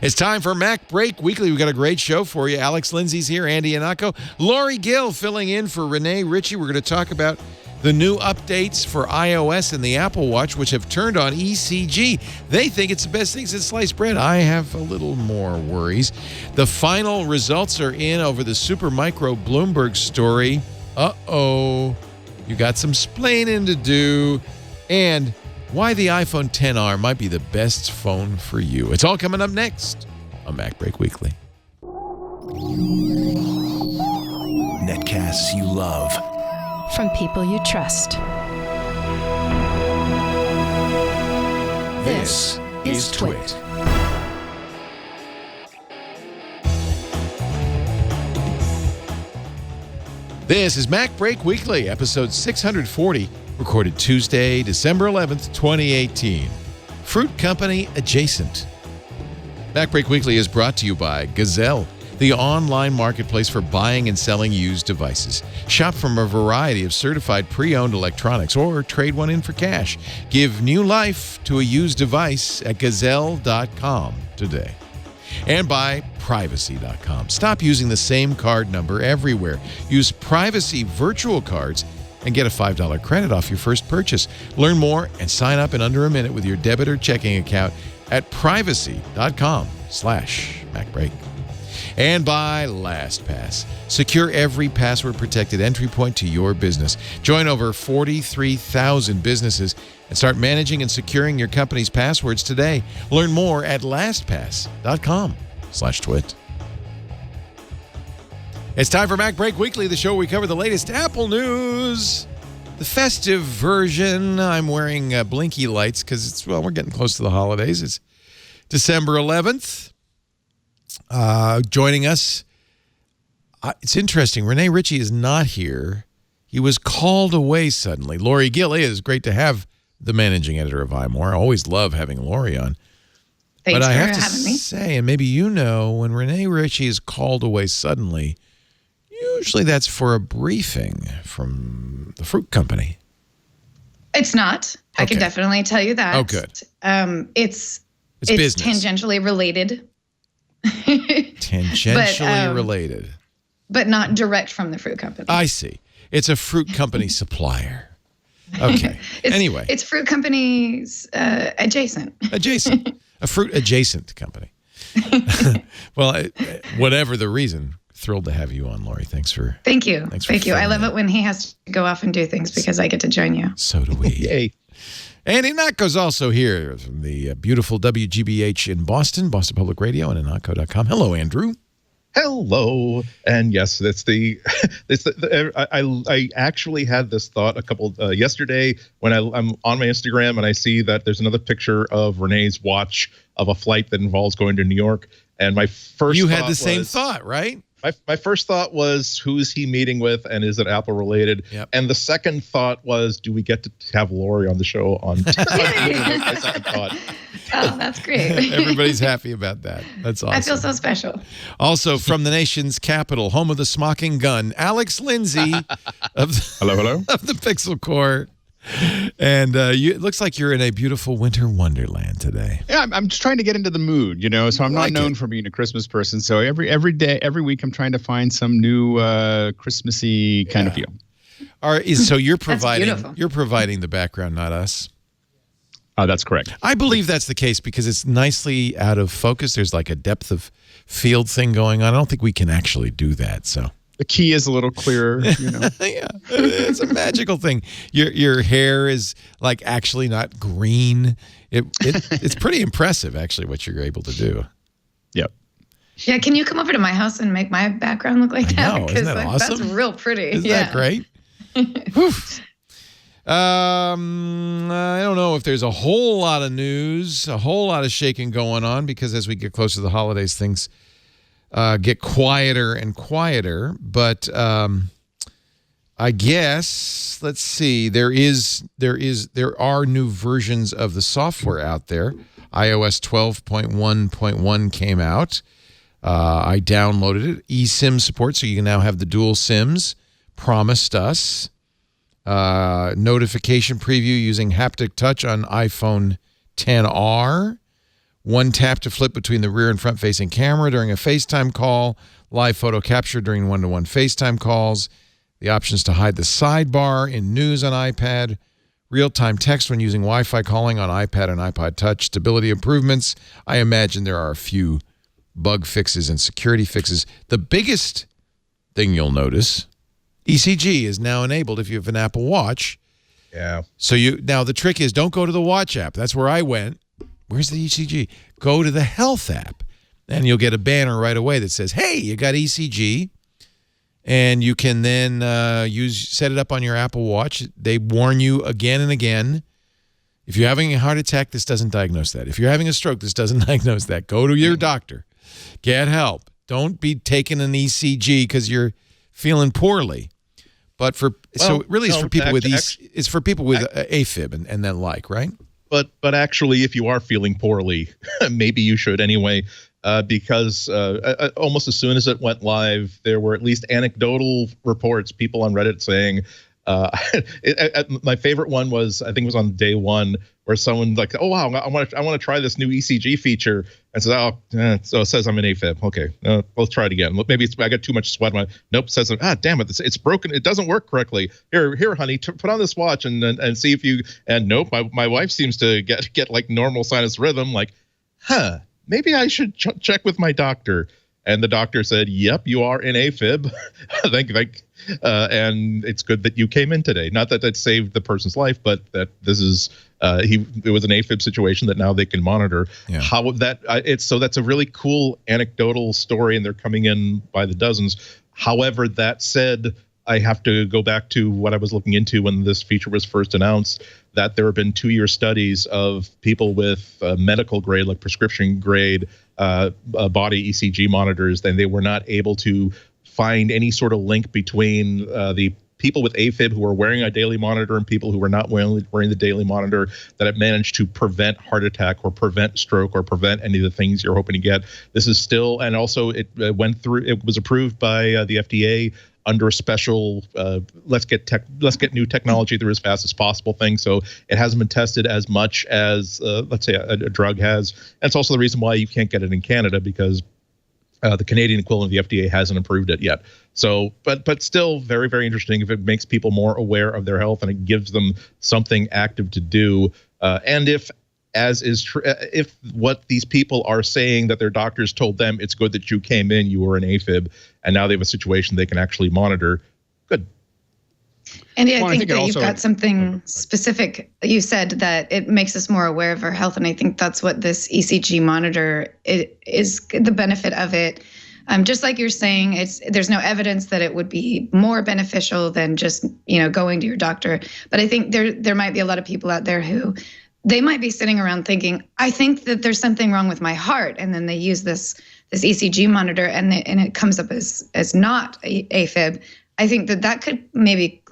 It's time for MacBreak Weekly. We've got a great show for you. Alex Lindsay's here, Andy Ihnatko, Lory Gil filling in for Renee Ritchie. We're going to talk about the new updates for iOS and the Apple Watch, which have turned on ECG. They think it's the best thing since sliced bread. I have a little more worries. The final results are in over the Supermicro Bloomberg story. Uh-oh. You got some splaining to do. And why the iPhone XR might be the best phone for you. It's all coming up next on MacBreak Weekly. Netcasts you love. From people you trust. This is Twit. This is MacBreak Weekly, episode 640, recorded Tuesday, December 11th, 2018. Fruit Company Adjacent. MacBreak Weekly is brought to you by Gazelle, the online marketplace for buying and selling used devices. Shop from a variety of certified pre-owned electronics or trade one in for cash. Give new life to a used device at gazelle.com today. And by Privacy.com. Stop using the same card number everywhere. Use Privacy virtual cards and get a $5 credit off your first purchase. Learn more and sign up in under a minute with your debit or checking account at privacy.com/MacBreak. And by Lastpass. Secure every password-protected entry point to your business. Join over 43,000 businesses and start managing and securing your company's passwords today. Learn more at lastpass.com/twit. It's time for MacBreak Weekly, the show where we cover the latest Apple news. The festive version. I'm wearing blinky lights because we're getting close to the holidays. It's December 11th. Joining us, it's interesting. Renee Ritchie is not here. He was called away suddenly. Lory Gil is great to have the managing editor of iMore. I always love having Lory on. Thanks but I for have to having me. say, and maybe you know, when Renee Ritchie is called away suddenly, usually that's for a briefing from the fruit company. It's not. I can definitely tell you that. Oh, good. It's business. Tangentially related. Tangentially related. But not direct from the fruit company. I see. It's a fruit company supplier. Okay. Anyway. It's fruit companies adjacent. Adjacent. A fruit adjacent company. Well, whatever the reason, thrilled to have you on, Lory. Thank you. Thank you. I love it when he has to go off and do things because I get to join you. So do we. Yay. And Ihnatko's also here from the beautiful WGBH in Boston, Boston Public Radio, and Ihnatko.com. Hello, Andrew. Hello. And yes, I actually had this thought yesterday when I'm on my Instagram and I see that there's another picture of Renee's watch of a flight that involves going to New York. And my first You had the same thought, right? My first thought was, who is he meeting with, and is it Apple related? Yep. And the second thought was, do we get to have Lory on the show on my second thought. Oh, that's great. Everybody's happy about that. That's awesome. I feel so special. Also, from the nation's capital, home of the smoking gun, Alex Lindsay of the Pixel Corps. And it looks like you're in a beautiful winter wonderland today. Yeah, I'm just trying to get into the mood, so I'm not known for being a Christmas person. So every day, every week, I'm trying to find some new Christmassy kind of feel. So you're providing the background, not us. That's correct. I believe that's the case because it's nicely out of focus. There's like a depth of field thing going on. I don't think we can actually do that. So the key is a little clearer, Yeah, it's a magical thing. Your hair is like actually not green. It's pretty impressive, actually, what you're able to do. Yep. Yeah, can you come over to my house and make my background look like that? Isn't that awesome? That's real pretty. Isn't that great? I don't know if there's a whole lot of news, a whole lot of shaking going on, because as we get closer to the holidays, things get quieter and quieter. But I guess, let's see, there are new versions of the software out there. iOS 12.1.1 came out. I downloaded it. eSIM support, so you can now have the dual SIMs promised us. Notification preview using haptic touch on iPhone XR. One tap to flip between the rear and front-facing camera during a FaceTime call, live photo capture during one-to-one FaceTime calls, the options to hide the sidebar in News on iPad, real-time text when using Wi-Fi calling on iPad and iPod Touch, stability improvements. I imagine there are a few bug fixes and security fixes. The biggest thing you'll notice, ECG is now enabled if you have an Apple Watch. Yeah. So now the trick is don't go to the Watch app. That's where I went. Where's the ECG? Go to the Health app, and you'll get a banner right away that says, hey, you got ECG, and you can then set it up on your Apple Watch. They warn you again and again. If you're having a heart attack, this doesn't diagnose that. If you're having a stroke, this doesn't diagnose that. Go to your doctor. Get help. Don't be taking an ECG because you're feeling poorly. But it's for people with it's for people with AFib and then right? But actually, if you are feeling poorly, maybe you should anyway, because almost as soon as it went live, there were at least anecdotal reports, people on Reddit saying, my favorite one was, I think it was on day one, where someone like, oh wow, I want to try this new ECG feature, and says, so it says I'm in AFib. Okay, let's try it again. Maybe I got too much sweat. Nope, says damn it, it's broken. It doesn't work correctly. Here, honey, put on this watch and see if you. And nope, my wife seems to get like normal sinus rhythm. Like, maybe I should check with my doctor. And the doctor said, yep, you are in AFib. And it's good that you came in today. Not that saved the person's life, but that this is it was an AFib situation that now they can monitor. Yeah. That's a really cool anecdotal story, and they're coming in by the dozens. However, that said, I have to go back to what I was looking into when this feature was first announced, that there have been 2-year studies of people with medical grade, like prescription grade body ECG monitors, and they were not able to find any sort of link between the people with AFib who are wearing a daily monitor and people who are not wearing the daily monitor, that it managed to prevent heart attack or prevent stroke or prevent any of the things you're hoping to get. This is still, and also it was approved by the FDA under a special let's get new technology through as fast as possible thing. So it hasn't been tested as much as let's say a drug has. And it's also the reason why you can't get it in Canada, because the Canadian equivalent of the FDA hasn't approved it yet. So, but still very, very interesting if it makes people more aware of their health and it gives them something active to do. And if what these people are saying that their doctors told them, it's good that you came in, you were an AFib, and now they have a situation they can actually monitor. Good. Andy, I think that you've got something specific. You said that it makes us more aware of our health, and I think that's what this ECG monitor is the benefit of it. Just like you're saying, there's no evidence that it would be more beneficial than just going to your doctor. But I think there might be a lot of people out there who they might be sitting around thinking, I think that there's something wrong with my heart, and then they use this ECG monitor, and it comes up as not AFib. I think that could maybe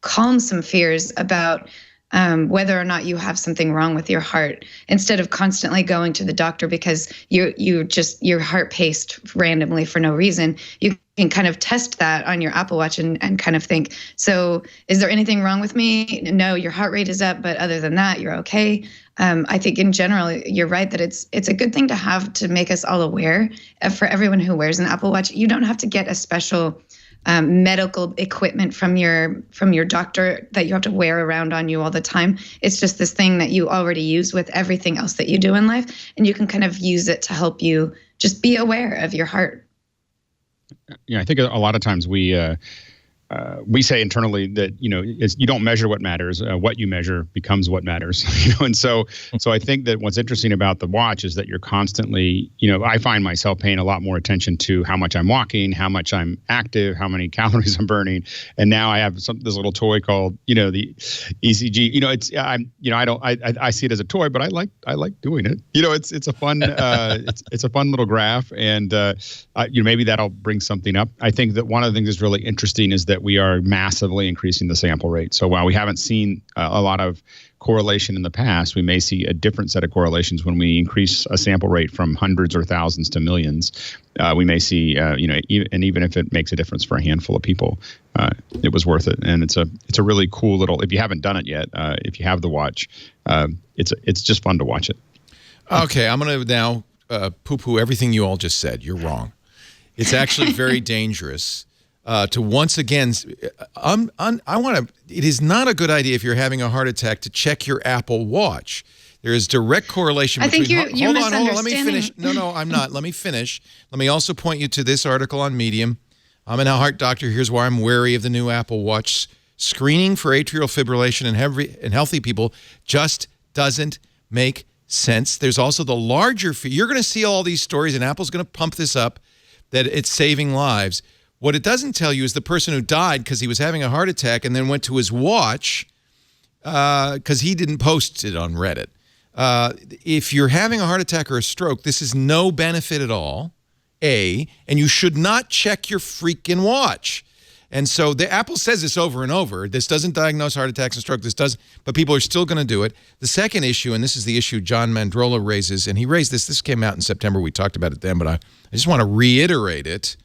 calm some fears about whether or not you have something wrong with your heart, instead of constantly going to the doctor because your heart paced randomly for no reason. You can kind of test that on your Apple Watch and kind of think, so is there anything wrong with me? No, your heart rate is up, but other than that, you're okay. I think in general, you're right that it's a good thing to have to make us all aware. For everyone who wears an Apple Watch, you don't have to get a special medical equipment from your doctor that you have to wear around on you all the time. It's just this thing that you already use with everything else that you do in life, and you can kind of use it to help you just be aware of your heart. Yeah, I think a lot of times we say internally that you don't measure what matters. What you measure becomes what matters. And so I think that what's interesting about the watch is that you're constantly, I find myself paying a lot more attention to how much I'm walking, how much I'm active, how many calories I'm burning, and now I have this little toy called the ECG. I see it as a toy, but I like doing it. It's a fun it's a fun little graph, and maybe that'll bring something up. I think that one of the things that's really interesting is that we are massively increasing the sample rate. So while we haven't seen a lot of correlation in the past, we may see a different set of correlations when we increase a sample rate from hundreds or thousands to millions. We may see, even if it makes a difference for a handful of people, it was worth it. And it's a really cool little. If you haven't done it yet, if you have the watch, it's just fun to watch it. Okay, I'm going to now poo-poo everything you all just said. You're wrong. It's actually very dangerous to once again. It is not a good idea if you're having a heart attack to check your Apple Watch. There is direct correlation between. I think you're hold on. Let me finish. No, I'm not. Let me finish. Let me also point you to this article on Medium. I'm a heart doctor. Here's why I'm wary of the new Apple Watch. Screening for atrial fibrillation in healthy people just doesn't make sense. There's also the larger fee. You're going to see all these stories, and Apple's going to pump this up, that it's saving lives. What it doesn't tell you is the person who died because he was having a heart attack and then went to his watch because he didn't post it on Reddit. If you're having a heart attack or a stroke, this is no benefit at all, and you should not check your freaking watch. And so the Apple says this over and over. This doesn't diagnose heart attacks and stroke. This does, but people are still going to do it. The second issue, and this is the issue John Mandrola raises, and he raised this. This came out in September. We talked about it then, but I just want to reiterate it.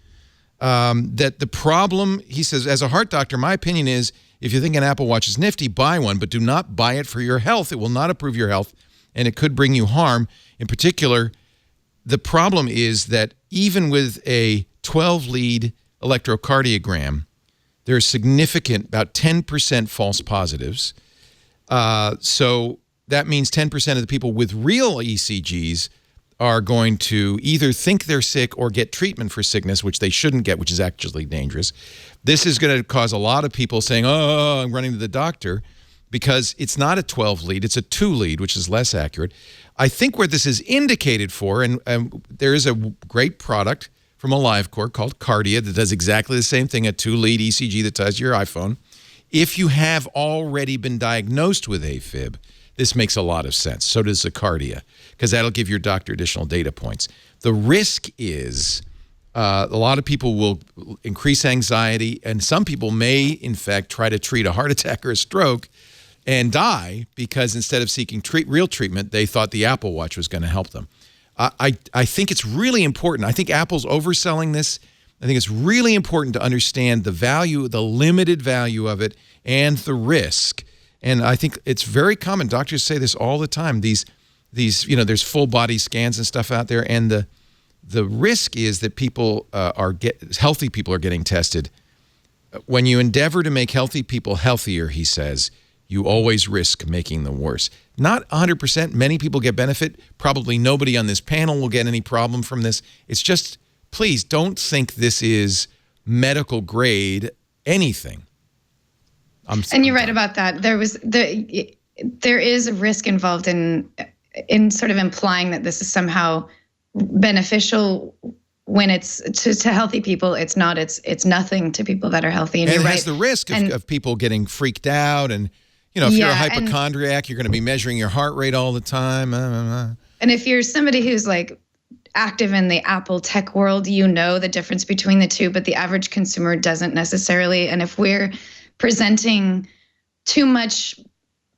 That the problem, he says, as a heart doctor, my opinion is, if you think an Apple Watch is nifty, buy one, but do not buy it for your health. It will not improve your health, and it could bring you harm. In particular, the problem is that even with a 12-lead electrocardiogram, there are significant, about 10% false positives. So that means 10% of the people with real ECGs are going to either think they're sick or get treatment for sickness, which they shouldn't get, which is actually dangerous. This is going to cause a lot of people saying, oh, I'm running to the doctor, because it's not a 12-lead, it's a 2-lead, which is less accurate. I think where this is indicated for, and there is a great product from AliveCor called Cardia that does exactly the same thing, a 2-lead ECG that ties to your iPhone. If you have already been diagnosed with AFib, this makes a lot of sense. So does the Cardia, because that'll give your doctor additional data points. The risk is a lot of people will increase anxiety, and some people may, in fact, try to treat a heart attack or a stroke and die because instead of seeking real treatment, they thought the Apple Watch was going to help them. I think it's really important. I think Apple's overselling this. I think it's really important to understand the value, the limited value of it, and the risk. And I think it's very common. Doctors say this all the time. These there's full body scans and stuff out there, and the risk is that people healthy people are getting tested. When you endeavor to make healthy people healthier, he says, you always risk making them worse. Not 100%. Many people get benefit. Probably nobody on this panel will get any problem from this. It's just, please don't think this is medical grade anything. And you're right about that. There is a risk involved in sort of implying that this is somehow beneficial when it's to healthy people. It's not. It's nothing to people that are healthy. And it you're has the risk of people getting freaked out, and if you're a hypochondriac, you're going to be measuring your heart rate all the time. And if you're somebody who's like active in the Apple tech world, you know the difference between the two, but the average consumer doesn't necessarily. And if we're presenting too much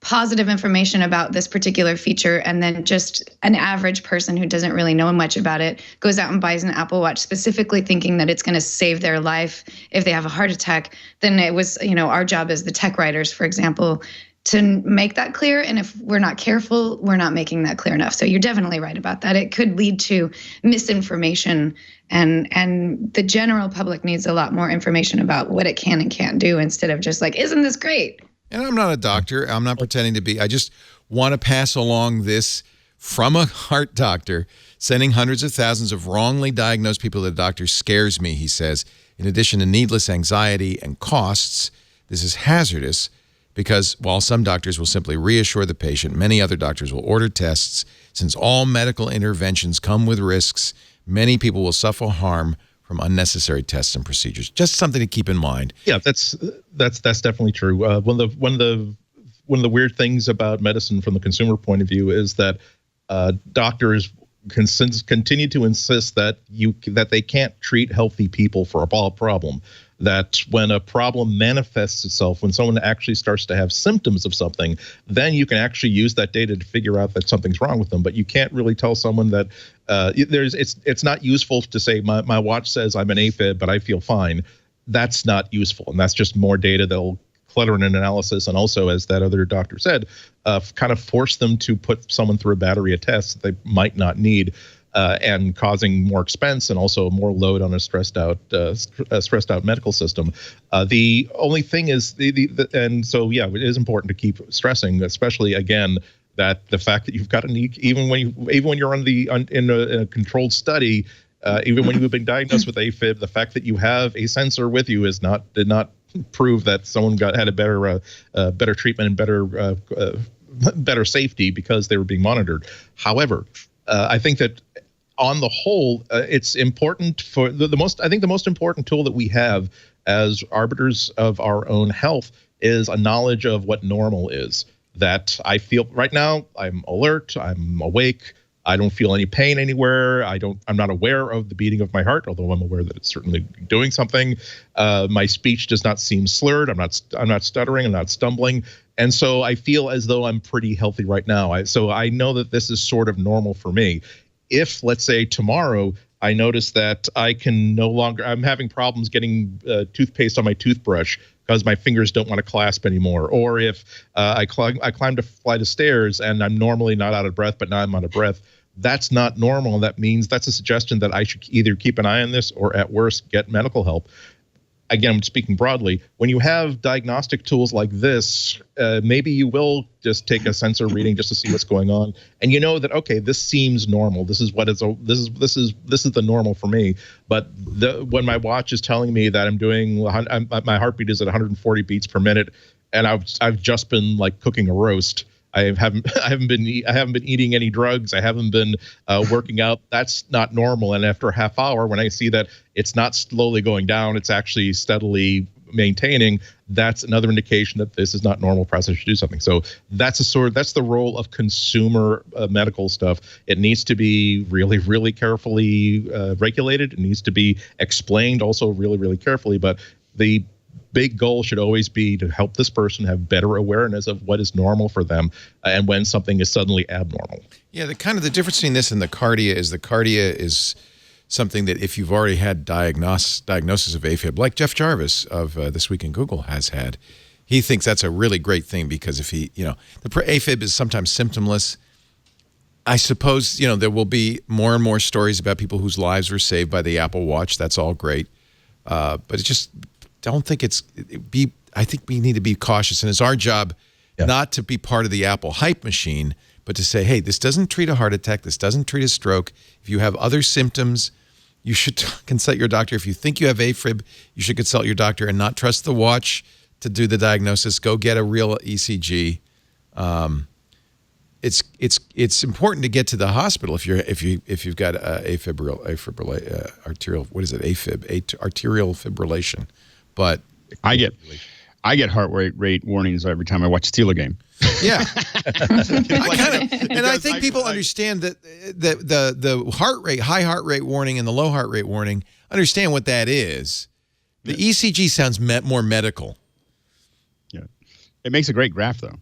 positive information about this particular feature, and then just an average person who doesn't really know much about it goes out and buys an Apple Watch specifically thinking that it's going to save their life if they have a heart attack, then it was, our job as the tech writers, for example, to make that clear. And if we're not careful, we're not making that clear enough. So you're definitely right about that. It could lead to misinformation, and the general public needs a lot more information about what it can and can't do, instead of just like, isn't this great? And I'm not a doctor. I'm not pretending to be. I just want to pass along this from a heart doctor. Sending hundreds of thousands of wrongly diagnosed people to the doctor scares me, he says. In addition to needless anxiety and costs, this is hazardous because while some doctors will simply reassure the patient, many other doctors will order tests. Since all medical interventions come with risks, many people will suffer harm from unnecessary tests and procedures. Just something to keep in mind. Yeah, that's definitely true. One of the weird things about medicine from the consumer point of view is that doctors continue to insist that they can't treat healthy people for a problem. That when a problem manifests itself, when someone actually starts to have symptoms of something, then you can actually use that data to figure out that something's wrong with them. But you can't really tell someone that it's not useful to say my watch says I'm an AFib, but I feel fine. That's not useful, and that's just more data that'll clutter and analysis, and also, as that other doctor said, kind of force them to put someone through a battery of tests that they might not need, and causing more expense and also more load on a stressed out medical system. The only thing is and so yeah, it is important to keep stressing, especially again, that the fact that you've got even when you're in a controlled study, even when you've been diagnosed with AFib, the fact that you have a sensor with you did not prove that someone had a better treatment and better safety because they were being monitored. However, I think that on the whole, it's important for I think the most important tool that we have as arbiters of our own health is a knowledge of what normal is. That I feel right now, I'm alert, I'm awake, I don't feel any pain anywhere. I'm not aware of the beating of my heart, although I'm aware that it's certainly doing something. My speech does not seem slurred. I'm not stuttering. I'm not stumbling. And so I feel as though I'm pretty healthy right now. So I know that this is sort of normal for me. If, let's say, tomorrow I notice that I'm having problems getting toothpaste on my toothbrush because my fingers don't want to clasp anymore, or if I climbed a flight of stairs and I'm normally not out of breath, but now I'm out of breath, that's not normal. That means that's a suggestion that I should either keep an eye on this or at worst get medical help. Again, speaking broadly, when you have diagnostic tools like this, maybe you will just take a sensor reading just to see what's going on, and you know that okay, this seems normal. This is the normal for me. But when my watch is telling me that my heartbeat is at 140 beats per minute, and I've just been like cooking a roast. I haven't been eating any drugs. I haven't been working out. That's not normal. And after a half hour, when I see that it's not slowly going down, it's actually steadily maintaining, that's another indication that this is not normal process. I should do something. So that's the role of consumer medical stuff. It needs to be really, really carefully regulated. It needs to be explained also really, really carefully. But the big goal should always be to help this person have better awareness of what is normal for them and when something is suddenly abnormal. Yeah, the difference between this and the cardia is something that if you've already had diagnosis of AFib, like Jeff Jarvis of This Week in Google has had, he thinks that's a really great thing because if the AFib is sometimes symptomless. I suppose, there will be more and more stories about people whose lives were saved by the Apple Watch. That's all great. But it's just... I think we need to be cautious, and it's our job not to be part of the Apple hype machine, but to say, hey, this doesn't treat a heart attack, this doesn't treat a stroke. If you have other symptoms, you should consult your doctor. If you think you have AFib, you should consult your doctor and not trust the watch to do the diagnosis. Go get a real ECG. It's important to get to the hospital if you've got arterial fibrillation. But I get heart rate warnings every time I watch a Steeler game. Yeah, I think people understand that the high heart rate warning and the low heart rate warning, understand what that is. The ECG sounds more medical. Yeah, it makes a great graph though.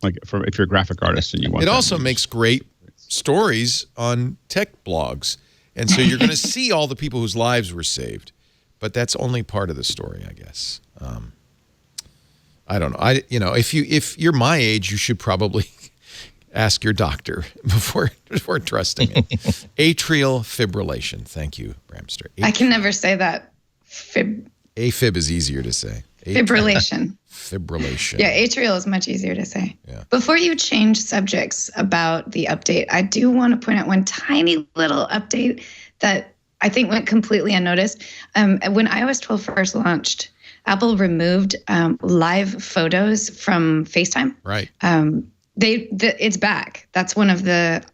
Like if you're a graphic artist and you want. It also makes great stories on tech blogs, and so you're going to see all the people whose lives were saved. But that's only part of the story, I guess. I don't know. If you're my age, you should probably ask your doctor before trusting it. Atrial fibrillation. Thank you, Bramster. I can never say that. AFib is easier to say. Fibrillation. Fibrillation. Yeah, atrial is much easier to say. Yeah. Before you change subjects about the update, I do want to point out one tiny little update that I think went completely unnoticed. When iOS 12 first launched, Apple removed live photos from FaceTime. Right. It's back. That's one of the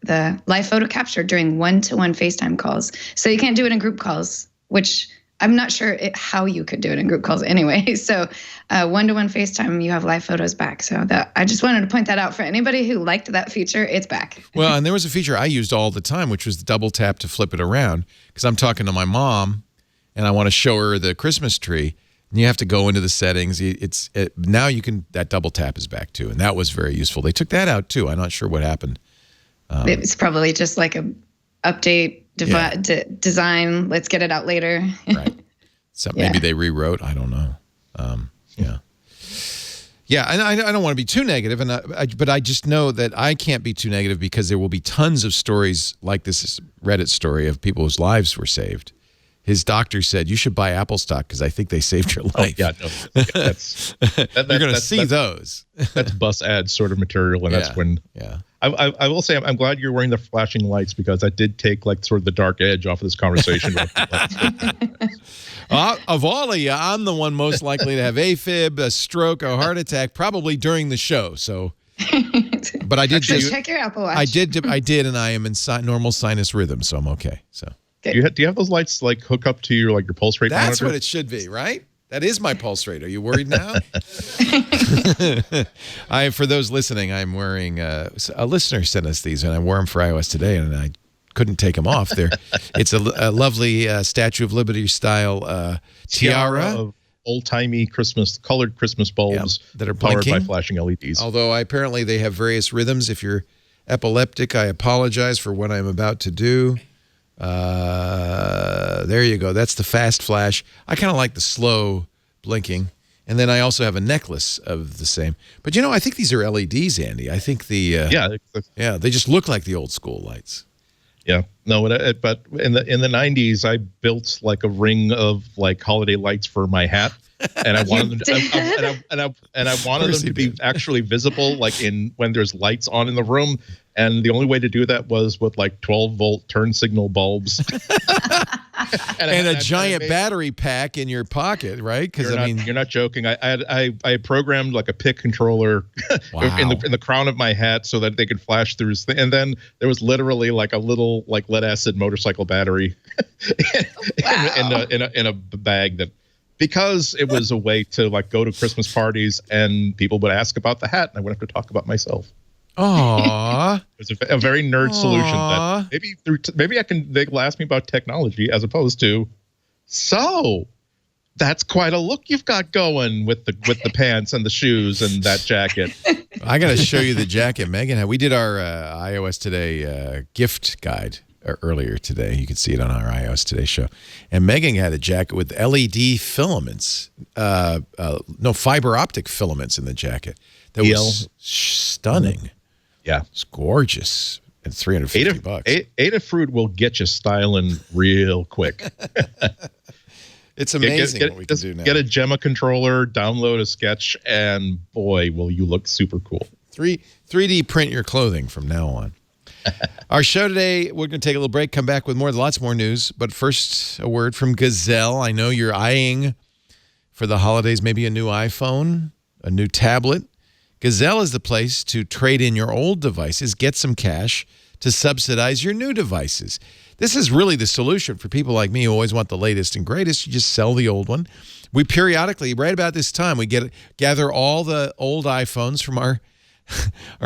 live photo capture during one-to-one FaceTime calls. So you can't do it in group calls, which I'm not sure how you could do it in group calls anyway. So one-to-one FaceTime, you have live photos back. So I just wanted to point that out for anybody who liked that feature. It's back. Well, and there was a feature I used all the time, which was the double tap to flip it around. Because I'm talking to my mom, and I want to show her the Christmas tree. And you have to go into the settings. Now you can. That double tap is back too, and that was very useful. They took that out too. I'm not sure what happened. It's probably just like a update design. Let's get it out later. Right. So maybe they rewrote. I don't know. Yeah. Yeah, and I don't want to be too negative, but I just know that I can't be too negative because there will be tons of stories like this Reddit story of people whose lives were saved. His doctor said, you should buy Apple stock because I think they saved your life. Oh, yeah, no. You're going to see those. That's bus ad sort of material, and that's when... Yeah. I will say I'm glad you're wearing the flashing lights because that did take like sort of the dark edge off of this conversation. Of all of you, I'm the one most likely to have AFib, a stroke, a heart attack, probably during the show. So, but I did check your Apple Watch. I did, and I am in normal sinus rhythm, so I'm okay. So, do you have those lights like hook up to your pulse rate monitor? That's what it should be, right? That is my pulse rate. Are you worried now? For those listening, I'm wearing a listener sent us these, and I wore them for iOS today, and I couldn't take them off. It's a lovely Statue of Liberty style tiara of old-timey colored Christmas bulbs that are powered blinking by flashing LEDs. Although apparently they have various rhythms. If you're epileptic, I apologize for what I'm about to do. There you go. That's the fast flash. I kind of like the slow blinking. And then I also have a necklace of the same. But I think these are LEDs, Andy. I think they just look like the old school lights. Yeah, no, but in the 90s, I built like a ring of like holiday lights for my hat, and I wanted them to be actually visible, like when there's lights on in the room. And the only way to do that was with like 12-volt turn signal bulbs. and a giant battery pack in your pocket, right? Because you're not joking. I programmed like a PIC controller in the crown of my hat so that they could flash through. And then there was literally like a little like lead acid motorcycle battery in a bag that. Because it was a way to like go to Christmas parties and people would ask about the hat and I wouldn't have to talk about myself. Aww. It's a very nerd solution that maybe they'll ask me about technology as opposed to, so that's quite a look you've got going with the pants and the shoes and that jacket. I got to show you the jacket Megan had. We did our iOS Today gift guide earlier today. You can see it on our iOS Today show. And Megan had a jacket with LED filaments, fiber optic filaments in the jacket. That was stunning. Yeah. It's gorgeous. And $350. Adafruit will get you styling real quick. It's amazing what we can do now. Get a Gemma controller, download a sketch, and boy, will you look super cool. 3D print your clothing from now on. Our show today, we're going to take a little break, come back with lots more news. But first, a word from Gazelle. I know you're eyeing for the holidays maybe a new iPhone, a new tablet. Gazelle is the place to trade in your old devices, get some cash to subsidize your new devices. This is really the solution for people like me who always want the latest and greatest. You just sell the old one. We periodically, right about this time, we gather all the old iPhones from our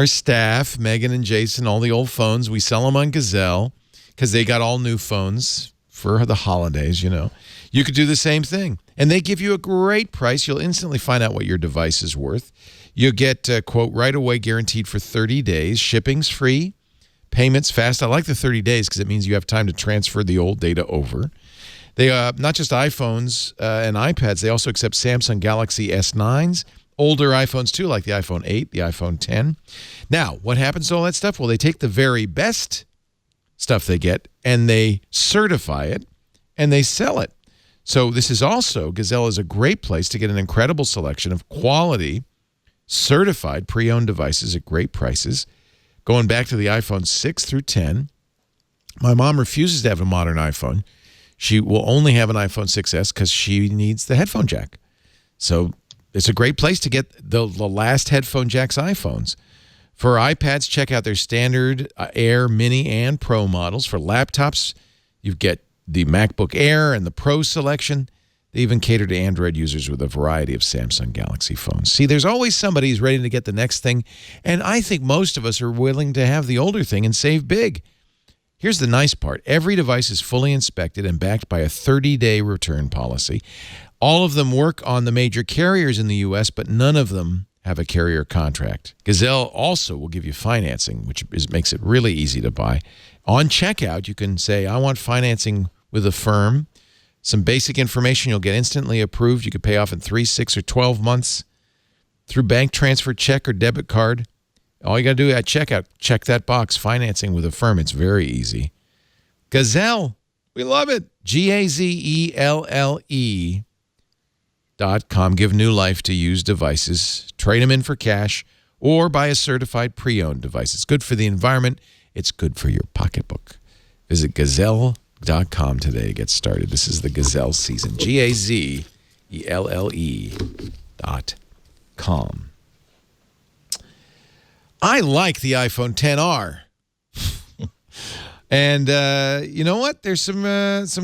staff, Megan and Jason, all the old phones. We sell them on Gazelle because they got all new phones for the holidays, You could do the same thing. And they give you a great price. You'll instantly find out what your device is worth. You'll get, quote, right away guaranteed for 30 days. Shipping's free. Payments fast. I like the 30 days because it means you have time to transfer the old data over. They not just iPhones and iPads. They also accept Samsung Galaxy S9s, older iPhones too, like the iPhone 8, the iPhone 10. Now, what happens to all that stuff? Well, they take the very best stuff they get and they certify it and they sell it. So this is also, Gazelle is a great place to get an incredible selection of quality, certified pre-owned devices at great prices, going back to the iPhone 6 through 10. My mom refuses to have a modern iPhone. She will only have an iPhone 6S because she needs the headphone jack. So it's a great place to get the last headphone jack's iPhones. For iPads, check out their standard, Air, Mini, and Pro models. For laptops, you get the MacBook Air and the Pro selection. They even cater to Android users with a variety of Samsung Galaxy phones. See, there's always somebody who's ready to get the next thing, and I think most of us are willing to have the older thing and save big. Here's the nice part. Every device is fully inspected and backed by a 30-day return policy. All of them work on the major carriers in the U.S., but none of them have a carrier contract. Gazelle also will give you financing, which makes it really easy to buy. On checkout, you can say, I want financing with a firm. Some basic information you'll get instantly approved. You could pay off in 3, 6, or 12 months. through bank transfer, check, or debit card. All you got to do at checkout, check that box, financing with Affirm. It's very easy. Gazelle, we love it. GAZELLE.com. Give new life to used devices. Trade them in for cash or buy a certified pre-owned device. It's good for the environment. It's good for your pocketbook. Visit Gazelle.com today to get started. This is the Gazelle season. GAZELLE.com. I like the iPhone XR. And you know what? There's some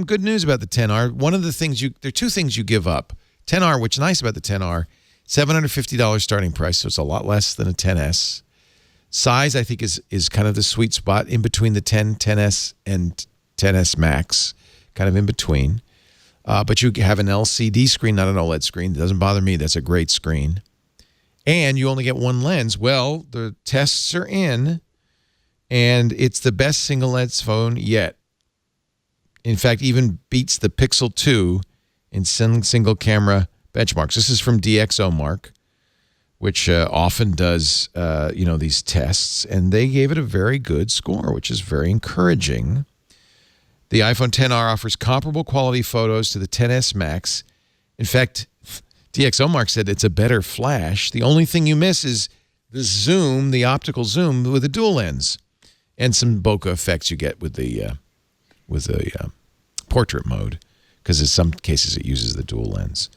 good news about the XR. One of the things there are two things you give up. XR, which is nice about the XR, $750 starting price, so it's a lot less than a XS. Size, I think, is kind of the sweet spot in between the 10S, and XS Max, kind of in between. But you have an LCD screen, not an OLED screen. It doesn't bother me. That's a great screen. And you only get one lens. Well, the tests are in, and it's the best single lens phone yet. In fact, even beats the Pixel 2 in single camera benchmarks. This is from DxOMark, which often does these tests, and they gave it a very good score, which is very encouraging. The iPhone XR offers comparable quality photos to the XS Max. In fact, DxOMark said it's a better flash. The only thing you miss is the zoom, the optical zoom with a dual lens, and some bokeh effects you get with the portrait mode, because in some cases it uses the dual lens.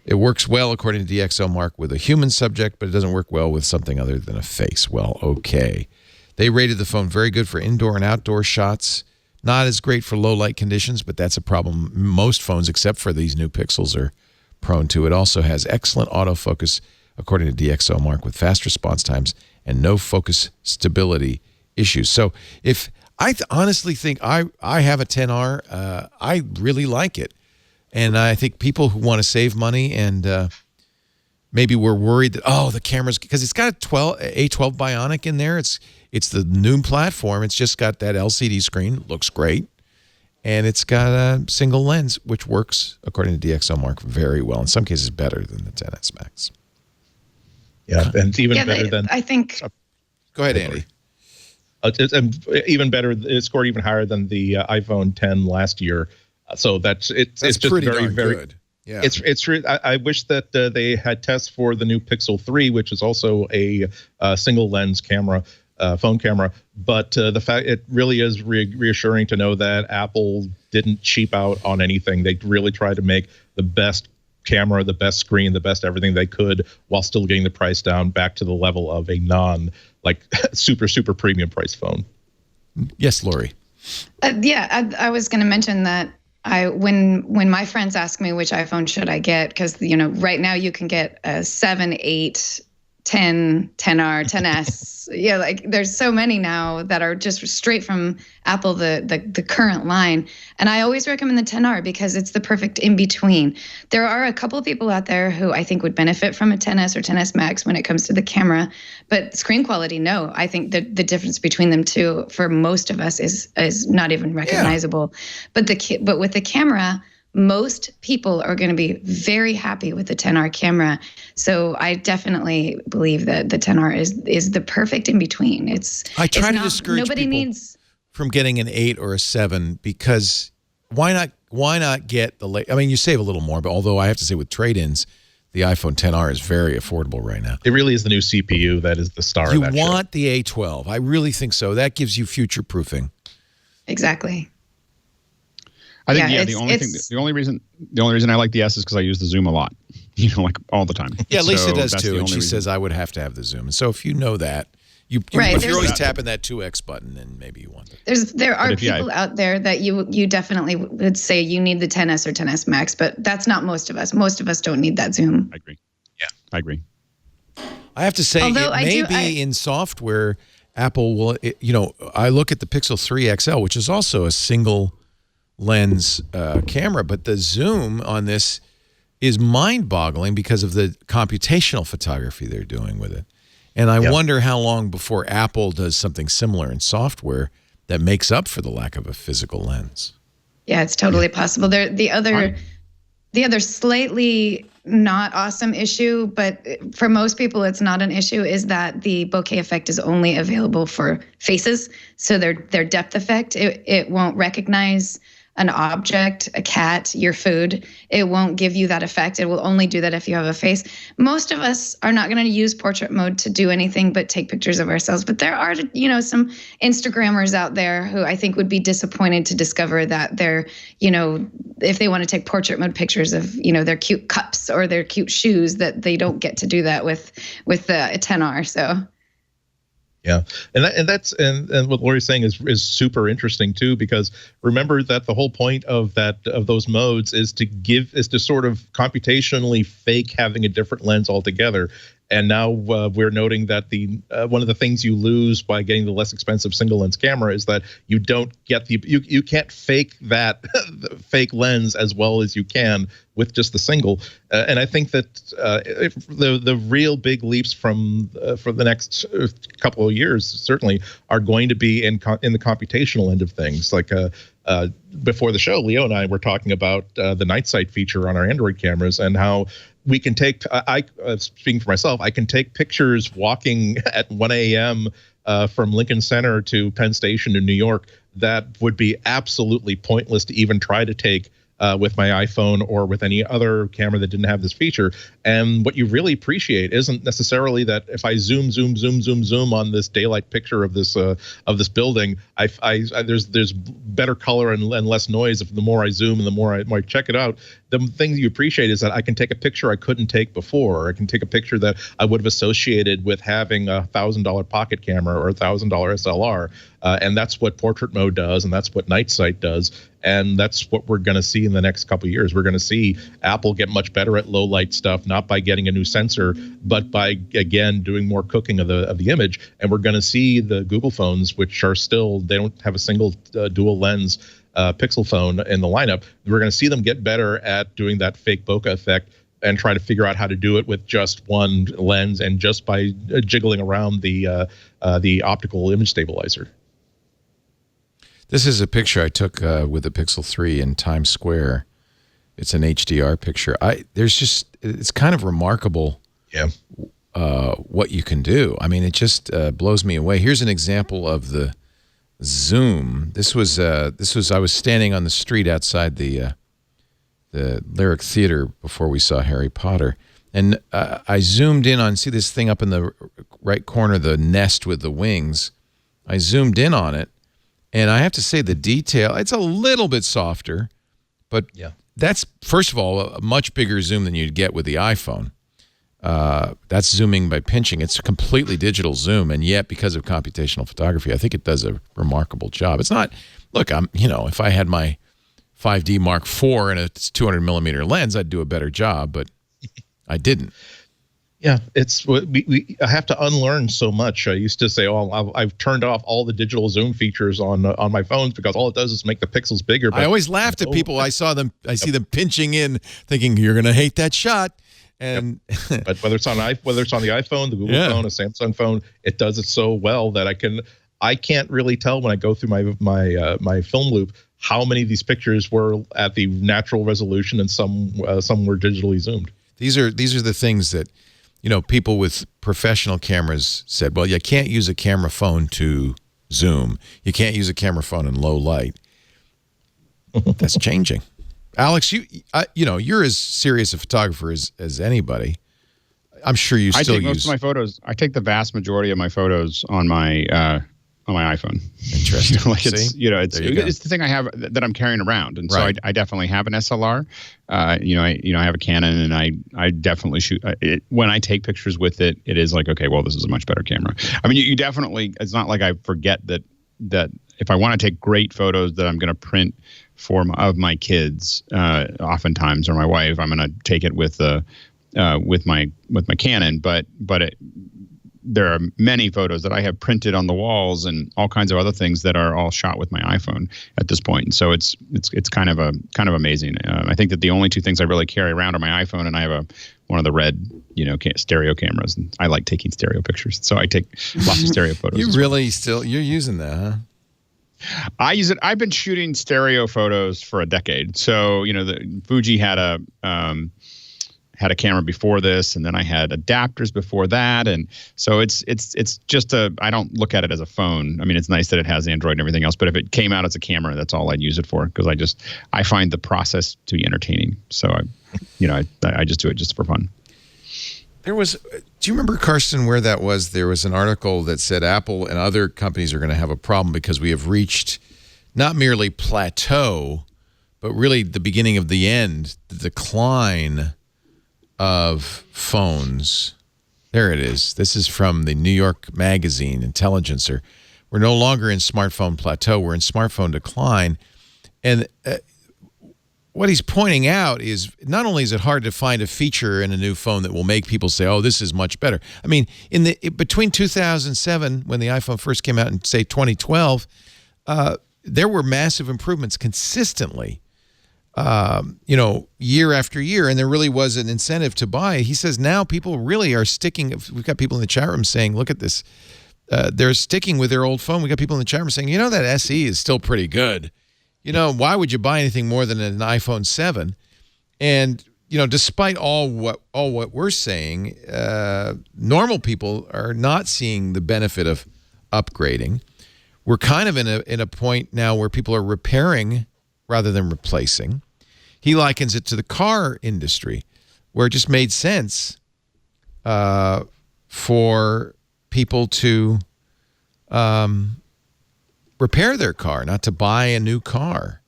It works well, according to DxOMark, with a human subject, but it doesn't work well with something other than a face. Well, okay. They rated the phone very good for indoor and outdoor shots. Not as great for low light conditions, but that's a problem most phones, except for these new Pixels, are prone to. It also has excellent autofocus, according to DxOMark, with fast response times and no focus stability issues. So if honestly think I have a XR, I really like it. And I think people who want to save money and maybe we're worried that, the camera's, because it's got A12 Bionic in there. It's the new platform. It's just got that LCD screen. Looks great. And it's got a single lens, which works, according to DxOMark, very well. In some cases, better than the XS Max. Yeah, and even better than... I think... Go ahead, Andy. It's even better. It scored even higher than the iPhone 10 last year. So it's just pretty very, very good. Yeah, it's. I wish that they had tests for the new Pixel 3, which is also a single lens camera, phone camera. But the fact, it really is reassuring to know that Apple didn't cheap out on anything. They really tried to make the best camera, the best screen, the best everything they could, while still getting the price down back to the level of a super premium price phone. Yes, Lory. I was going to mention that when my friends ask me which iPhone should I get, because right now you can get a 7, 8, 10, XR, XS. There's so many now that are just straight from Apple, the current line. And I always recommend the XR because it's the perfect in between. There are a couple of people out there who I think would benefit from a XS or XS Max when it comes to the camera, but screen quality, no. I think the difference between them two for most of us is not even recognizable. Yeah. But with the camera, most people are going to be very happy with the XR camera. So I definitely believe that the XR is the perfect in between. I try to discourage people from getting an 8 or a 7 because why not get the late? I mean, you save a little more, but although I have to say with trade-ins, the iPhone XR is very affordable right now. It really is the new CPU that is the star of that show. You want the A12. I really think so. That gives you future-proofing. Exactly. I think the only reason I like the S is because I use the zoom a lot, all the time. Yeah, Lisa does too, and she says I would have to have the zoom. And so if you know that, if you're always tapping that 2x button, then maybe you want it. There are people out there that you definitely would say you need the XS or XS Max, but that's not most of us. Most of us don't need that zoom. I agree. Yeah, I agree. I have to say, in software, Apple will. I look at the Pixel 3 XL, which is also a single lens camera, but the zoom on this is mind-boggling because of the computational photography they're doing with it. And I wonder how long before Apple does something similar in software that makes up for the lack of a physical lens. Yeah, it's totally possible. The other slightly not awesome issue, but for most people it's not an issue, is that the bokeh effect is only available for faces. So their depth effect, it won't recognize an object, a cat, your food. It won't give you that effect. It will only do that if you have a face. Most of us are not going to use portrait mode to do anything but take pictures of ourselves. But there are, some Instagrammers out there who I think would be disappointed to discover that they're, if they want to take portrait mode pictures of, their cute cups or their cute shoes, that they don't get to do that with the 10R. So. Yeah, and what Lory's saying is super interesting too, because remember that the whole point of those modes is to sort of computationally fake having a different lens altogether. And now we're noting that the one of the things you lose by getting the less expensive single lens camera is that you don't get you can't fake that fake lens as well as you can with just the single. And I think that the real big leaps for the next couple of years certainly are going to be in the computational end of things. Like before the show, Leo and I were talking about the Nitesite feature on our Android cameras and how we can take, speaking for myself, I can take pictures walking at 1 a.m. From Lincoln Center to Penn Station in New York that would be absolutely pointless to even try to take with my iPhone or with any other camera that didn't have this feature. And what you really appreciate isn't necessarily that if I zoom on this daylight picture of this building, there's better color and less noise the more I zoom and the more I check it out. The thing you appreciate is that I can take a picture I couldn't take before. Or I can take a picture that I would have associated with having a $1,000 pocket camera or a $1,000 SLR. And that's what portrait mode does, and that's what Nitesite does, and that's what we're going to see in the next couple of years. We're going to see Apple get much better at low light stuff, not by getting a new sensor, but by again doing more cooking of the image. And we're going to see the Google phones, which are still, they don't have a single dual lens Pixel phone in the lineup. We're going to see them get better at doing that fake bokeh effect and try to figure out how to do it with just one lens and just by jiggling around the optical image stabilizer. This is a picture I took with the Pixel 3 in Times Square. It's an HDR picture. It's kind of remarkable. Yeah. What you can do. I mean, it just blows me away. Here's an example of the zoom. This was I was standing on the street outside the Lyric Theater before we saw Harry Potter, and I zoomed in on, see this thing up in the right corner, the nest with the wings. I zoomed in on it. And I have to say the detail, it's a little bit softer, but yeah, that's, first of all, a much bigger zoom than you'd get with the iPhone. That's zooming by pinching. It's a completely digital zoom, and yet because of computational photography, I think it does a remarkable job. It's not, look, if I had my 5D Mark IV and a 200 millimeter lens, I'd do a better job, but I didn't. Yeah, it's I have to unlearn so much. I used to say, "Oh, I've turned off all the digital zoom features on my phones because all it does is make the pixels bigger." But I always laughed at people. I see them pinching in, thinking you're going to hate that shot. And but whether it's on the iPhone, the Google phone, a Samsung phone, it does it so well that I can't really tell when I go through my film loop how many of these pictures were at the natural resolution and some were digitally zoomed. These are the things that, people with professional cameras said, well, you can't use a camera phone to zoom. You can't use a camera phone in low light. That's changing. Alex, you're as serious a photographer as anybody. I'm sure you still use. I take most of my photos. I take the vast majority of my photos on my iPhone. Interesting. It's the thing I have that I'm carrying around, and so I definitely have an SLR. I have a Canon, and I definitely shoot it. When I take pictures with it, it is like, okay, well, this is a much better camera. I mean, you definitely. It's not like I forget that if I want to take great photos that I'm going to print of my kids, oftentimes, or my wife, I'm going to take it with my Canon, but there are many photos that I have printed on the walls and all kinds of other things that are all shot with my iPhone at this point. And so it's kind of amazing. I think that the only two things I really carry around are my iPhone, and I have one of the red, stereo cameras, and I like taking stereo pictures. So I take lots of stereo photos. You're using that, huh? I use it. I've been shooting stereo photos for a decade. So, the Fuji had had a camera before this, and then I had adapters before that, and so it's just I don't look at it as a phone. I mean, it's nice that it has Android and everything else, but if it came out as a camera, that's all I'd use it for, because I find the process to be entertaining. So I just do it just for fun. Do you remember, Karsten, where that was? There was an article that said Apple and other companies are going to have a problem because we have reached not merely plateau, but really the beginning of the end, the decline of phones. There it is. This is from the New York Magazine, Intelligencer. We're no longer in smartphone plateau. We're in smartphone decline. And what he's pointing out is not only is it hard to find a feature in a new phone that will make people say, oh, this is much better. I mean, between 2007, when the iPhone first came out, and say 2012, there were massive improvements consistently. Year after year, and there really was an incentive to buy. He says now people really are sticking. We've got people in the chat room saying, look at this. They're sticking with their old phone. We got people in the chat room saying, that SE is still pretty good. Why would you buy anything more than an iPhone 7? And, despite all what we're saying, normal people are not seeing the benefit of upgrading. We're kind of in a point now where people are repairing rather than replacing. He likens it to the car industry, where it just made sense for people to repair their car, not to buy a new car.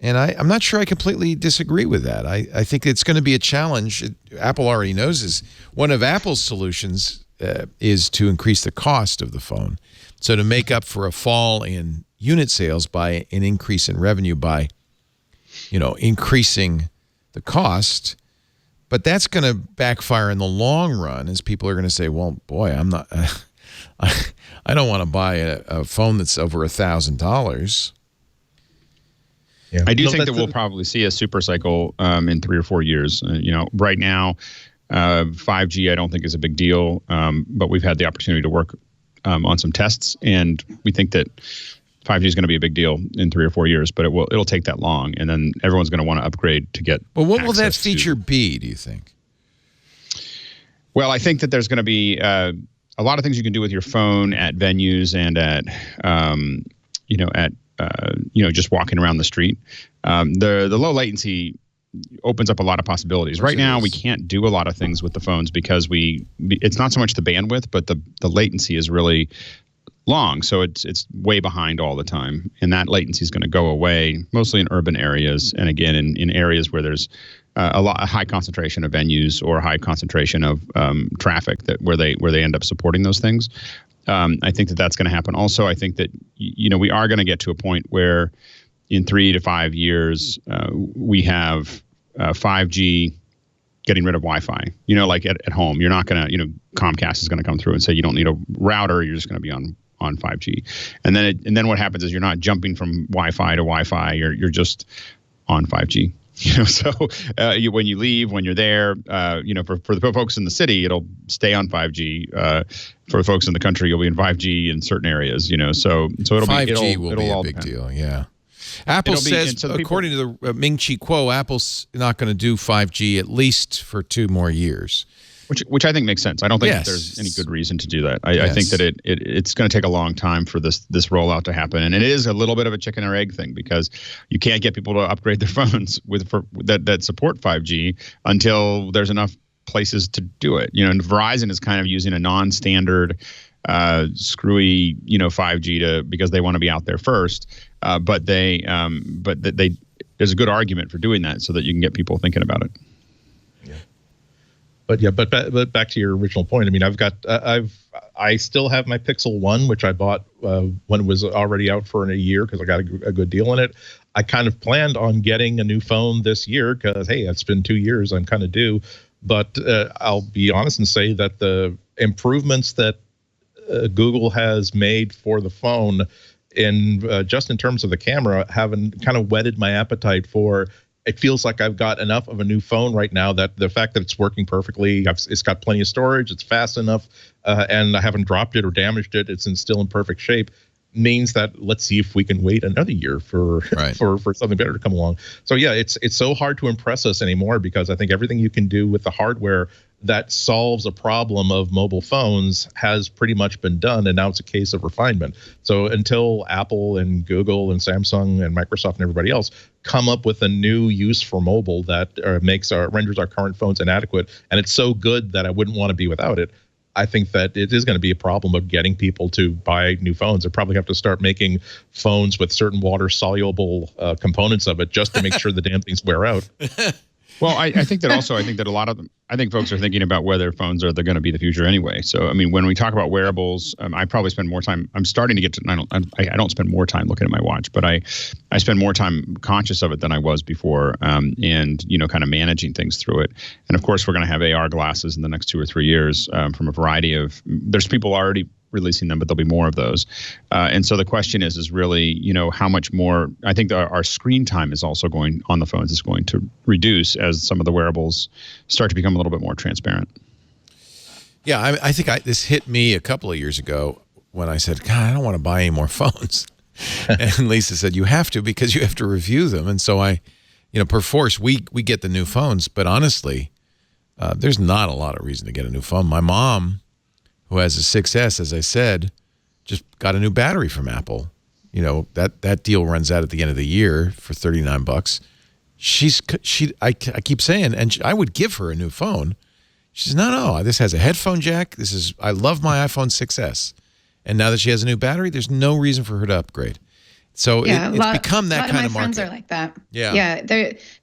And I'm not sure I completely disagree with that. I think it's going to be a challenge. Apple already knows this. One of Apple's solutions is to increase the cost of the phone. So to make up for a fall in unit sales by an increase in revenue by increasing the cost, but that's going to backfire in the long run, as people are going to say, well, boy, I'm not, I don't want to buy a phone that's over $1,000. Yeah. I do think that we'll probably see a super cycle in 3 or 4 years. Right now, 5G I don't think is a big deal, but we've had the opportunity to work on some tests, and we think that 5G is going to be a big deal in 3 or 4 years, but it'll take that long, and then everyone's going to want to upgrade to get. Well, what will that feature be, do you think? Well, I think that there's going to be a lot of things you can do with your phone at venues and at just walking around the street. The low latency opens up a lot of possibilities. Right now, we can't do a lot of things with the phones because it's not so much the bandwidth, but the latency is really long, so it's way behind all the time, and that latency is going to go away, mostly in urban areas, and again in areas where there's a high concentration of venues or a high concentration of traffic where they end up supporting those things. I think that's going to happen. Also, I think that we are going to get to a point where in 3 to 5 years we have 5G getting rid of Wi-Fi. Like at home, you're not going to Comcast is going to come through and say you don't need a router, you're just going to be on 5G, and then what happens is you're not jumping from Wi-Fi to Wi-Fi. You're just on 5G. So when you leave, when you're there, for the folks in the city, it'll stay on 5G. For folks in the country, you'll be in 5G in certain areas. So it'll 5G will be a all big depend. Deal. Yeah. Apple says, according to the Ming-Chi Kuo, Apple's not going to do 5G at least for 2 more years. Which I think makes sense. I don't think that there's any good reason to do that. I think that it's going to take a long time for this rollout to happen, and it is a little bit of a chicken or egg thing because you can't get people to upgrade their phones that support 5G until there's enough places to do it. And Verizon is kind of using a non-standard screwy 5G because they want to be out there first, but there's a good argument for doing that so that you can get people thinking about it. But back to your original point. I mean, I still have my Pixel 1, which I bought when it was already out for a year because I got a good deal on it. I kind of planned on getting a new phone this year because, hey, it's been 2 years. I'm kind of due. But I'll be honest and say that the improvements that Google has made for the phone just in terms of the camera haven't kind of whetted my appetite for. It feels like I've got enough of a new phone right now that the fact that it's working perfectly, it's got plenty of storage, it's fast enough, and I haven't dropped it or damaged it. It's still in perfect shape. means that let's see if we can wait another year for something better to come along. So yeah, it's so hard to impress us anymore, because I think everything you can do with the hardware that solves a problem of mobile phones has pretty much been done, and now it's a case of refinement. So until Apple and Google and Samsung and Microsoft and everybody else come up with a new use for mobile that renders our current phones inadequate, and it's so good that I wouldn't want to be without it, I think that it is going to be a problem of getting people to buy new phones. They probably have to start making phones with certain water-soluble components of it just to make sure the damn things wear out. Well, I think that also, I think that a lot of them, I think folks are thinking about whether phones are going to be the future anyway. So, I mean, when we talk about wearables, I probably spend more time, I'm starting to get to, I don't spend more time looking at my watch, but I spend more time conscious of it than I was before, and, you know, kind of managing things through it. And of course, we're going to have AR glasses in the next 2 or 3 years from a variety of, there's people already releasing them, but there'll be more of those. And so the question is really, you know, how much more, I think our screen time is also going on the phones is going to reduce as some of the wearables start to become a little bit more transparent. Yeah, I think this hit me a couple of years ago when I said, God, I don't want to buy any more phones. And Lisa said, you have to, because you have to review them. And so per force, we get the new phones. But honestly, there's not a lot of reason to get a new phone. My mom, who has a 6S, as I said, just got a new battery from Apple. You know, that deal runs out at the end of the year for $39. I keep saying, and I would give her a new phone. She says, no, this has a headphone jack. I love my iPhone 6S. And now that she has a new battery, there's no reason for her to upgrade. So it's become that kind of market. A lot of my friends are like that. Yeah.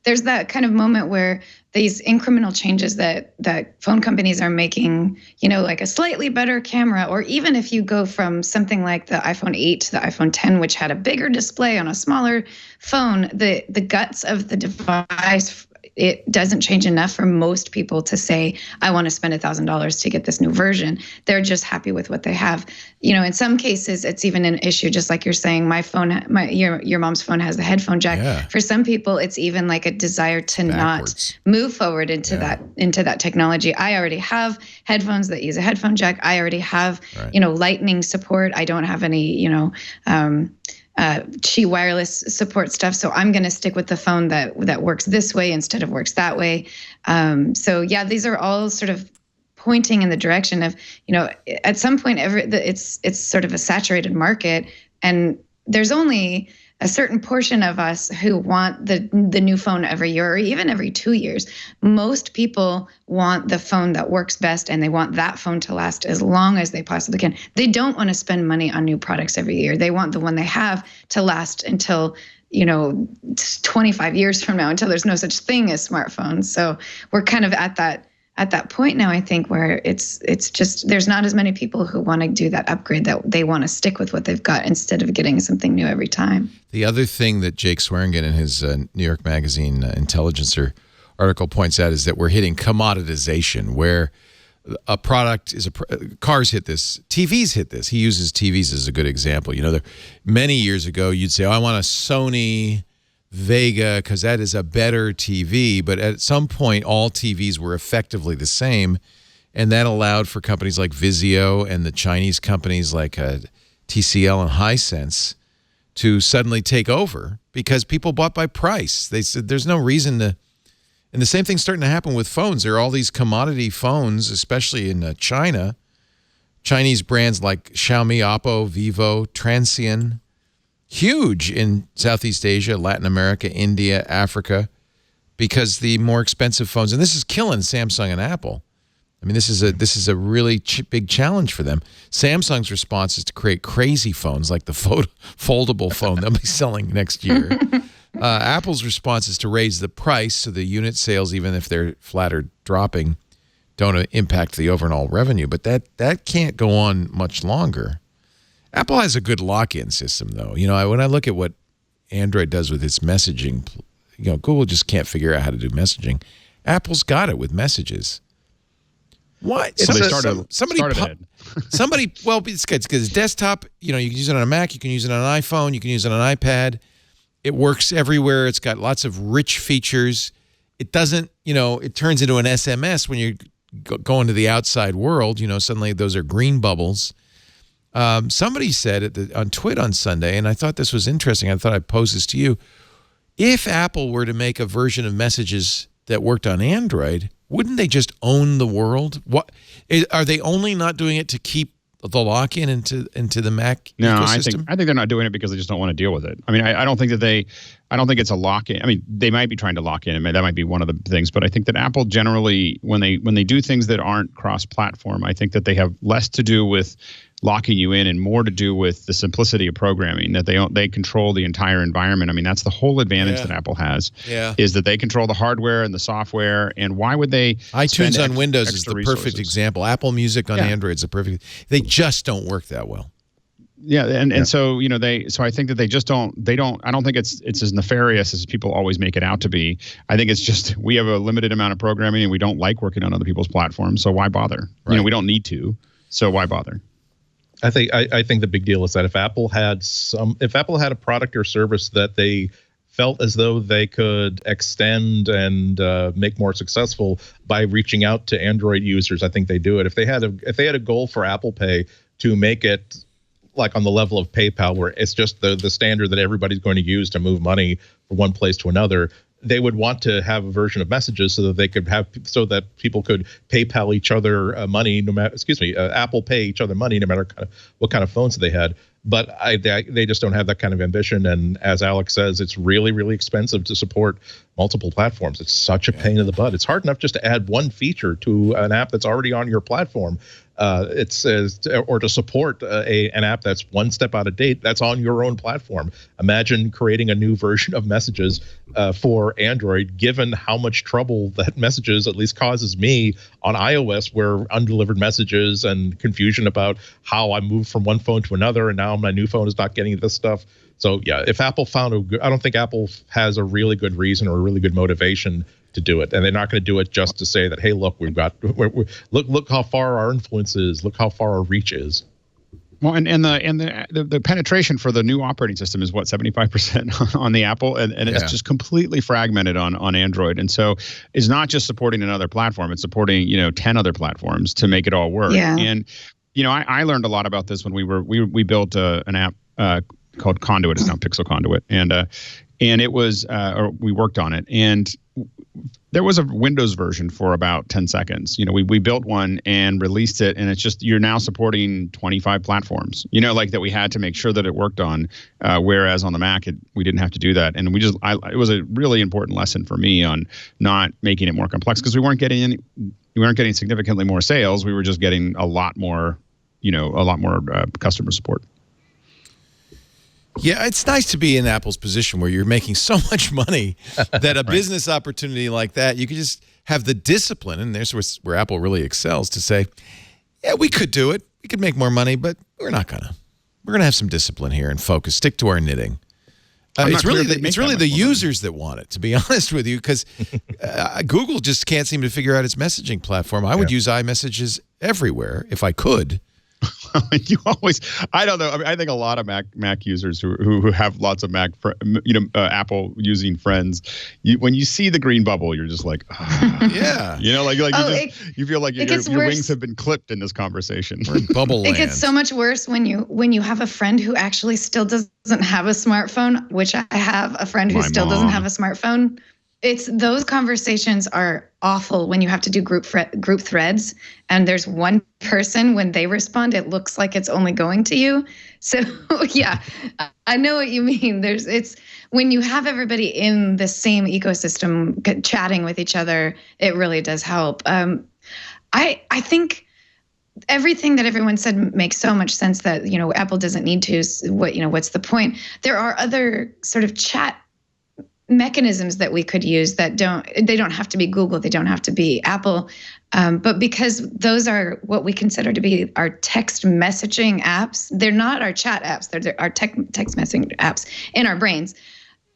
There's that kind of moment where these incremental changes that phone companies are making, you know, like a slightly better camera, or even if you go from something like the iPhone 8 to the iPhone 10, which had a bigger display on a smaller phone, the guts of the device, it doesn't change enough for most people to say, I want to spend $1,000 to get this new version. They're just happy with what they have. You know, in some cases, it's even an issue, just like you're saying, your mom's phone has the headphone jack. Yeah. For some people, it's even like a desire to not move forward into that technology. I already have headphones that use a headphone jack. I already have, Lightning support. I don't have any, Qi wireless support stuff. So I'm going to stick with the phone that works this way instead of works that way. So yeah, these are all sort of pointing in the direction of, at some point it's sort of a saturated market, and there's only a certain portion of us who want the new phone every year or even every 2 years. Most people want the phone that works best, and they want that phone to last as long as they possibly can. They don't want to spend money on new products every year. They want the one they have to last until 25 years from now, until there's no such thing as smartphones. So we're kind of at that point now, I think, where it's just there's not as many people who want to do that upgrade, that they want to stick with what they've got instead of getting something new every time. The other thing that Jake Swearingen in his New York Magazine Intelligencer article points out is that we're hitting commoditization, where a product is cars hit this, TVs hit this. He uses TVs as a good example. Many years ago, you'd say, I want a Sony Vega because that is a better TV, but at some point all TVs were effectively the same, and that allowed for companies like Vizio and the Chinese companies like TCL and Hisense to suddenly take over because people bought by price. They said there's no reason to, and the same thing's starting to happen with phones. There are all these commodity phones, especially in China, Chinese brands like Xiaomi, Oppo, Vivo, Transsion, huge in Southeast Asia, Latin America, India, Africa, because the more expensive phones, and this is killing Samsung and Apple. I mean, this is a really big challenge for them. Samsung's response is to create crazy phones like the foldable phone they'll be selling next year. Apple's response is to raise the price so the unit sales, even if they're flat or dropping, don't impact the overall revenue. But that can't go on much longer. Apple has a good lock-in system, though. When I look at what Android does with its messaging, Google just can't figure out how to do messaging. Apple's got it with messages. What? So they started somebody. Well, it's good because desktop. You can use it on a Mac. You can use it on an iPhone. You can use it on an iPad. It works everywhere. It's got lots of rich features. It doesn't. It turns into an SMS when you go into the outside world. Suddenly those are green bubbles. Somebody said on Twit on Sunday, and I thought this was interesting. I thought I'd pose this to you. If Apple were to make a version of Messages that worked on Android, wouldn't they just own the world? What are they only not doing it to keep the lock-in into the Mac ecosystem? I think they're not doing it because they just don't want to deal with it. I mean, I don't think it's a lock-in. I mean, they might be trying to lock in. I mean, that might be one of the things. But I think that Apple generally, when they do things that aren't cross-platform, I think that they have less to do with locking you in and more to do with the simplicity of programming, that they control the entire environment. I mean, that's the whole advantage that Apple has, is that they control the hardware and the software. And why would they? iTunes on Windows is the perfect example. Apple Music on Android is the perfect. They just don't work that well. Yeah, and so I think that they don't. I don't think it's as nefarious as people always make it out to be. I think it's just we have a limited amount of programming and we don't like working on other people's platforms, so why bother? Right. We don't need to, so why bother? I think the big deal is that if Apple had a product or service that they felt as though they could extend and make more successful by reaching out to Android users, I think they do it. If they had a goal for Apple Pay to make it like on the level of PayPal, where it's just the standard that everybody's going to use to move money from one place to another, they would want to have a version of Messages so that people could PayPal each other money, Apple Pay each other money, no matter what kind of phones they had. But they just don't have that kind of ambition. And as Alex says, it's really, really expensive to support multiple platforms. It's such a pain in the butt. It's hard enough just to add one feature to an app that's already on your platform. Or to support an app that's one step out of date that's on your own platform. Imagine creating a new version of Messages for Android, given how much trouble that Messages at least causes me on iOS, where undelivered messages and confusion about how I moved from one phone to another, and now my new phone is not getting this stuff. So yeah, if Apple I don't think Apple has a really good reason or a really good motivation to do it, and they're not going to do it just to say that, hey, look, look how far our influence is, look how far our reach is. Well, and the penetration for the new operating system is what, 75% on the Apple, and it's just completely fragmented on Android, and so it's not just supporting another platform; it's supporting 10 other platforms to make it all work. Yeah. And I learned a lot about this when we built an app called Conduit. It's now Pixel Conduit, and it was we worked on it, and there was a Windows version for about 10 seconds. We built one and released it, and it's just you're now supporting 25 platforms. Like that we had to make sure that it worked on, whereas on the Mac we didn't have to do that, and it was a really important lesson for me on not making it more complex, because we weren't getting significantly more sales. We were just getting a lot more customer support. Yeah, it's nice to be in Apple's position where you're making so much money that a business opportunity like that, you could just have the discipline, and there's where Apple really excels, to say, yeah, we could do it. We could make more money, but we're not going to. We're going to have some discipline here and focus, stick to our knitting. It's really the users that want it, to be honest with you, because Google just can't seem to figure out its messaging platform. I would use iMessages everywhere if I could. I don't know. I mean, I think a lot of Mac users who have lots of Apple using friends, when you see the green bubble, you're just like, yeah, you feel like your wings have been clipped in this conversation. Bubble land. It gets so much worse when you have a friend who actually still doesn't have a smartphone, which I have a friend who still doesn't have a smartphone. Those conversations are awful when you have to do group threads, and there's one person, when they respond, it looks like it's only going to you. So yeah, I know what you mean. It's when you have everybody in the same ecosystem chatting with each other, it really does help. I think everything that everyone said makes so much sense that, Apple doesn't need to. What's the point? There are other sort of chat mechanisms that we could use that they don't have to be Google, they don't have to be Apple, but because those are what we consider to be our text messaging apps, they're not our chat apps, they're our text messaging apps in our brains.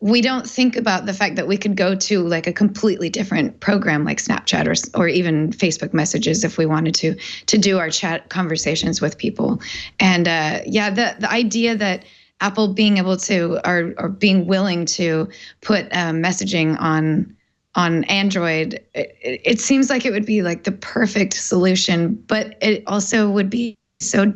We don't think about the fact that we could go to like a completely different program like Snapchat or even Facebook messages if we wanted to do our chat conversations with people. And the idea that Apple being able to or being willing to put messaging on Android, it seems like it would be like the perfect solution, but it also would be so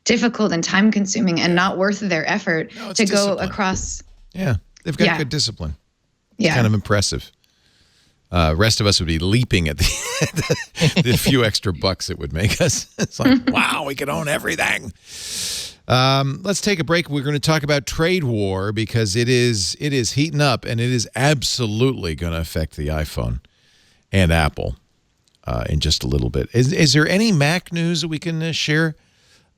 difficult and time consuming and not worth their effort to go across. Yeah, they've got good discipline. Yeah. It's kind of impressive. Rest of us would be leaping at the few extra bucks it would make us. It's like, wow, we could own everything. Let's take a break. We're going to talk about trade war because it is heating up, and it is absolutely going to affect the iPhone and Apple in just a little bit. Is there any Mac news that we can share?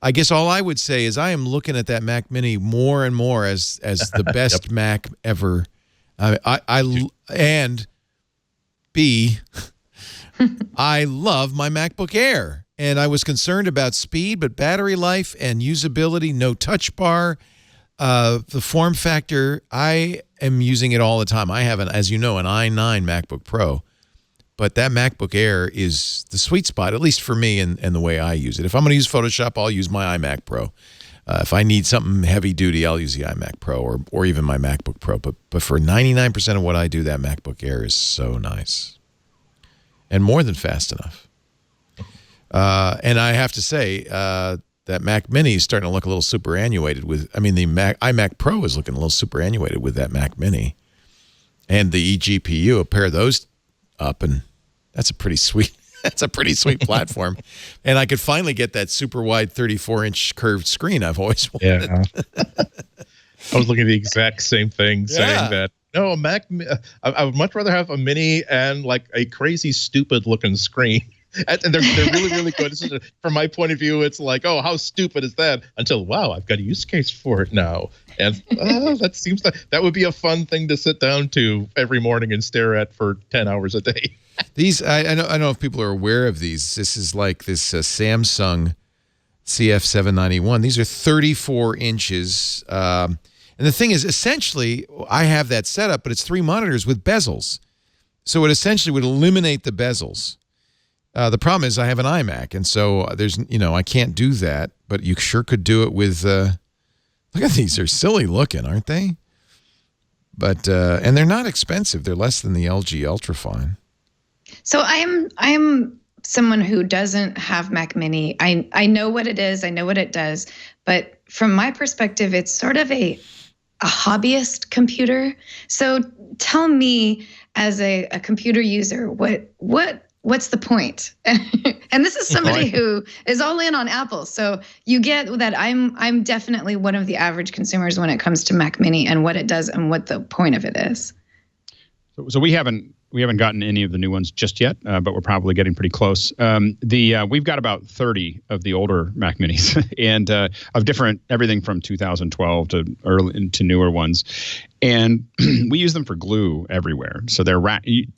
I guess all I would say is I am looking at that Mac Mini more and more as the best Mac ever. And B, I love my MacBook Air, and I was concerned about speed, but battery life and usability, no touch bar, the form factor, I am using it all the time. I have, as you know, an i9 MacBook Pro, but that MacBook Air is the sweet spot, at least for me and the way I use it. If I'm going to use Photoshop, I'll use my iMac Pro. If I need something heavy duty, I'll use the iMac Pro or even my MacBook Pro. But for 99% of what I do, that MacBook Air is so nice and more than fast enough. And I have to say that Mac Mini is starting to look a little superannuated with. I mean, the iMac Pro is looking a little superannuated with that Mac Mini and the eGPU. A pair of those up, and that's a pretty sweet. That's a pretty sweet platform. And I could finally get that super wide 34-inch curved screen I've always wanted. Yeah. I was looking at the exact same thing, saying that, no, I would much rather have a Mini and like a crazy, stupid looking screen. And they're really, really good. From my point of view, it's like, oh, how stupid is that? Until, wow, I've got a use case for it now. And that seems like that would be a fun thing to sit down to every morning and stare at for 10 hours a day. These, I don't know if people are aware of these. This is like this Samsung CF791. These are 34 inches. And the thing is, essentially, I have that set up, but it's 3 monitors with bezels. So it essentially would eliminate the bezels. The problem is I have an iMac, and so there's, I can't do that, but you sure could do it with, look at these. They're silly looking, aren't they? But, and they're not expensive. They're less than the LG Ultrafine. So I am someone who doesn't have Mac Mini. I know what it is. I know what it does. But from my perspective, it's sort of a hobbyist computer. So tell me, as a computer user, what's the point? And this is somebody who is all in on Apple. So you get that I'm definitely one of the average consumers when it comes to Mac Mini and what it does and what the point of it is. So we haven't gotten any of the new ones just yet, but we're probably getting pretty close. We've got about 30 of the older Mac Minis and of different, everything from 2012 to early to newer ones. And we use them for glue everywhere. So they're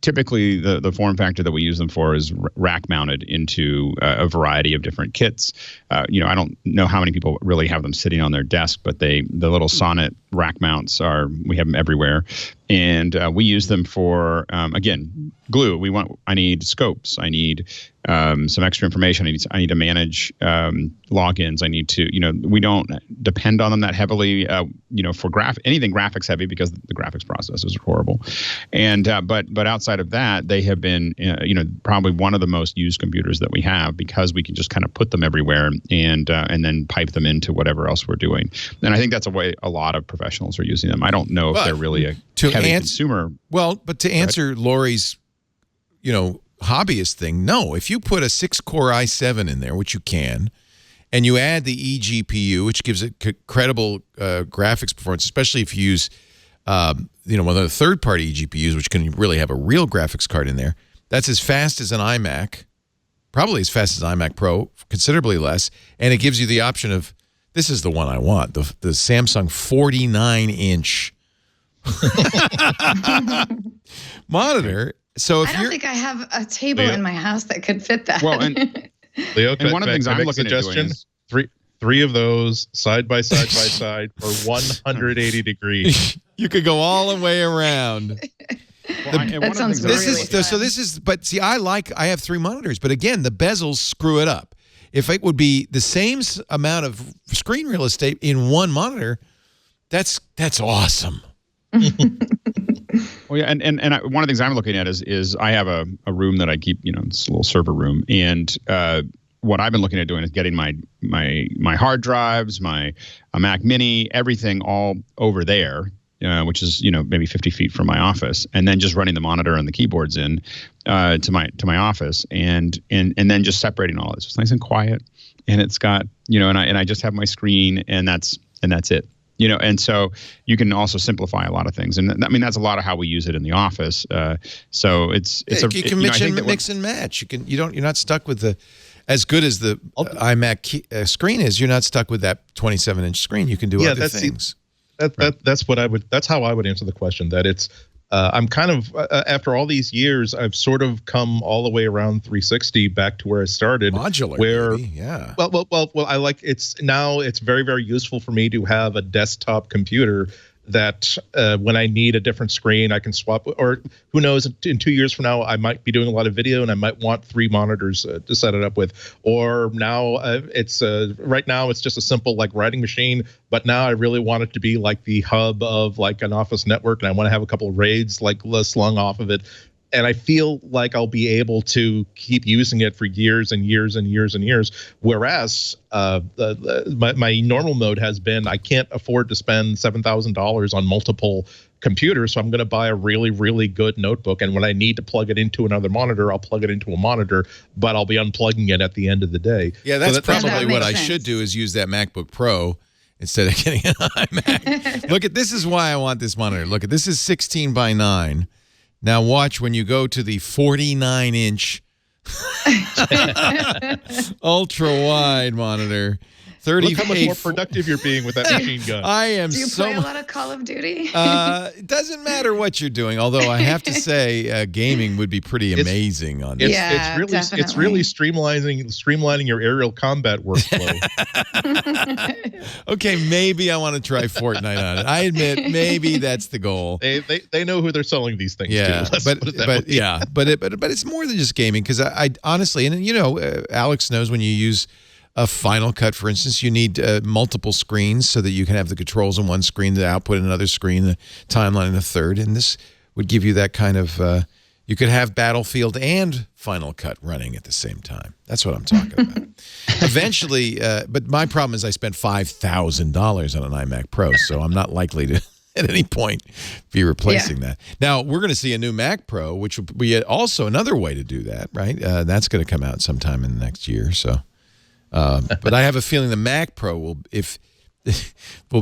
typically the form factor that we use them for is rack mounted into a variety of different kits. I don't know how many people really have them sitting on their desk, but the little Sonnet rack mounts we have them everywhere. And we use them for, again, glue. I need scopes. I need some extra information. I need to manage logins. I need to, we don't depend on them that heavily, for anything graphics heavy, because the graphics processors are horrible. And but outside of that, they have been, probably one of the most used computers that we have, because we can just kind of put them everywhere and then pipe them into whatever else we're doing. And I think that's a way a lot of professionals are using them. I don't know if they're really a heavy consumer. Well, but to answer Lory's, hobbyist thing, no. If you put a 6-core i7 in there, which you can, and you add the eGPU, which gives it credible graphics performance, especially if you use, one of the third-party eGPUs, which can really have a real graphics card in there, that's as fast as an iMac, probably as fast as an iMac Pro, considerably less, and it gives you the option of, this is the one I want, the Samsung 49-inch monitor. So I don't think I have a table in my house that could fit that. Well, and Leo, one of the things I'm looking at doing is three of those side by side for 180 degrees. You could go all the way around. That sounds really fun. But see, I have 3 monitors, but again, the bezels screw it up. If it would be the same amount of screen real estate in one monitor, that's awesome. Well, yeah, and one of the things I'm looking at is I have a room that I keep, it's a little server room, and what I've been looking at doing is getting my hard drives, a Mac Mini, everything all over there, which is maybe 50 feet from my office, and then just running the monitor and the keyboards in to my office, and then just separating all this. It's nice and quiet, and it's got and I just have my screen, and that's it. And so you can also simplify a lot of things, and I mean that's a lot of how we use it in the office. So you can mix and match. You're not stuck with the. As good as the iMac screen is, you're not stuck with that 27-inch screen. You can do other things. That's how I would answer the question. That it's I'm kind of after all these years, I've sort of come all the way around 360 back to where I started. Modular, where maybe, yeah. Well, I like it's very, very useful for me to have a desktop computer that when I need a different screen, I can swap, or who knows, in 2 years from now, I might be doing a lot of video and I might want 3 monitors to set it up with. Or now right now it's just a simple like writing machine, but now I really want it to be like the hub of like an office network, and I want to have a couple of RAIDs like slung off of it. And I feel like I'll be able to keep using it for years and years and years and years. Whereas my normal mode has been I can't afford to spend $7,000 on multiple computers, so I'm going to buy a really, really good notebook. And when I need to plug it into another monitor, I'll plug it into a monitor, but I'll be unplugging it at the end of the day. Yeah, that's probably what I should do is use that MacBook Pro instead of getting an iMac. Look, this is why I want this monitor. Look, this is 16 by 9. Now watch when you go to the 49-inch ultra-wide monitor. Look how much more productive you're being with that machine gun. I am. Do you play a lot of Call of Duty? It doesn't matter what you're doing. Although I have to say, gaming would be pretty amazing on this. It's really streamlining your aerial combat workflow. Okay, maybe I want to try Fortnite on it. I admit, maybe that's the goal. They know who they're selling these things to. But it's more than just gaming, because I honestly, and Alex knows when you use a Final Cut, for instance, you need multiple screens so that you can have the controls on one screen, the output in another screen, the timeline in a third. And this would give you that kind of, you could have Battlefield and Final Cut running at the same time. That's what I'm talking about. Eventually, but my problem is I spent $5,000 on an iMac Pro, so I'm not likely to at any point be replacing that. Now, we're going to see a new Mac Pro, which will be also another way to do that, right? That's going to come out sometime in the next year, so. But I have a feeling the Mac Pro will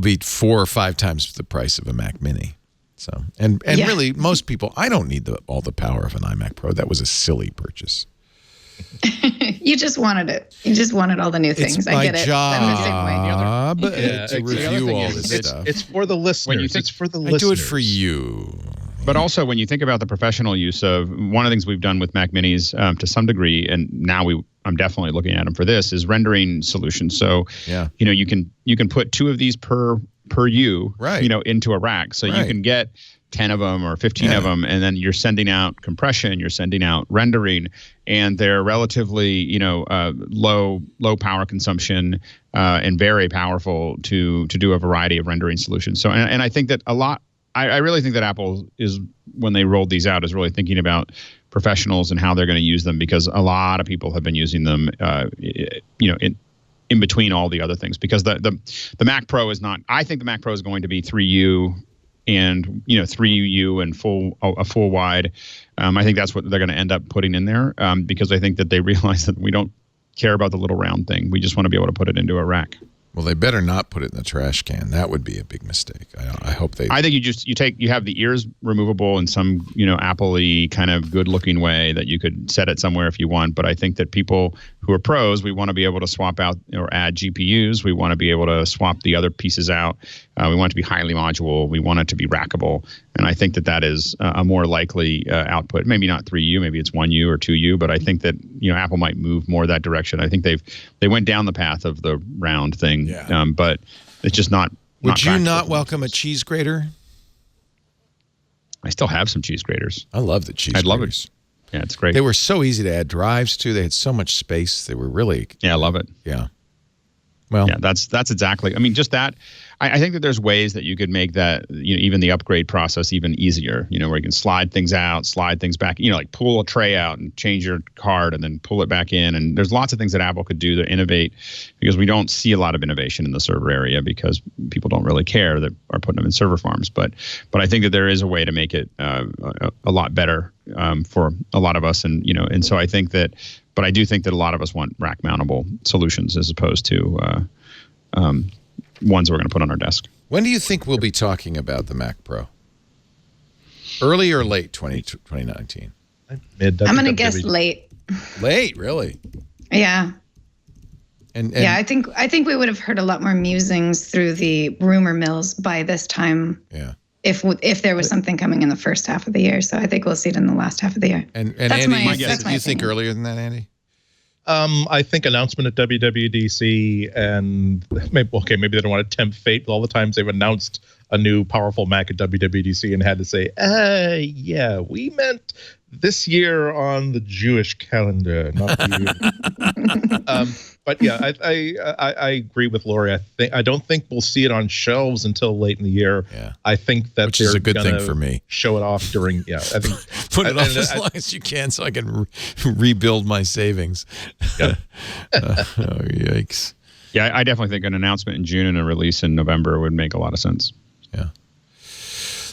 be 4 or 5 times the price of a Mac Mini. So really, most people, I don't need all the power of an iMac Pro. That was a silly purchase. You just wanted it. You just wanted all the new things. I get it. Job to review all this stuff. It's for the listeners. It's for the listeners. I do it for you. But also, when you think about the professional use of one of the things we've done with Mac Minis to some degree, and now I'm definitely looking at them for this, is rendering solutions. So, you can put 2 of these per U, right, into a rack. So you can get 10 of them or 15 of them, and then you're sending out compression, you're sending out rendering, and they're relatively, low power consumption and very powerful to do a variety of rendering solutions. So, and I think that I really think that Apple is, when they rolled these out, is really thinking about professionals and how they're going to use them, because a lot of people have been using them, in between all the other things. Because the Mac Pro is not. I think the Mac Pro is going to be 3U and 3U and a full wide. I think that's what they're going to end up putting in there, because I think that they realize that we don't care about the little round thing. We just want to be able to put it into a rack. Well, they better not put it in the trash can. That would be a big mistake. I hope they. I think you have the ears removable in some Apple-y kind of good-looking way that you could set it somewhere if you want. But I think that people who are pros, we want to be able to swap out or add GPUs. We want to be able to swap the other pieces out. We want it to be highly modular. We want it to be rackable. And I think that is a more likely output. Maybe not 3U, maybe it's 1U or 2U. But I think that Apple might move more that direction. I think they went down the path of the round thing. Yeah. But it's just not. Would you not welcome a cheese grater? I still have some cheese graters. I love the cheese graters. I'd love it. Yeah, it's great. They were so easy to add drives to. They had so much space. They were really. Yeah, I love it. Yeah. Well, yeah, that's exactly. I mean, just that. I think that there's ways that you could make that, even the upgrade process even easier, where you can slide things out, slide things back, like pull a tray out and change your card and then pull it back in. And there's lots of things that Apple could do to innovate, because we don't see a lot of innovation in the server area because people don't really care that are putting them in server farms. But I think that there is a way to make it a lot better for a lot of us. And so I think that, but I do think that a lot of us want rack mountable solutions as opposed to ones we're going to put on our desk. When do you think we'll be talking about the Mac Pro? Early or late 2019? I'm going to guess late. Late, really? Yeah. And yeah, I think we would have heard a lot more musings through the rumor mills by this time. Yeah. If there was something coming in the first half of the year. So I think we'll see it in the last half of the year. And that's Andy, do you think earlier than that, Andy? I think announcement at WWDC, and maybe they don't want to tempt fate with all the times they've announced a new powerful Mac at WWDC and had to say, yeah, we meant this year on the Jewish calendar, not the year. But yeah, I agree with Lory. I don't think we'll see it on shelves until late in the year. Yeah. I think that which is a good thing for me. Show it off during I think put it off as long as you can so I can rebuild my savings. Yeah. Oh, yikes. Yeah, I definitely think an announcement in June and a release in November would make a lot of sense. Yeah.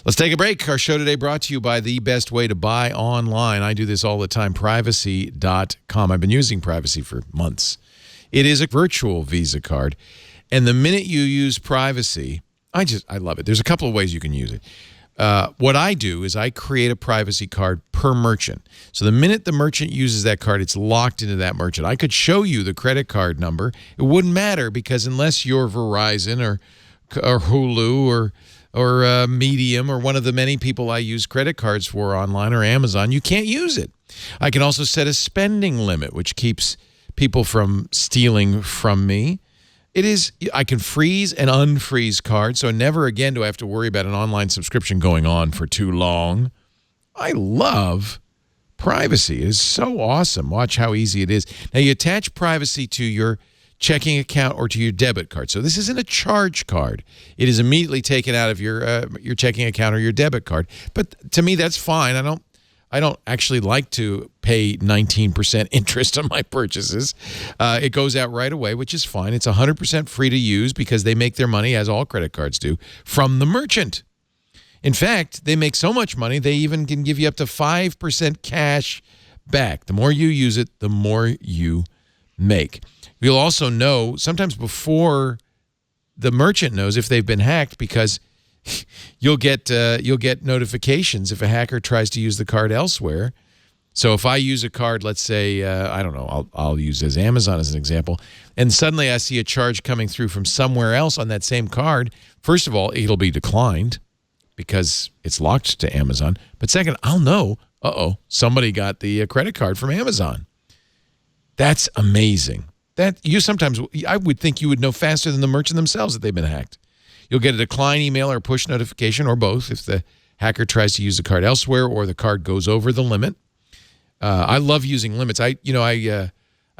Let's take a break. Our show today brought to you by the best way to buy online. I do this all the time, privacy.com. I've been using Privacy for months. It is a virtual Visa card. And the minute you use Privacy, I love it. There's a couple of ways you can use it. What I do is I create a Privacy card per merchant. So the minute the merchant uses that card, it's locked into that merchant. I could show you the credit card number. It wouldn't matter because unless you're Verizon or Hulu or Medium or one of the many people I use credit cards for online or Amazon, you can't use it. I can also set a spending limit, which keeps people from stealing from me. I can freeze and unfreeze cards, so never again do I have to worry about an online subscription going on for too long. I love Privacy. It is so awesome. Watch how easy it is. Now, you attach Privacy to your checking account or to your debit card. So this isn't a charge card. It is immediately taken out of your checking account or your debit card. But to me, that's fine. I don't actually like to pay 19% interest on my purchases. It goes out right away, which is fine. It's 100% free to use because they make their money, as all credit cards do, from the merchant. In fact, they make so much money, they even can give you up to 5% cash back. The more you use it, the more you make. You'll also know sometimes before the merchant knows if they've been hacked because you'll get notifications if a hacker tries to use the card elsewhere. So if I use a card, let's say, I don't know, I'll use as Amazon as an example, and suddenly I see a charge coming through from somewhere else on that same card, first of all, it'll be declined because it's locked to Amazon. But second, I'll know, somebody got the credit card from Amazon. That's amazing. I would think you would know faster than the merchant themselves that they've been hacked. You'll get a decline email or a push notification or both if the hacker tries to use the card elsewhere or the card goes over the limit. I love using limits. I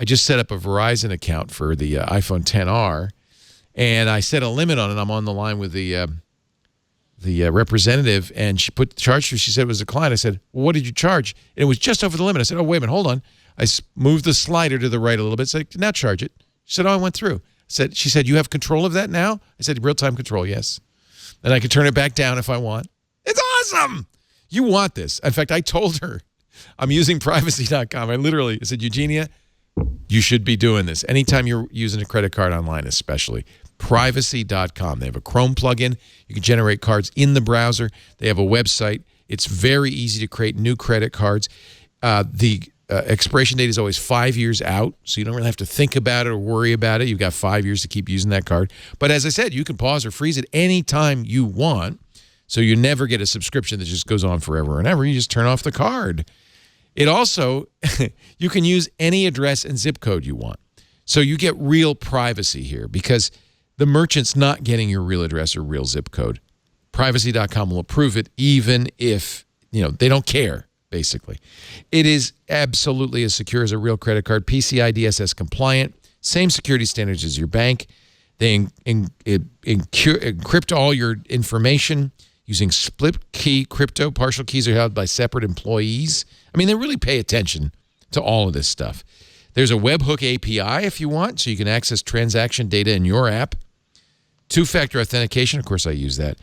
just set up a Verizon account for the iPhone XR, and I set a limit on it. I'm on the line with the representative, and she put the charge through. She said it was declined. I said, well, what did you charge? And it was just over the limit. I said, oh, wait a minute, hold on. I moved the slider to the right a little bit. Said, now charge it. She said, oh, I went through. She said, you have control of that now? I said, real-time control, yes. And I can turn it back down if I want. It's awesome. You want this. In fact, I told her I'm using privacy.com. I said, Eugenia, you should be doing this. Anytime you're using a credit card online, especially. Privacy.com. They have a Chrome plugin. You can generate cards in the browser. They have a website. It's very easy to create new credit cards. The expiration date is always 5 years out, so you don't really have to think about it or worry about it. You've got 5 years to keep using that card. But as I said, you can pause or freeze it anytime you want, so you never get a subscription that just goes on forever and ever. You just turn off the card. It also, you can use any address and zip code you want. So you get real privacy here because the merchant's not getting your real address or real zip code. Privacy.com will approve it even if, they don't care. Basically, it is absolutely as secure as a real credit card, PCI DSS compliant, same security standards as your bank. They encrypt all your information using split key crypto. Partial keys are held by separate employees. I mean, they really pay attention to all of this stuff. There's a webhook API if you want, so you can access transaction data in your app. Two-factor authentication, of course I use that.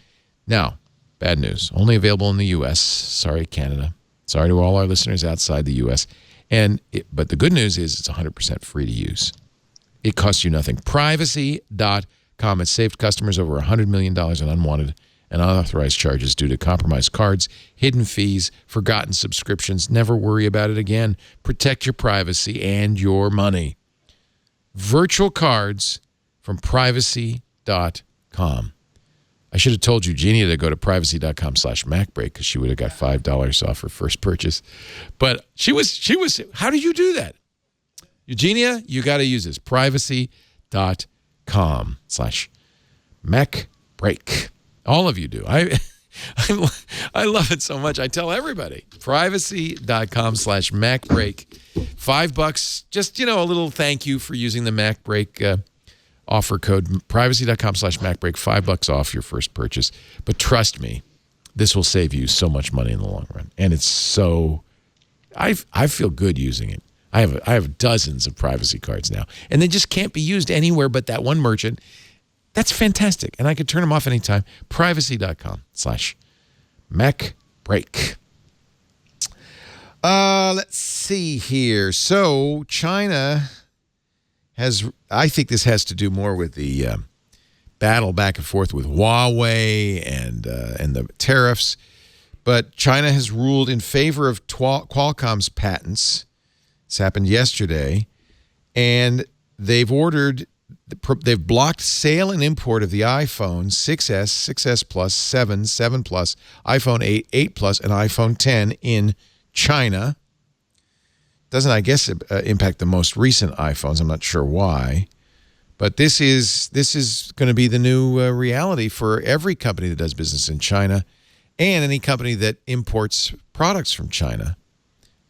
Now, bad news, only available in the U.S. Sorry, Canada. Sorry to all our listeners outside the U.S. But the good news is it's 100% free to use. It costs you nothing. Privacy.com has saved customers over $100 million in unwanted and unauthorized charges due to compromised cards, hidden fees, forgotten subscriptions. Never worry about it again. Protect your privacy and your money. Virtual cards from privacy.com. I should have told Eugenia to go to privacy.com/MacBreak because she would have got $5 off her first purchase. But she was, how did you do that? Eugenia, you got to use this. Privacy.com/MacBreak. All of you do. I love it so much. I tell everybody. Privacy.com/MacBreak. $5. Just, a little thank you for using the MacBreak offer code. Privacy.com/MacBreak. $5 off your first purchase. But trust me, this will save you so much money in the long run. And it's so, I feel good using it. I have dozens of privacy cards now. And they just can't be used anywhere but that one merchant. That's fantastic. And I could turn them off anytime. Privacy.com/MacBreak. Let's see here. So China has, I think this has to do more with the battle back and forth with Huawei and the tariffs. But China has ruled in favor of Qualcomm's patents. This happened yesterday. And they've blocked sale and import of the iPhone 6S, 6S Plus, 7, 7 Plus, iPhone 8, 8 Plus, and iPhone 10 in China. Doesn't, I guess, impact the most recent iPhones. I'm not sure why. But this is going to be the new reality for every company that does business in China and any company that imports products from China.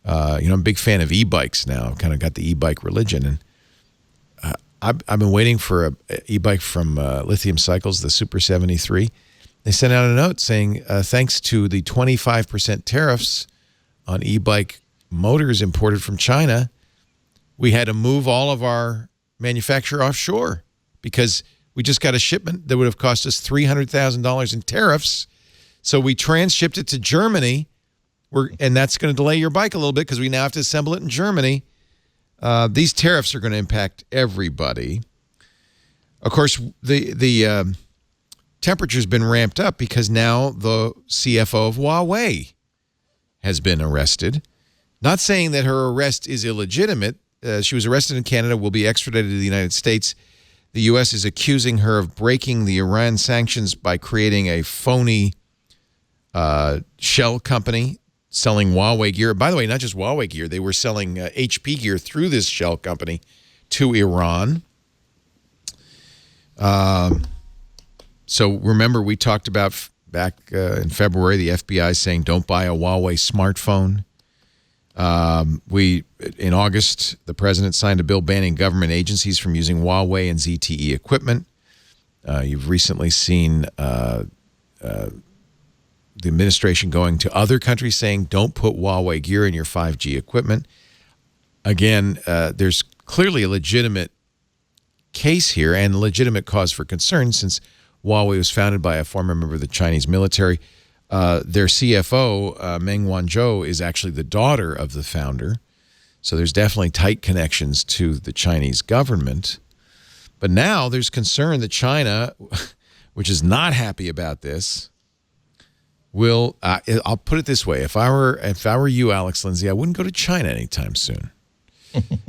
I'm a big fan of e-bikes now. I've kind of got the e-bike religion. And I've been waiting for an e-bike from Lithium Cycles, the Super 73. They sent out a note saying, thanks to the 25% tariffs on e-bike motors imported from China, we had to move all of our manufacture offshore because we just got a shipment that would have cost us $300,000 in tariffs. So we transshipped it to Germany, and that's going to delay your bike a little bit because we now have to assemble it in Germany. These tariffs are going to impact everybody. Of course, the temperature's been ramped up because now the CFO of Huawei has been arrested. Not saying that her arrest is illegitimate. She was arrested in Canada, will be extradited to the United States. The U.S. is accusing her of breaking the Iran sanctions by creating a phony shell company selling Huawei gear. By the way, not just Huawei gear. They were selling HP gear through this shell company to Iran. So remember, we talked about back in February, the FBI saying don't buy a Huawei smartphone. In August, the president signed a bill banning government agencies from using Huawei and ZTE equipment. You've recently seen the administration going to other countries saying don't put Huawei gear in your 5G equipment. Again, there's clearly a legitimate case here and legitimate cause for concern since Huawei was founded by a former member of the Chinese military. Their CFO, Meng Wanzhou, is actually the daughter of the founder. So there's definitely tight connections to the Chinese government. But now there's concern that China, which is not happy about this, will, I'll put it this way. If I were you, Alex Lindsay, I wouldn't go to China anytime soon.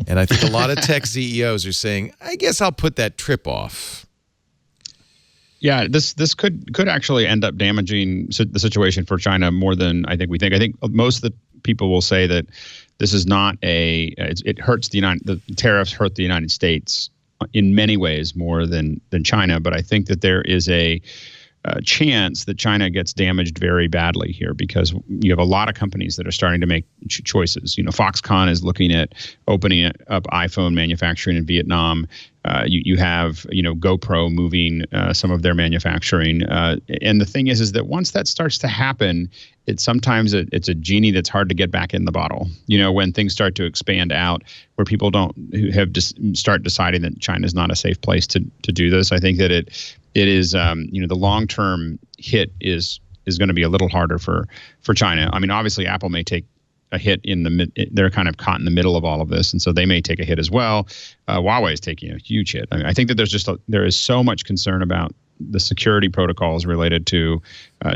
And I think a lot of tech CEOs are saying, I guess I'll put that trip off. Yeah, this could actually end up damaging the situation for China more than I think we think. I think most of the people will say that this is not it hurts the tariffs hurt the United States in many ways more than China. But I think that there is chance that China gets damaged very badly here, because you have a lot of companies that are starting to make choices. Foxconn is looking at opening up iPhone manufacturing in Vietnam. You have GoPro moving some of their manufacturing, and the thing is that once that starts to happen, it's a genie that's hard to get back in the bottle. When things start to expand out, where people start deciding that China is not a safe place to do this. I think that it is the long-term hit is going to be a little harder for China. I mean, obviously Apple may take a hit they're kind of caught in the middle of all of this, and so they may take a hit as well. Huawei is taking a huge hit. I mean, I think that there is so much concern about the security protocols related to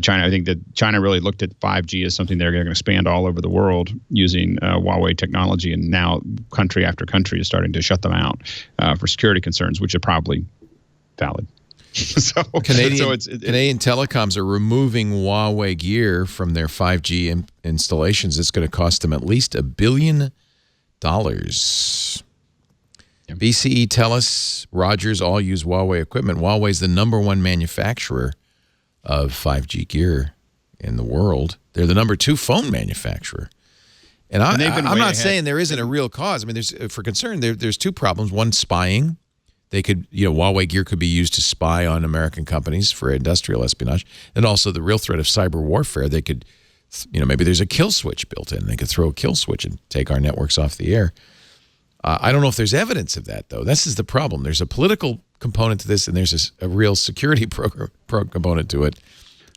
China. I think that China really looked at 5G as something they're going to expand all over the world using Huawei technology, and now country after country is starting to shut them out for security concerns, which are probably valid. Canadian telecoms are removing Huawei gear from their 5G installations. It's going to cost them at least $1 billion. BCE, TELUS, Rogers all use Huawei equipment. Huawei is the #1 manufacturer of 5G gear in the world. They're the #2 phone manufacturer. And I'm not saying there isn't a real cause. I mean, for concern, there's two problems. One, spying. They could, Huawei gear could be used to spy on American companies for industrial espionage. And also the real threat of cyber warfare. They could, maybe there's a kill switch built in. They could throw a kill switch and take our networks off the air. I don't know if there's evidence of that, though. This is the problem. There's a political component to this, and there's a real security component to it.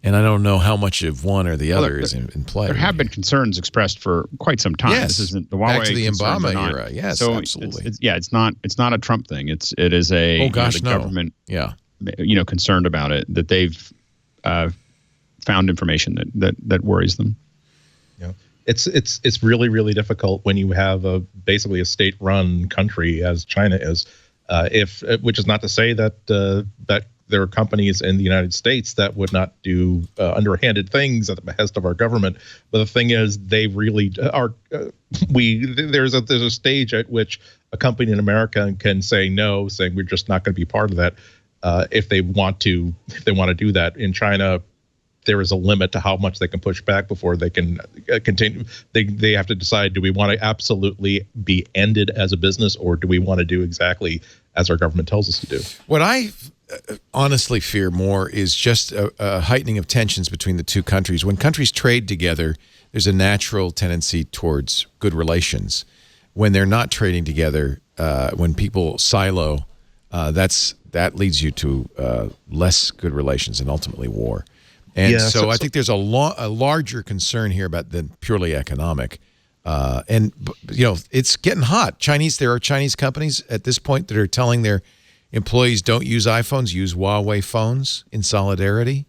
And I don't know how much of one or the other is in play. There have been concerns expressed for quite some time. Yes, this isn't the Huawei back to the Obama era. Yes, so absolutely. It's not a Trump thing. It is a the government. Yeah, concerned about it, that they've found information that worries them. Yeah, it's really, really difficult when you have basically a state-run country as China is. Which is not to say that there are companies in the United States that would not do underhanded things at the behest of our government. But the thing is, they really are. There's a stage at which a company in America can say no, saying we're just not going to be part of that. If they want to do that. In China, there is a limit to how much they can push back before they can continue. They have to decide: do we want to absolutely be ended as a business, or do we want to do exactly as our government tells us to do? What I honestly fear more is just a heightening of tensions between the two countries. When countries trade together, there's a natural tendency towards good relations. When they're not trading together, when people silo, that leads you to less good relations and ultimately war. And so I think there's a larger concern here about than purely economic. And it's getting hot. There are Chinese companies at this point that are telling their employees don't use iPhones, use Huawei phones in solidarity.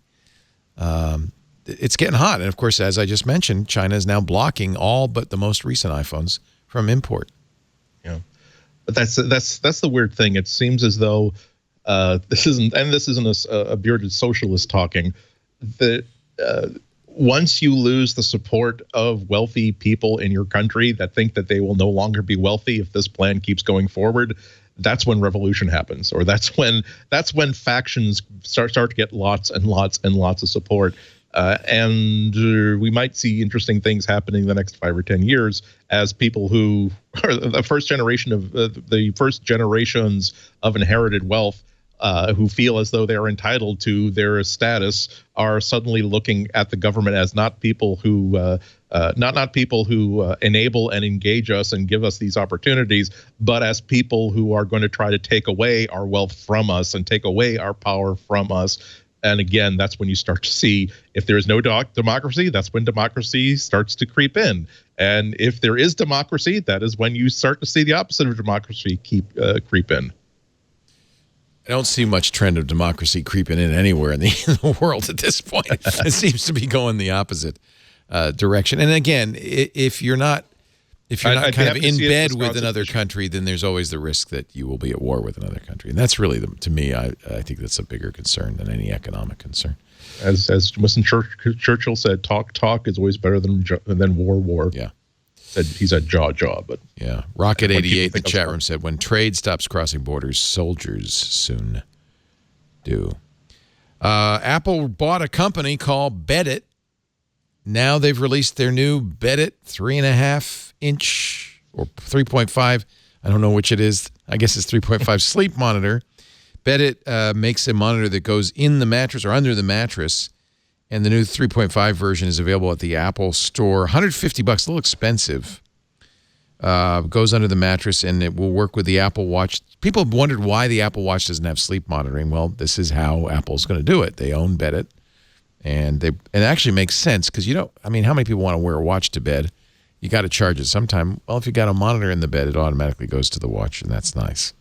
It's getting hot. And of course, as I just mentioned, China is now blocking all but the most recent iPhones from import. Yeah, but that's the weird thing. It seems as though this isn't a bearded socialist talking. That once you lose the support of wealthy people in your country that think that they will no longer be wealthy if this plan keeps going forward, that's when revolution happens, or that's when factions start to get lots and lots and lots of support. And we might see interesting things happening in the next 5 or 10 years as people who are the first generations of inherited wealth, who feel as though they're entitled to their status, are suddenly looking at the government as not people who enable and engage us and give us these opportunities, but as people who are going to try to take away our wealth from us and take away our power from us. And again, that's when you start to see, if there is no democracy, that's when democracy starts to creep in. And if there is democracy, that is when you start to see the opposite of democracy creep in. I don't see much trend of democracy creeping in anywhere in the world at this point. It seems to be going the opposite direction. And again, if you're not kind of in bed with another country, then there's always the risk that you will be at war with another country. And that's really, to me, I think that's a bigger concern than any economic concern. As Winston Churchill said, talk is always better than war. Yeah. He said jaw, but yeah. Rocket 88, the chat room said, when trade stops crossing borders, soldiers soon do. Apple bought a company called Bedit. Now they've released their new Bedit 3.5-inch or 3.5. I don't know which it is. I guess it's 3.5 sleep monitor. Bedit makes a monitor that goes in the mattress or under the mattress. And the new 3.5 version is available at the Apple Store. $150, a little expensive. Goes under the mattress, and it will work with the Apple Watch. People have wondered why the Apple Watch doesn't have sleep monitoring. Well, this is how Apple's going to do it. They own Bedit. And it actually makes sense because how many people want to wear a watch to bed? You got to charge it sometime. Well, if you got a monitor in the bed, it automatically goes to the watch, and that's nice.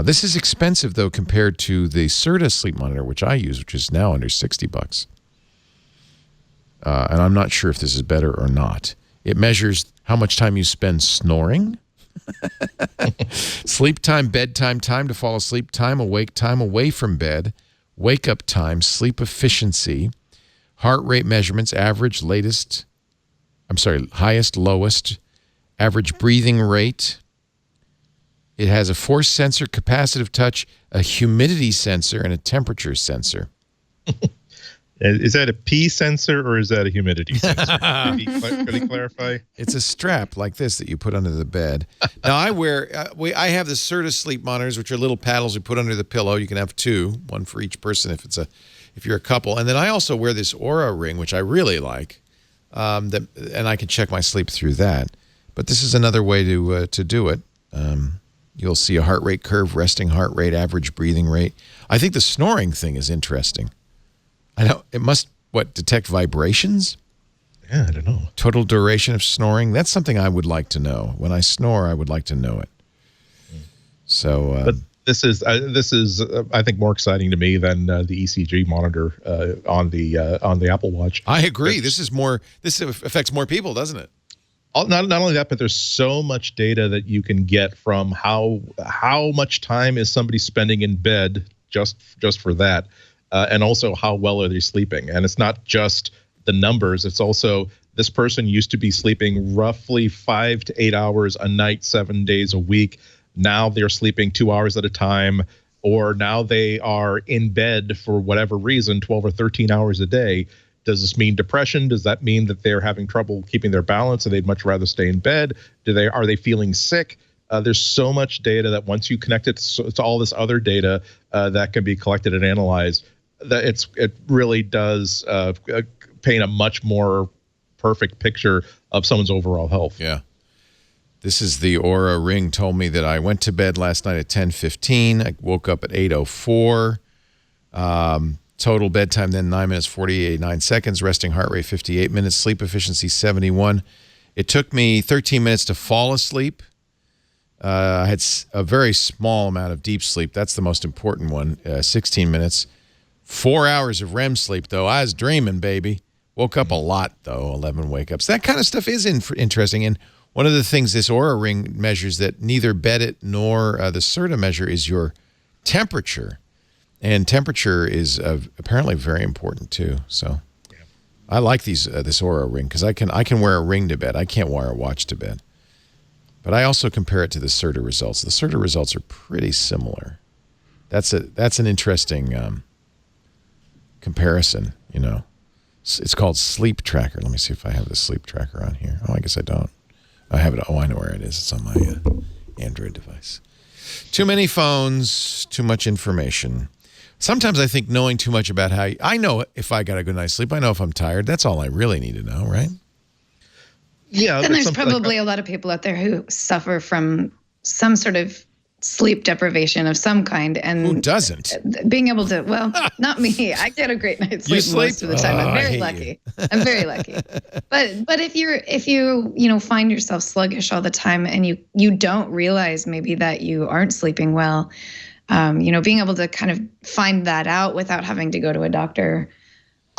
This is expensive, though, compared to the Serta sleep monitor, which I use, which is now under $60. And I'm not sure if this is better or not. It measures how much time you spend snoring, sleep time, bedtime, time to fall asleep, time away from bed, wake up time, sleep efficiency, heart rate measurements, highest, lowest, average breathing rate. It has a force sensor, capacitive touch, a humidity sensor, and a temperature sensor. Is that a pee sensor or is that a humidity sensor? Could you clarify? It's a strap like this that you put under the bed. Now I I have the Serta sleep monitors, which are little paddles we put under the pillow. You can have two, one for each person if you're a couple. And then I also wear this Oura ring, which I really like, and I can check my sleep through that. But this is another way to do it. You'll see a heart rate curve, resting heart rate, average breathing rate. I think the snoring thing is interesting. I know it must, detect vibrations? Yeah, I don't know. Total duration of snoring? That's something I would like to know. When I snore, I would like to know it. So, but this is I think more exciting to me than the ECG monitor on the Apple Watch. I agree. This affects more people, doesn't it? Not only that, but there's so much data that you can get from how much time is somebody spending in bed just for that. And also how well are they sleeping? And it's not just the numbers. It's also this person used to be sleeping roughly 5 to 8 hours a night, 7 days a week. Now they're sleeping 2 hours at a time, or now they are in bed for whatever reason, 12 or 13 hours a day. Does this mean depression? Does that mean that they're having trouble keeping their balance and they'd much rather stay in bed? Are they feeling sick? There's so much data that once you connect it to all this other data that can be collected and analyzed, that it really does paint a much more perfect picture of someone's overall health. Yeah. This is the Oura Ring. Told me that I went to bed last night at 10:15. I woke up at 8:04. Total bedtime then 9 minutes 49 seconds. Resting heart rate 58 minutes. Sleep efficiency 71. It took me 13 minutes to fall asleep. I had a very small amount of deep sleep. That's the most important one. 16 minutes. 4 hours of REM sleep, though. I was dreaming, baby. Woke up a lot, though, 11 wake-ups. That kind of stuff is interesting. And one of the things this Oura Ring measures that neither Bedit nor the Serta measure is your temperature. And temperature is apparently very important, too. So I like this Oura Ring because I can wear a ring to bed. I can't wear a watch to bed. But I also compare it to the Serta results. The Serta results are pretty similar. That's an interesting comparison, It's called Sleep Tracker. Let me see if I have the Sleep Tracker on here. Oh, I guess I don't. I have it. Oh, I know where it is. It's on my Android device. Too many phones, too much information. Sometimes I think knowing too much about I know if I got a good night's sleep. I know if I'm tired. That's all I really need to know, right? Yeah. And there's probably a lot of people out there who suffer from some sort of sleep deprivation of some kind, and who doesn't? Being able to, not me. I get a great night's sleep most of the time. I'm very lucky. I'm very lucky. But if you find yourself sluggish all the time and you don't realize maybe that you aren't sleeping well, being able to kind of find that out without having to go to a doctor.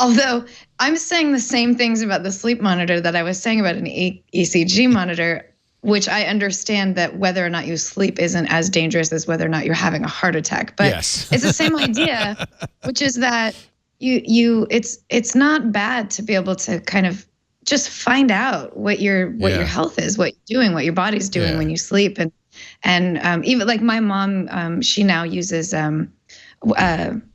Although I'm saying the same things about the sleep monitor that I was saying about an ECG monitor, which I understand that whether or not you sleep isn't as dangerous as whether or not you're having a heart attack. But yes. It's the same idea, which is that it's not bad to be able to kind of just find out what your health is, what you're doing, what your body's doing when you sleep. And even like my mom, she now uses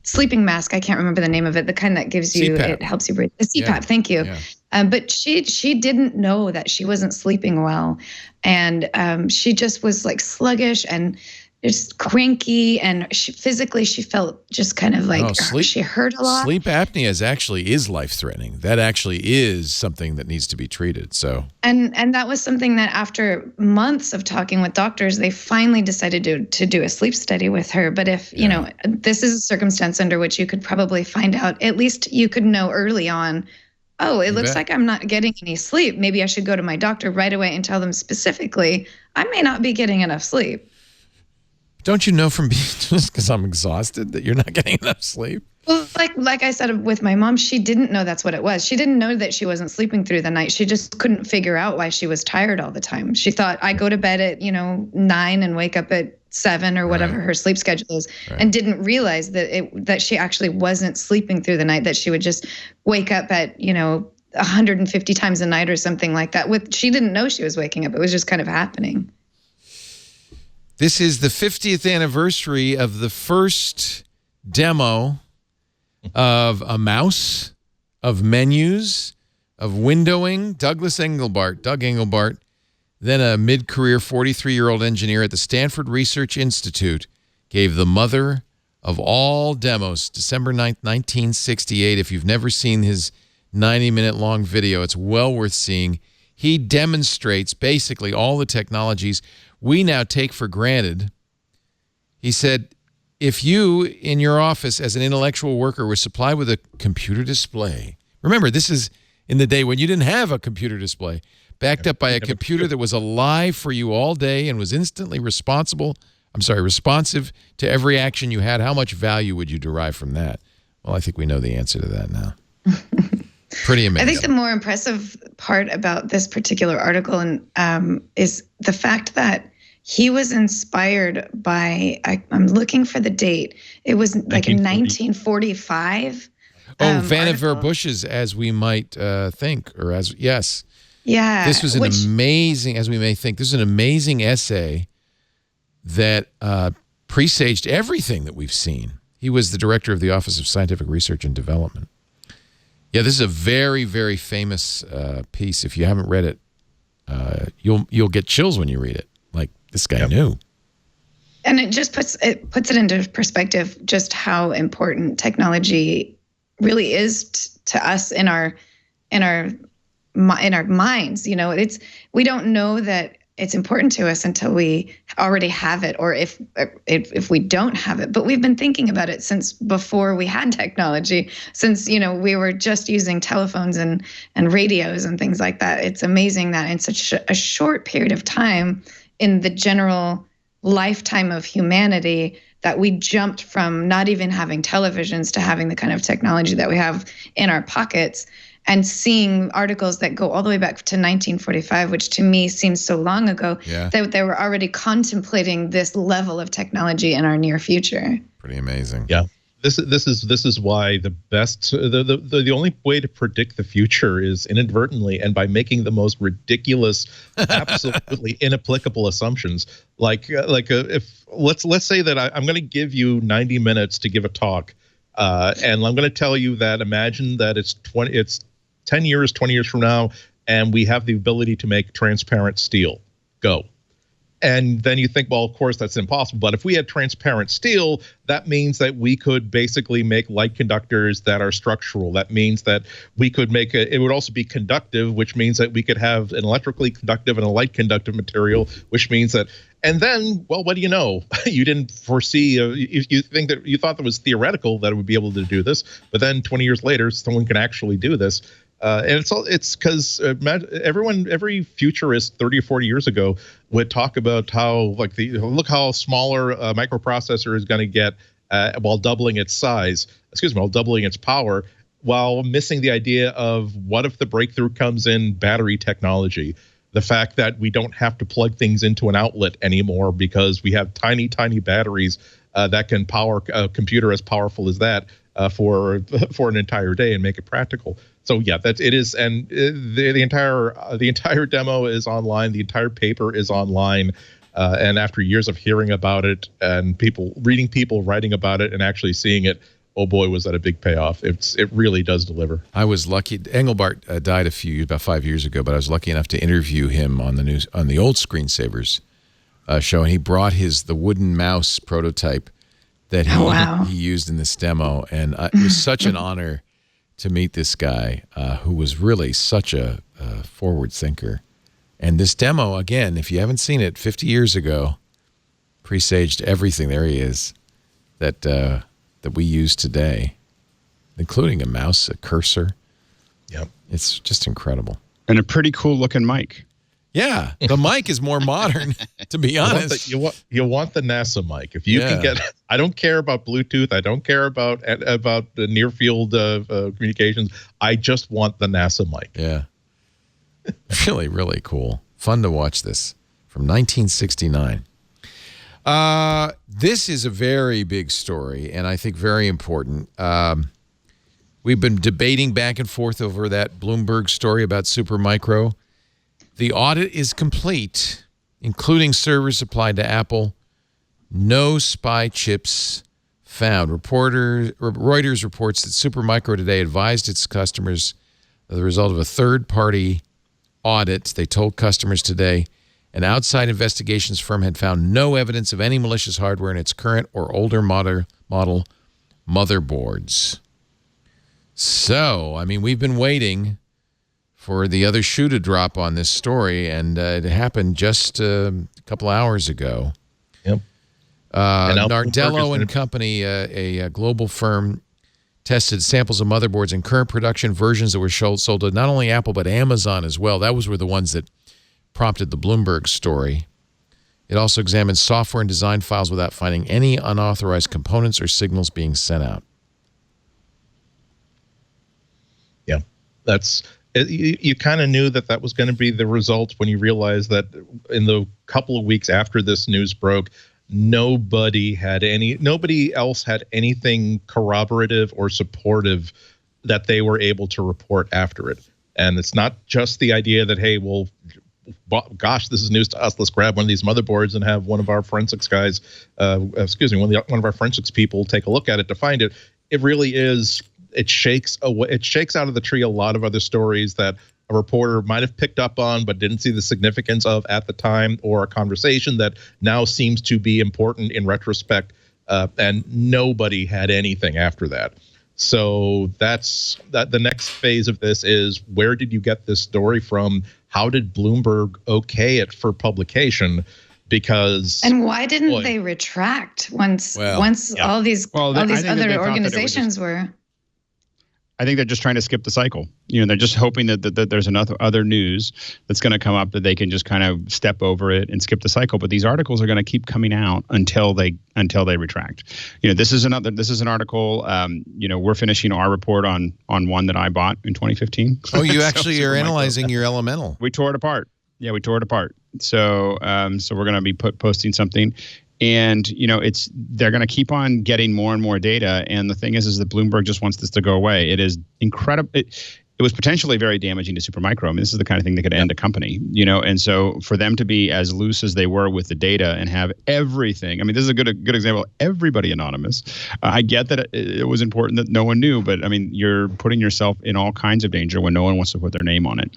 sleeping mask. I can't remember the name of it. The kind that gives you, CPAP. it helps you breathe. The CPAP. Yeah. Thank you. Yeah. But she didn't know that she wasn't sleeping well, and she just was like sluggish and just cranky, and physically she felt just kind of like she hurt a lot. Sleep apnea is life-threatening. That actually is something that needs to be treated. So and that was something that after months of talking with doctors, they finally decided to do a sleep study with her. But if you know, this is a circumstance under which you could probably find out, at least you could know early on, oh, it looks like I'm not getting any sleep. Maybe I should go to my doctor right away and tell them specifically, I may not be getting enough sleep. Don't you know from being, just because I'm exhausted, that you're not getting enough sleep? Well, like I said with my mom, she didn't know that's what it was. She didn't know that she wasn't sleeping through the night. She just couldn't figure out why she was tired all the time. She thought, I go to bed at 9 and wake up at 7 or whatever her sleep schedule is, and didn't realize that she actually wasn't sleeping through the night. That she would just wake up at 150 times a night or something like that. She didn't know she was waking up. It was just kind of happening. This is the 50th anniversary of the first demo of a mouse, of menus, of windowing. Doug Engelbart, then a mid-career 43-year-old engineer at the Stanford Research Institute, gave the mother of all demos, December 9th, 1968. If you've never seen his 90-minute-long video, it's well worth seeing. He demonstrates basically all the technologies we now take for granted. He said, if you in your office as an intellectual worker were supplied with a computer display, remember, this is in the day when you didn't have a computer display, backed up by a computer that was alive for you all day and was instantly responsive to every action you had, how much value would you derive from that? Well, I think we know the answer to that now. Pretty amazing. I think the more impressive part about this particular article is the fact that he was inspired by, I'm looking for the date. It was like in 1945. Vannevar Bush's As We Might Think, or as, yes. Yeah. This was an amazing, as we may think, this is an amazing essay that presaged everything that we've seen. He was the director of the Office of Scientific Research and Development. Yeah, this is a very, very famous piece. If you haven't read it, you'll get chills when you read it. Like, this guy knew. And it just puts it into perspective just how important technology really is to us in our minds. We don't know that it's important to us until we already have it, or if we don't have it. But we've been thinking about it since before we had technology, since we were just using telephones and radios and things like that. It's amazing that in such a short period of time in the general lifetime of humanity that we jumped from not even having televisions to having the kind of technology that we have in our pockets. And seeing articles that go all the way back to 1945, which to me seems so long ago, that they were already contemplating this level of technology in our near future. Pretty amazing. Yeah. This is why the only way to predict the future is inadvertently and by making the most ridiculous, absolutely inapplicable assumptions. If let's say that I'm going to give you 90 minutes to give a talk, and I'm going to tell you that imagine that it's 10 years, 20 years from now, and we have the ability to make transparent steel. Go. And then you think, well, of course, that's impossible. But if we had transparent steel, that means that we could basically make light conductors that are structural. That means that we could make it would also be conductive, which means that we could have an electrically conductive and a light conductive material, which means that. And then, well, what do you know? You didn't foresee, you thought that was theoretical that it would be able to do this. But then 20 years later, someone can actually do this. And it's because every futurist 30 or 40 years ago would talk about how look how smaller a microprocessor is going to get while doubling its power, while missing the idea of what if the breakthrough comes in battery technology. The fact that we don't have to plug things into an outlet anymore because we have tiny batteries that can power a computer as powerful as that for an entire day and make it practical. So yeah, it is, and the entire demo is online. The entire paper is online. And after years of hearing about it and reading people writing about it and actually seeing it, oh boy, was that a big payoff. It really does deliver. I was lucky. Engelbart died about 5 years ago, but I was lucky enough to interview him on the old Screensavers show, and he brought the wooden mouse prototype that he used in this demo, and it was such an honor to meet this guy who was really such a forward thinker. And this demo, again, if you haven't seen it, 50 years ago, presaged everything. There he is, that we use today, including a mouse, a cursor. Yep. It's just incredible. And a pretty cool looking mic. Yeah, the mic is more modern, to be honest. You want the NASA mic. If you can get, I don't care about Bluetooth. I don't care about the near field communications. I just want the NASA mic. Yeah. Really, really cool. Fun to watch this from 1969. This is a very big story, and I think very important. We've been debating back and forth over that Bloomberg story about Supermicro. The audit is complete, including servers supplied to Apple. No spy chips found. Reuters reports that Supermicro today advised its customers of the result of a third-party audit. They told customers today an outside investigations firm had found no evidence of any malicious hardware in its current or older model motherboards. So, I mean, we've been waiting for the other shoe to drop on this story, and it happened just a couple hours ago. Yep. Nardello and Company, a global firm, tested samples of motherboards in current production versions that were sold to not only Apple but Amazon as well. That were the ones that prompted the Bloomberg story. It also examined software and design files without finding any unauthorized components or signals being sent out. Yeah, you kind of knew that was going to be the result when you realized that in the couple of weeks after this news broke, nobody else had anything corroborative or supportive that they were able to report after it. And it's not just the idea that, hey, well, gosh, this is news to us. Let's grab one of these motherboards and have one of our forensics guys, one of our forensics people take a look at it to find it. It really is. It shakes out of the tree a lot of other stories that a reporter might have picked up on but didn't see the significance of at the time, or a conversation that now seems to be important in retrospect, and nobody had anything after that. So that's the next phase of this is, where did you get this story from? How did Bloomberg okay it for publication? And why didn't they retract once all these other organizations were? I think they're just trying to skip the cycle. They're just hoping that there's enough other news that's going to come up that they can just kind of step over it and skip the cycle. But these articles are going to keep coming out until they retract. This is an article. We're finishing our report on one that I bought in 2015. Oh, you actually are analyzing your Elemental. We tore it apart. Yeah, we tore it apart. So we're going to be posting something. And, they're going to keep on getting more and more data. And the thing is that Bloomberg just wants this to go away. It is incredible. It was potentially very damaging to Supermicro. I mean, this is the kind of thing that could end a company, And so for them to be as loose as they were with the data and have everything, I mean, this is a good example. Everybody anonymous. I get that it was important that no one knew, but I mean, you're putting yourself in all kinds of danger when no one wants to put their name on it,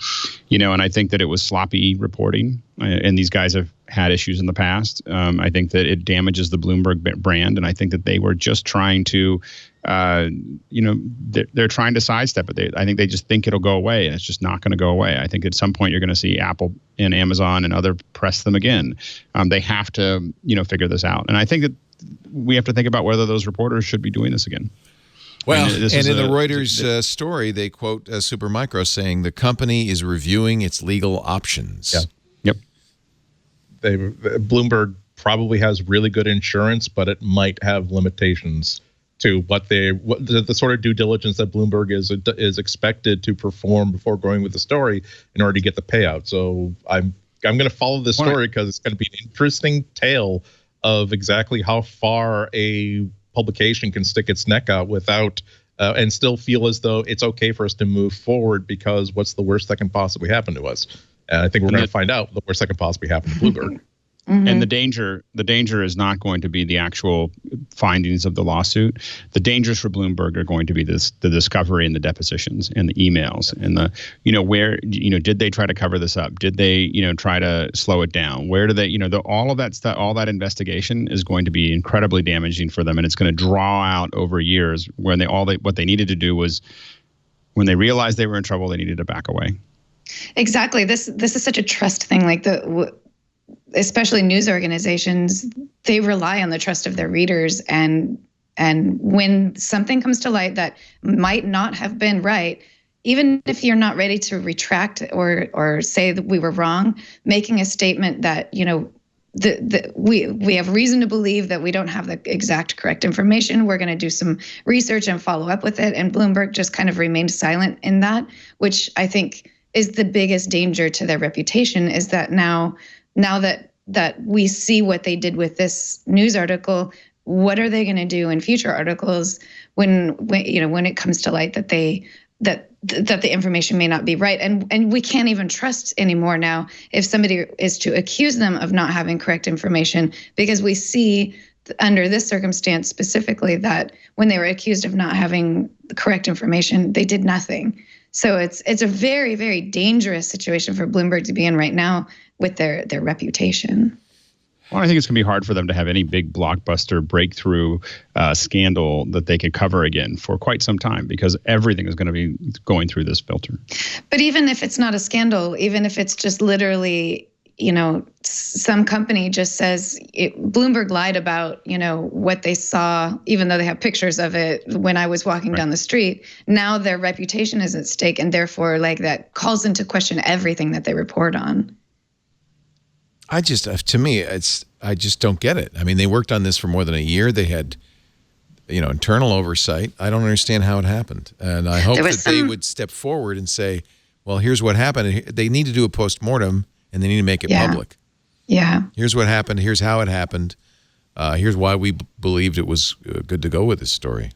And I think that it was sloppy reporting, and these guys have had issues in the past. I think that it damages the Bloomberg brand, and I think that they were just trying to. They're trying to sidestep it. I think they just think it'll go away, and it's just not going to go away. I think at some point you're going to see Apple and Amazon and other press them again. They have to, figure this out. And I think that we have to think about whether those reporters should be doing this again. Well, and in the Reuters story, they quote Supermicro saying the company is reviewing its legal options. Yeah. Yep. Bloomberg probably has really good insurance, but it might have limitations to the sort of due diligence that Bloomberg is expected to perform before going with the story in order to get the payout. So I'm going to follow this story because it's going to be an interesting tale of exactly how far a publication can stick its neck out without and still feel as though it's okay for us to move forward, because what's the worst that can possibly happen to us? And I think we're going to find out the worst that can possibly happen to Bloomberg. And the danger is not going to be the actual findings of the lawsuit. The dangers for Bloomberg are going to be the discovery and the depositions and the emails and the, where, did they try to cover this up? Did they, try to slow it down? Where do they, all of that stuff, all that investigation is going to be incredibly damaging for them. And it's going to draw out over years when what they needed to do was, when they realized they were in trouble, they needed to back away. Exactly. This is such a trust thing. Like especially news organizations, they rely on the trust of their readers. And when something comes to light that might not have been right, even if you're not ready to retract or say that we were wrong, making a statement that, we have reason to believe that we don't have the exact correct information. We're going to do some research and follow up with it. And Bloomberg just kind of remained silent in that, which I think is the biggest danger to their reputation, is that now that we see what they did with this news article, what are they going to do in future articles when it comes to light that the information may not be right, and we can't even trust anymore now if somebody is to accuse them of not having correct information, because we see under this circumstance specifically that when they were accused of not having the correct information, they did nothing. So it's a very, very dangerous situation for Bloomberg to be in right now with their reputation. Well, I think it's going to be hard for them to have any big blockbuster breakthrough scandal that they could cover again for quite some time, because everything is going to be going through this filter. But even if it's not a scandal, even if it's just literally, some company just says Bloomberg lied about, what they saw, even though they have pictures of it when I was walking down the street, now their reputation is at stake. And therefore, that calls into question everything that they report on. I just don't get it. I mean, they worked on this for more than a year. They had, internal oversight. I don't understand how it happened. And I hope that they would step forward and say, well, here's what happened. They need to do a postmortem and they need to make it public. Yeah. Here's what happened. Here's how it happened. Here's why we believed it was good to go with this story.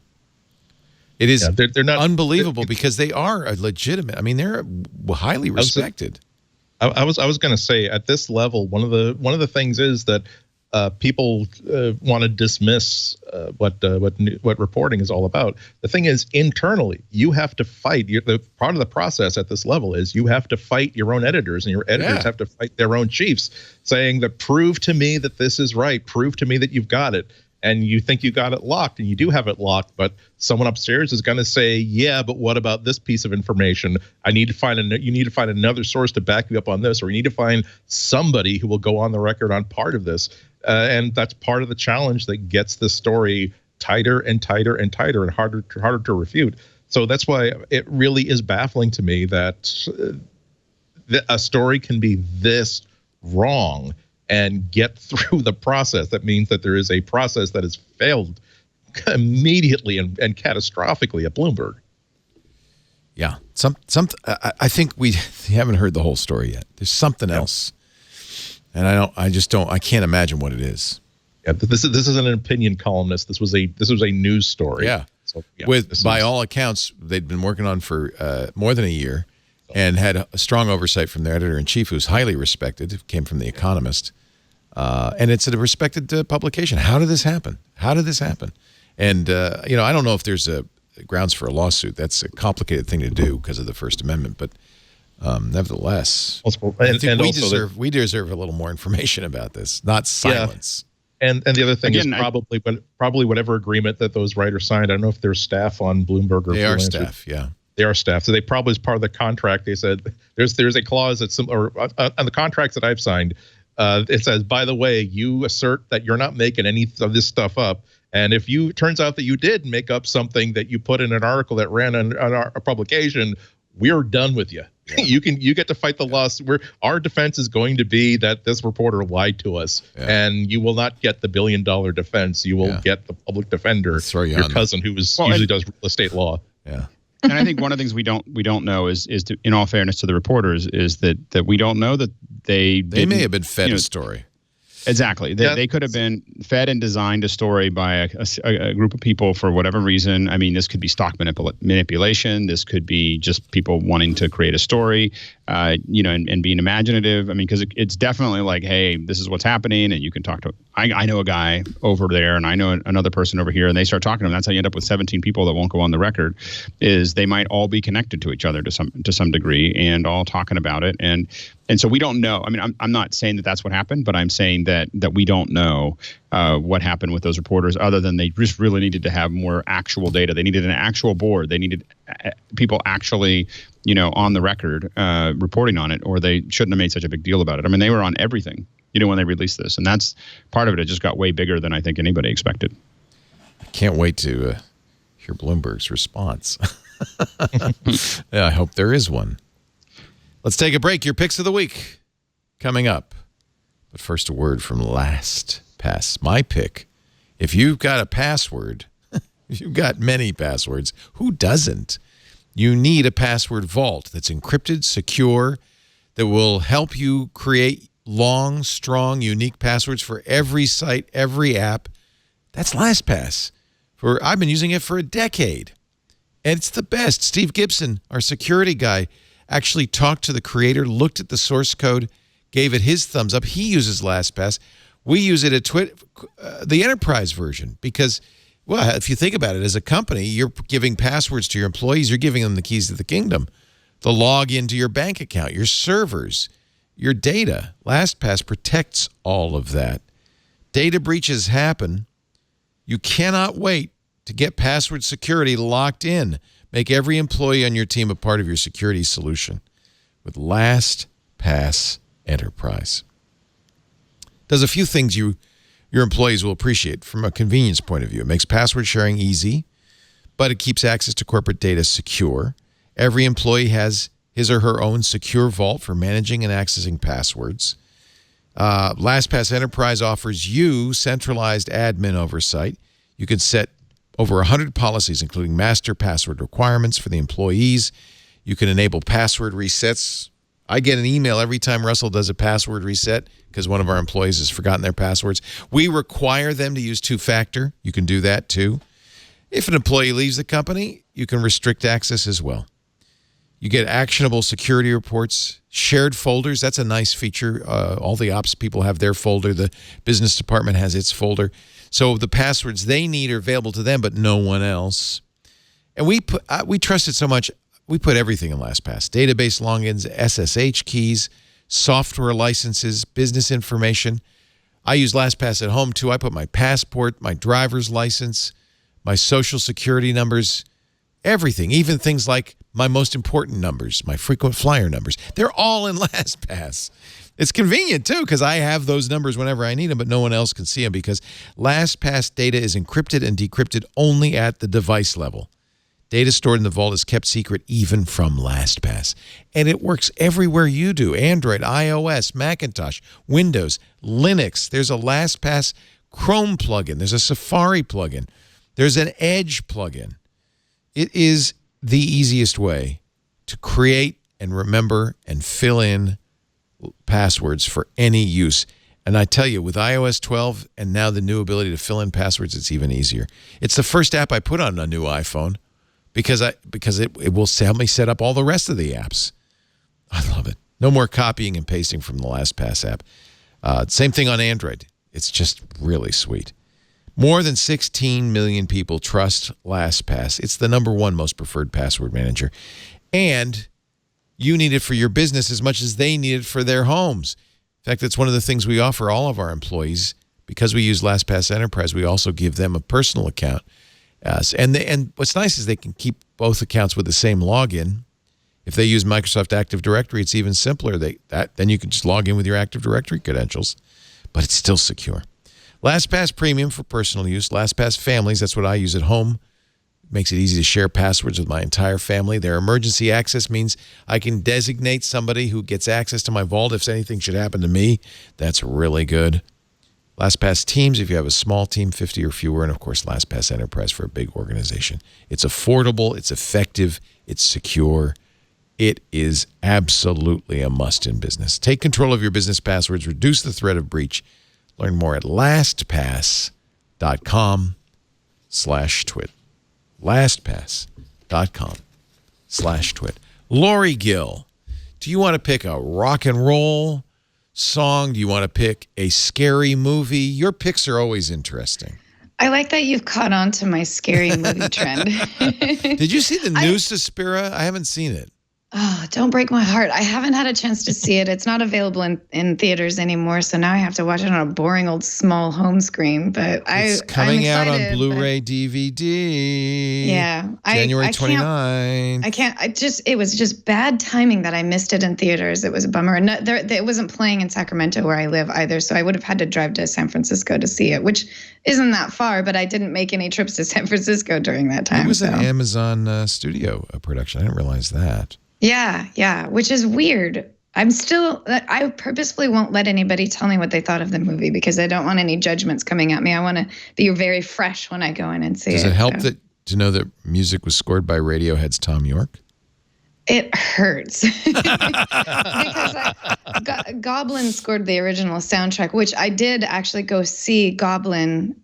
It is they're not unbelievable because they are a legitimate. I mean, they're highly respected. I was going to say at this level, one of the things is that people want to dismiss what reporting is all about. The thing is, internally, you have to fight. The part of the process at this level is you have to fight your own editors, and your editors have to fight their own chiefs, saying that prove to me that this is right, prove to me that you've got it. And you think you got it locked, and you do have it locked, but someone upstairs is going to say, "Yeah, but what about this piece of information? You need to find another source to back you up on this, or you need to find somebody who will go on the record on part of this." And that's part of the challenge that gets the story tighter and tighter and tighter and harder to refute. So that's why it really is baffling to me that a story can be this wrong and get through the process. That means that there is a process that has failed immediately and catastrophically at Bloomberg. Yeah, I think we haven't heard the whole story yet. There's something else, and I can't imagine what it is. Yeah, this isn't an opinion columnist. This was a news story. Yeah, so, by all accounts, they'd been working on for more than a year. And had a strong oversight from their editor-in-chief, who's highly respected, came from The Economist. And it's a respected publication. How did this happen? And, I don't know if there's grounds for a lawsuit. That's a complicated thing to do because of the First Amendment. But nevertheless, I think we deserve a little more information about this, not silence. Yeah. And the other thing is probably whatever agreement that those writers signed. I don't know if they're staff on Bloomberg or they are staff, yeah. They are staff, so they probably, as part of the contract, they said there's a clause that's on the contracts that I've signed. It says, by the way, you assert that you're not making any of this stuff up, and if turns out that you did make up something that you put in an article that ran on our publication, we're done with you. Yeah. You get to fight the lawsuit. Our defense is going to be that this reporter lied to us, and you will not get the $1 billion defense. You will get the public defender, your cousin, who usually does real estate law. Yeah. And I think one of the things we don't know is to, in all fairness to the reporters, is that we don't know that they may have been fed a story. Exactly. They could have been fed and designed a story by a group of people for whatever reason. I mean, this could be stock manipulation. This could be just people wanting to create a story. and being imaginative. I mean, because it's definitely like, hey, this is what's happening, and you can talk to. I know a guy over there, and I know another person over here, and they start talking to them. That's how you end up with 17 people that won't go on the record. Is they might all be connected to each other to some degree, and all talking about it, and so we don't know. I mean, I'm not saying that that's what happened, but I'm saying that we don't know what happened with those reporters, other than they just really needed to have more actual data. They needed an actual board. They needed people actually, on the record reporting on it, or they shouldn't have made such a big deal about it. I mean, they were on everything, when they released this, and that's part of it. It just got way bigger than I think anybody expected. I can't wait to hear Bloomberg's response. Yeah, I hope there is one. Let's take a break. Your picks of the week coming up. But first, a word from Lastpass. My pick. If you've got a password, if you've got many passwords, who doesn't? You need a password vault that's encrypted, secure, that will help you create long, strong, unique passwords for every site, every app. That's Lastpass. I've been using it for a decade. And it's the best. Steve Gibson, our security guy, actually talked to the creator, looked at the source code, gave it his thumbs up. He uses LastPass. We use it at the enterprise version because, well, if you think about it, as a company, you're giving passwords to your employees. You're giving them the keys to the kingdom, the log into your bank account, your servers, your data. LastPass protects all of that. Data breaches happen. You cannot wait to get password security locked in. Make every employee on your team a part of your security solution with LastPass Enterprise. Does a few things your employees will appreciate from a convenience point of view. It makes password sharing easy, but it keeps access to corporate data secure. Every employee has his or her own secure vault for managing and accessing passwords. LastPass Enterprise offers you centralized admin oversight. You can set over 100 policies, including master password requirements for the employees. You can enable password resets. I get an email every time Russell does a password reset because one of our employees has forgotten their passwords. We require them to use two-factor. You can do that too. If an employee leaves the company, you can restrict access as well. You get actionable security reports, shared folders. That's a nice feature. All the ops people have their folder. The business department has its folder. So the passwords they need are available to them, but no one else. And we trust it so much, we put everything in LastPass. Database logins, SSH keys, software licenses, business information. I use LastPass at home, too. I put my passport, my driver's license, my social security numbers, everything, even things like my most important numbers, my frequent flyer numbers. They're all in LastPass. It's convenient, too, because I have those numbers whenever I need them, but no one else can see them because LastPass data is encrypted and decrypted only at the device level. Data stored in the vault is kept secret even from LastPass. And it works everywhere you do. Android, iOS, Macintosh, Windows, Linux. There's a LastPass Chrome plugin. There's a Safari plugin. There's an Edge plugin. It is the easiest way to create and remember and fill in passwords for any use. And I tell you, with iOS 12 and now the new ability to fill in passwords, it's even easier. It's the first app I put on a new iPhone because it will help me set up all the rest of the apps. I love it. No more copying and pasting from the LastPass app. Same thing on Android. It's just really sweet. More than 16 million people trust LastPass. It's the #1 most preferred password manager. And you need it for your business as much as they need it for their homes. In fact, that's one of the things we offer all of our employees. Because we use LastPass Enterprise, we also give them a personal account. And what's nice is they can keep both accounts with the same login. If they use Microsoft Active Directory, it's even simpler. Then you can just log in with your Active Directory credentials, but it's still secure. LastPass Premium for personal use. LastPass Families, that's what I use at home. It makes it easy to share passwords with my entire family. Their emergency access means I can designate somebody who gets access to my vault if anything should happen to me. That's really good. LastPass Teams, if you have a small team, 50 or fewer, and of course LastPass Enterprise for a big organization. It's affordable, it's effective, it's secure. It is absolutely a must in business. Take control of your business passwords, reduce the threat of breach. Learn more at lastpass.com/twit. lastpass.com/twit. Lory Gil, Do you want to pick a rock and roll song? Do you want to pick a scary movie? Your picks are always interesting. I like that you've caught on to my scary movie trend. Did you see the new Suspiria? I haven't seen it. Oh, don't break my heart. I haven't had a chance to see it. It's not available in theaters anymore, so now I have to watch it on a boring old small home screen. But it's coming out on Blu-ray DVD. Yeah. January 29th. It was just bad timing that I missed it in theaters. It was a bummer. And it wasn't playing in Sacramento where I live either, so I would have had to drive to San Francisco to see it, which isn't that far, but I didn't make any trips to San Francisco during that time. It was an Amazon studio production. I didn't realize that. Yeah, which is weird. I purposefully won't let anybody tell me what they thought of the movie because I don't want any judgments coming at me. I want to be very fresh when I go in and see it. Does it help to know that music was scored by Radiohead's Tom York? It hurts because Goblin scored the original soundtrack, which I did actually go see Goblin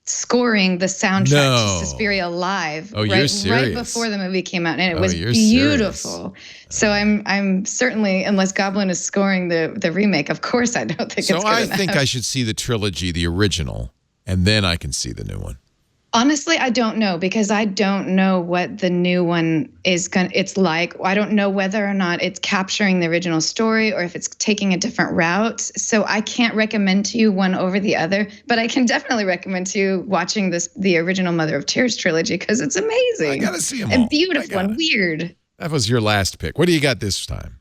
scoring the soundtrack to Suspiria live right before the movie came out, and it was beautiful. So I'm certainly, unless Goblin is scoring the remake, of course I don't think it's good enough. So I think I should see the trilogy, the original, and then I can see the new one. Honestly, I don't know because I don't know what the new one it's like. I don't know whether or not it's capturing the original story or if it's taking a different route. So I can't recommend to you one over the other, but I can definitely recommend to you watching the original Mother of Tears trilogy because it's amazing. I gotta see them all. And beautiful and weird. That was your last pick. What do you got this time?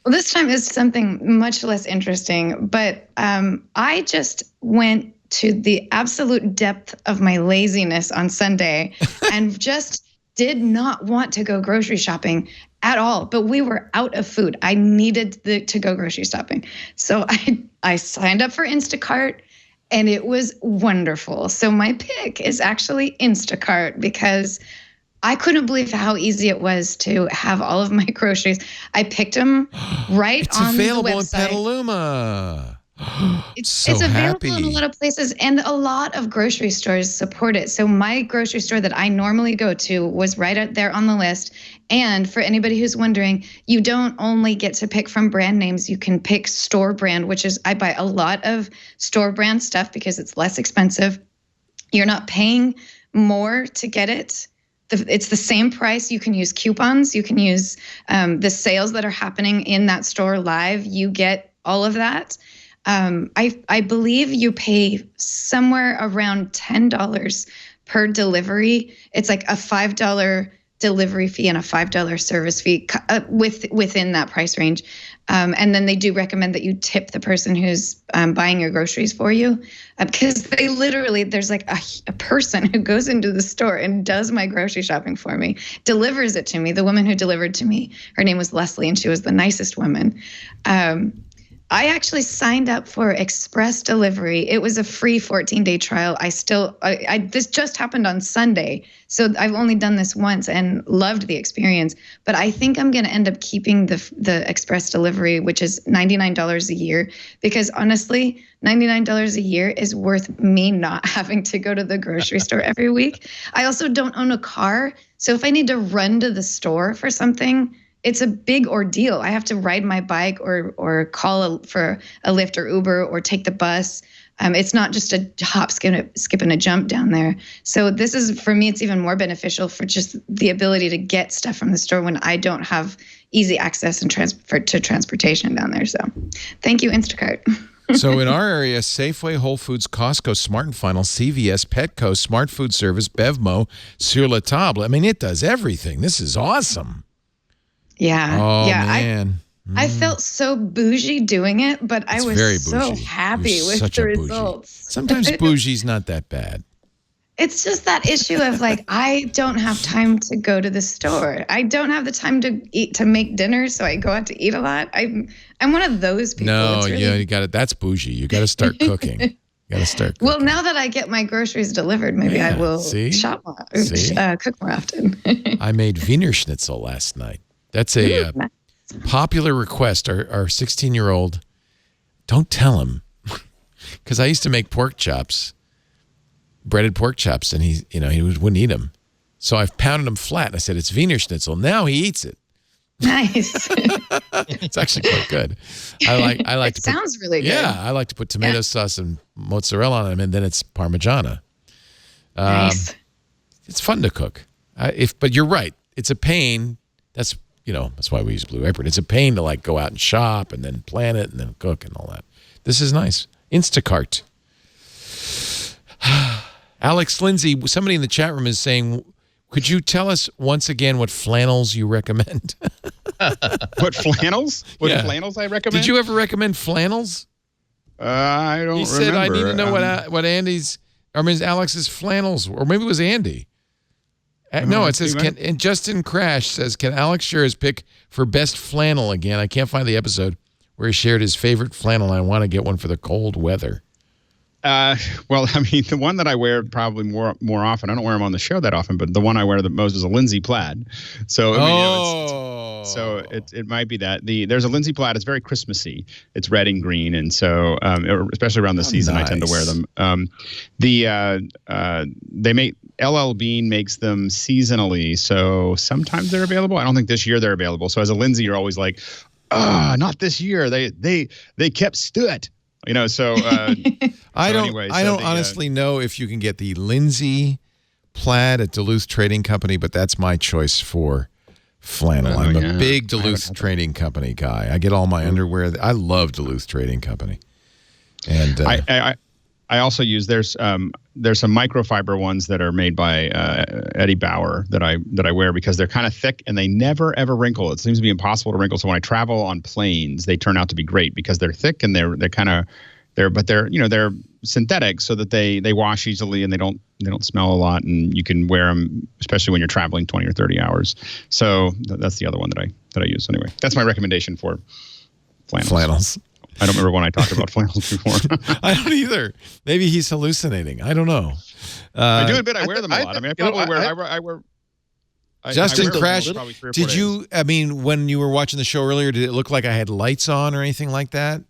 Well, this time is something much less interesting, but I just went to the absolute depth of my laziness on Sunday and just did not want to go grocery shopping at all. But we were out of food. I needed to go grocery shopping. So I signed up for Instacart and it was wonderful. So my pick is actually Instacart because I couldn't believe how easy it was to have all of my groceries. I picked them right on the website. It's available in Petaluma. It's available in a lot of places, and a lot of grocery stores support it. So my grocery store that I normally go to was right out there on the list. And for anybody who's wondering, you don't only get to pick from brand names, you can pick store brand, which is I buy a lot of store brand stuff because it's less expensive. You're not paying more to get it. It's the same price. You can use coupons. You can use the sales that are happening in that store live. You get all of that. I believe you pay somewhere around $10 per delivery. It's like a $5 delivery fee and a $5 service fee within that price range. And then they do recommend that you tip the person who's buying your groceries for you because they literally, there's like a person who goes into the store and does my grocery shopping for me, delivers it to me. The woman who delivered to me, her name was Leslie, and she was the nicest woman. I actually signed up for express delivery. It was a free 14-day trial. This just happened on Sunday, so I've only done this once and loved the experience. But I think I'm going to end up keeping the express delivery, which is $99 a year, because honestly, $99 a year is worth me not having to go to the grocery store every week. I also don't own a car, so if I need to run to the store for something, it's a big ordeal. I have to ride my bike or call for a Lyft or Uber or take the bus. It's not just a hop, skip, and a jump down there. So this is, for me, it's even more beneficial for just the ability to get stuff from the store when I don't have easy access and transportation down there. So thank you, Instacart. So in our area, Safeway, Whole Foods, Costco, Smart & Final, CVS, Petco, Smart Food Service, Bevmo, Sur La Table. I mean, it does everything. This is awesome. Yeah. Oh, man. I felt so bougie doing it, but I was so happy with the results. Sometimes bougie's not that bad. It's just that issue of like, I don't have time to go to the store. I don't have the time to make dinner, so I go out to eat a lot. I'm one of those people. No, you got it. That's bougie. You got to start cooking. Well, now that I get my groceries delivered, maybe I will shop more, cook more often. I made Wiener Schnitzel last night. That's a popular request. Our 16-year-old, don't tell him, because I used to make pork chops, breaded pork chops, and he wouldn't eat them. So I've pounded them flat. And I said, it's Wiener Schnitzel. Now he eats it. Nice. It's actually quite good. I like. It sounds really good. Yeah, I like to put tomato sauce and mozzarella on them, and then it's Parmigiana. Nice. It's fun to cook. But you're right. It's a pain. That's why we use Blue Apron. It's a pain to like go out and shop and then plan it and then cook and all that. This is nice. Instacart. Alex Lindsay, somebody in the chat room is saying, could you tell us once again what flannels you recommend? What flannels? What flannels I recommend? Did you ever recommend flannels? I don't remember. He said, I need to know what Alex's flannels were. Or maybe it was Andy. No, it says, and Justin Crash says, can Alex share his pick for best flannel again? I can't find the episode where he shared his favorite flannel. I want to get one for the cold weather. Well, I mean, the one that I wear probably more often, I don't wear them on the show that often, but the one I wear the most is a Lindsay plaid. So, it might be that. There's a Lindsay plaid. It's very Christmassy. It's red and green. And so, especially around the season, nice. I tend to wear them. They make, LL Bean makes them seasonally. So sometimes they're available. I don't think this year they're available. So as a Lindsay, you're always like, not this year. They kept stood. So I don't honestly know if you can get the Lindsay plaid at Duluth Trading Company, but that's my choice for flannel. I'm a big Duluth Trading Company guy. I get all my underwear. I love Duluth Trading Company, and I also use there's some microfiber ones that are made by Eddie Bauer that I wear because they're kind of thick and they never ever wrinkle. It seems to be impossible to wrinkle. So when I travel on planes, they turn out to be great because they're thick and they're synthetic so that they wash easily and they don't smell a lot, and you can wear them especially when you're traveling 20 or 30 hours. So that's the other one that I use anyway. That's my recommendation for flannels. I don't remember when I talked about flannels before. I don't either. Maybe he's hallucinating. I don't know. I do admit I wear them a lot. I mean, I wear. Justin Crash, did you? I mean, when you were watching the show earlier, did it look like I had lights on or anything like that?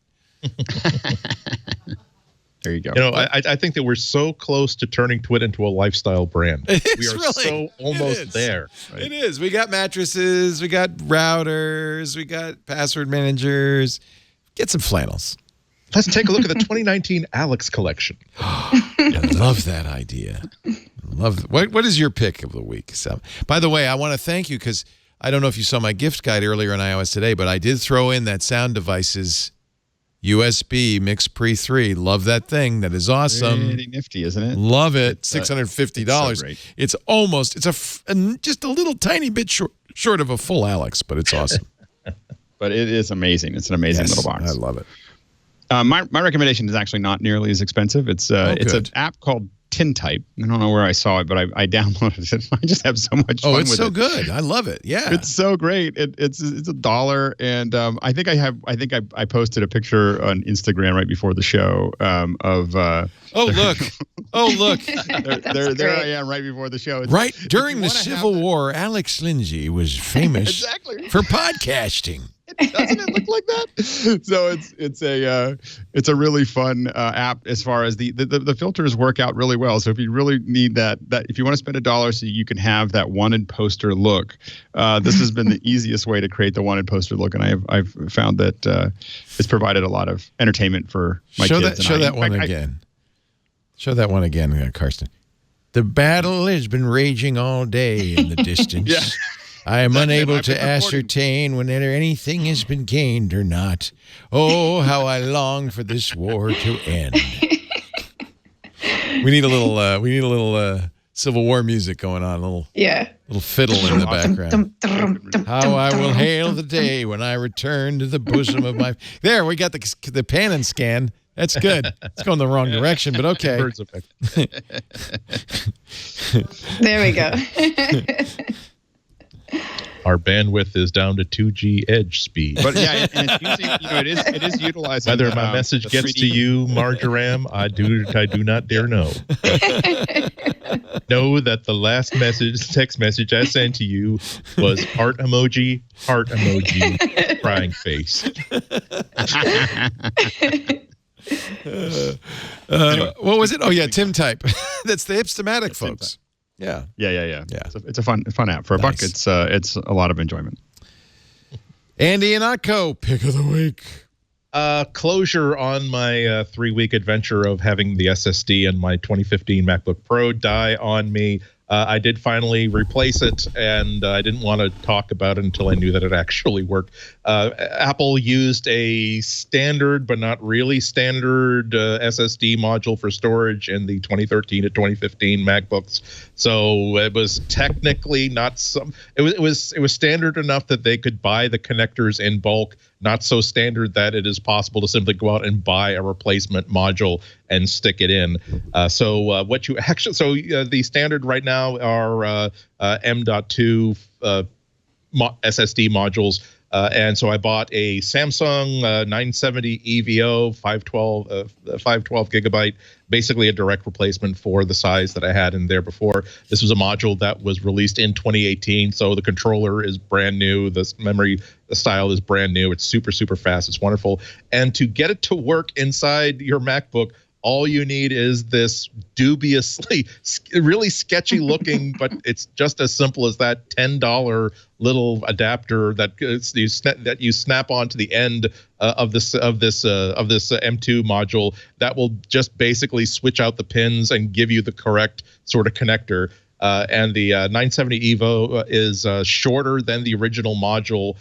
There you go. I think that we're so close to turning Twit into a lifestyle brand. We are so almost there. Right? It is. We got mattresses, we got routers, we got password managers. Get some flannels. Let's take a look at the 2019 Alex collection. I love that idea. What is your pick of the week? So, by the way, I want to thank you because I don't know if you saw my gift guide earlier on iOS Today, but I did throw in that Sound Devices USB Mix Pre 3. Love that thing. That is awesome. Pretty nifty, isn't it? Love it. $650. So great. It's just a little tiny bit short of a full Alex, but it's awesome. But it is amazing. It's an amazing little box. I love it. My recommendation is actually not nearly as expensive. It's an app called TinType. I don't know where I saw it, but I downloaded it. I just have so much fun with it. Oh, it's so good. I love it. Yeah. It's so great. It's $1, and I think I posted a picture on Instagram right before the show of look. There I am right before the show. Right during the Civil War, Alex Lindsay was famous for podcasting. Doesn't it look like that? So it's a really fun app as far as the filters work out really well. So if you really need that if you want to spend $1 so you can have that wanted poster look, this has been the easiest way to create the wanted poster look, and I've found that it's provided a lot of entertainment for my kids. Show that one again. Show that one again, Karsten. The battle has been raging all day in the distance. Yeah. I am unable to ascertain whether anything has been gained or not. Oh, how I long for this war to end. We need a little Civil War music going on, a little fiddle in the background. How I will hail the day when I return to the bosom of my. There, we got the pan and scan. That's good. It's going the wrong direction, but okay. Birds effect. There we go. Our bandwidth is down to 2G edge speed. But yeah, and it's using, it is utilizing. Whether my message gets to you, Marjoram, I do not dare know. Know that the last text message I sent to you was heart emoji, crying face. What was it? Oh yeah, TinType. That's the Hipstamatic folks. Yeah. It's a fun app for $1. It's a lot of enjoyment. Andy Ihnatko, pick of the week. Closure on my 3-week adventure of having the SSD in my 2015 MacBook Pro die on me. I did finally replace it, and I didn't want to talk about it until I knew that it actually worked. Apple used a standard, but not really standard SSD module for storage in the 2013 to 2015 MacBooks. So it was technically not some. It was standard enough that they could buy the connectors in bulk. Not so standard that it is possible to simply go out and buy a replacement module and stick it in. So the standard right now are M.2 SSD modules. And so I bought a Samsung 970 EVO 512 gigabyte, basically a direct replacement for the size that I had in there before. This was a module that was released in 2018, so the controller is brand new. The memory style is brand new. It's super, super fast. It's wonderful. And to get it to work inside your MacBook, all you need is this dubiously, really sketchy looking, but it's just as simple as that $10 little adapter that you snap onto the end of this M2 module that will just basically switch out the pins and give you the correct sort of connector. And the 970 EVO is shorter than the original module.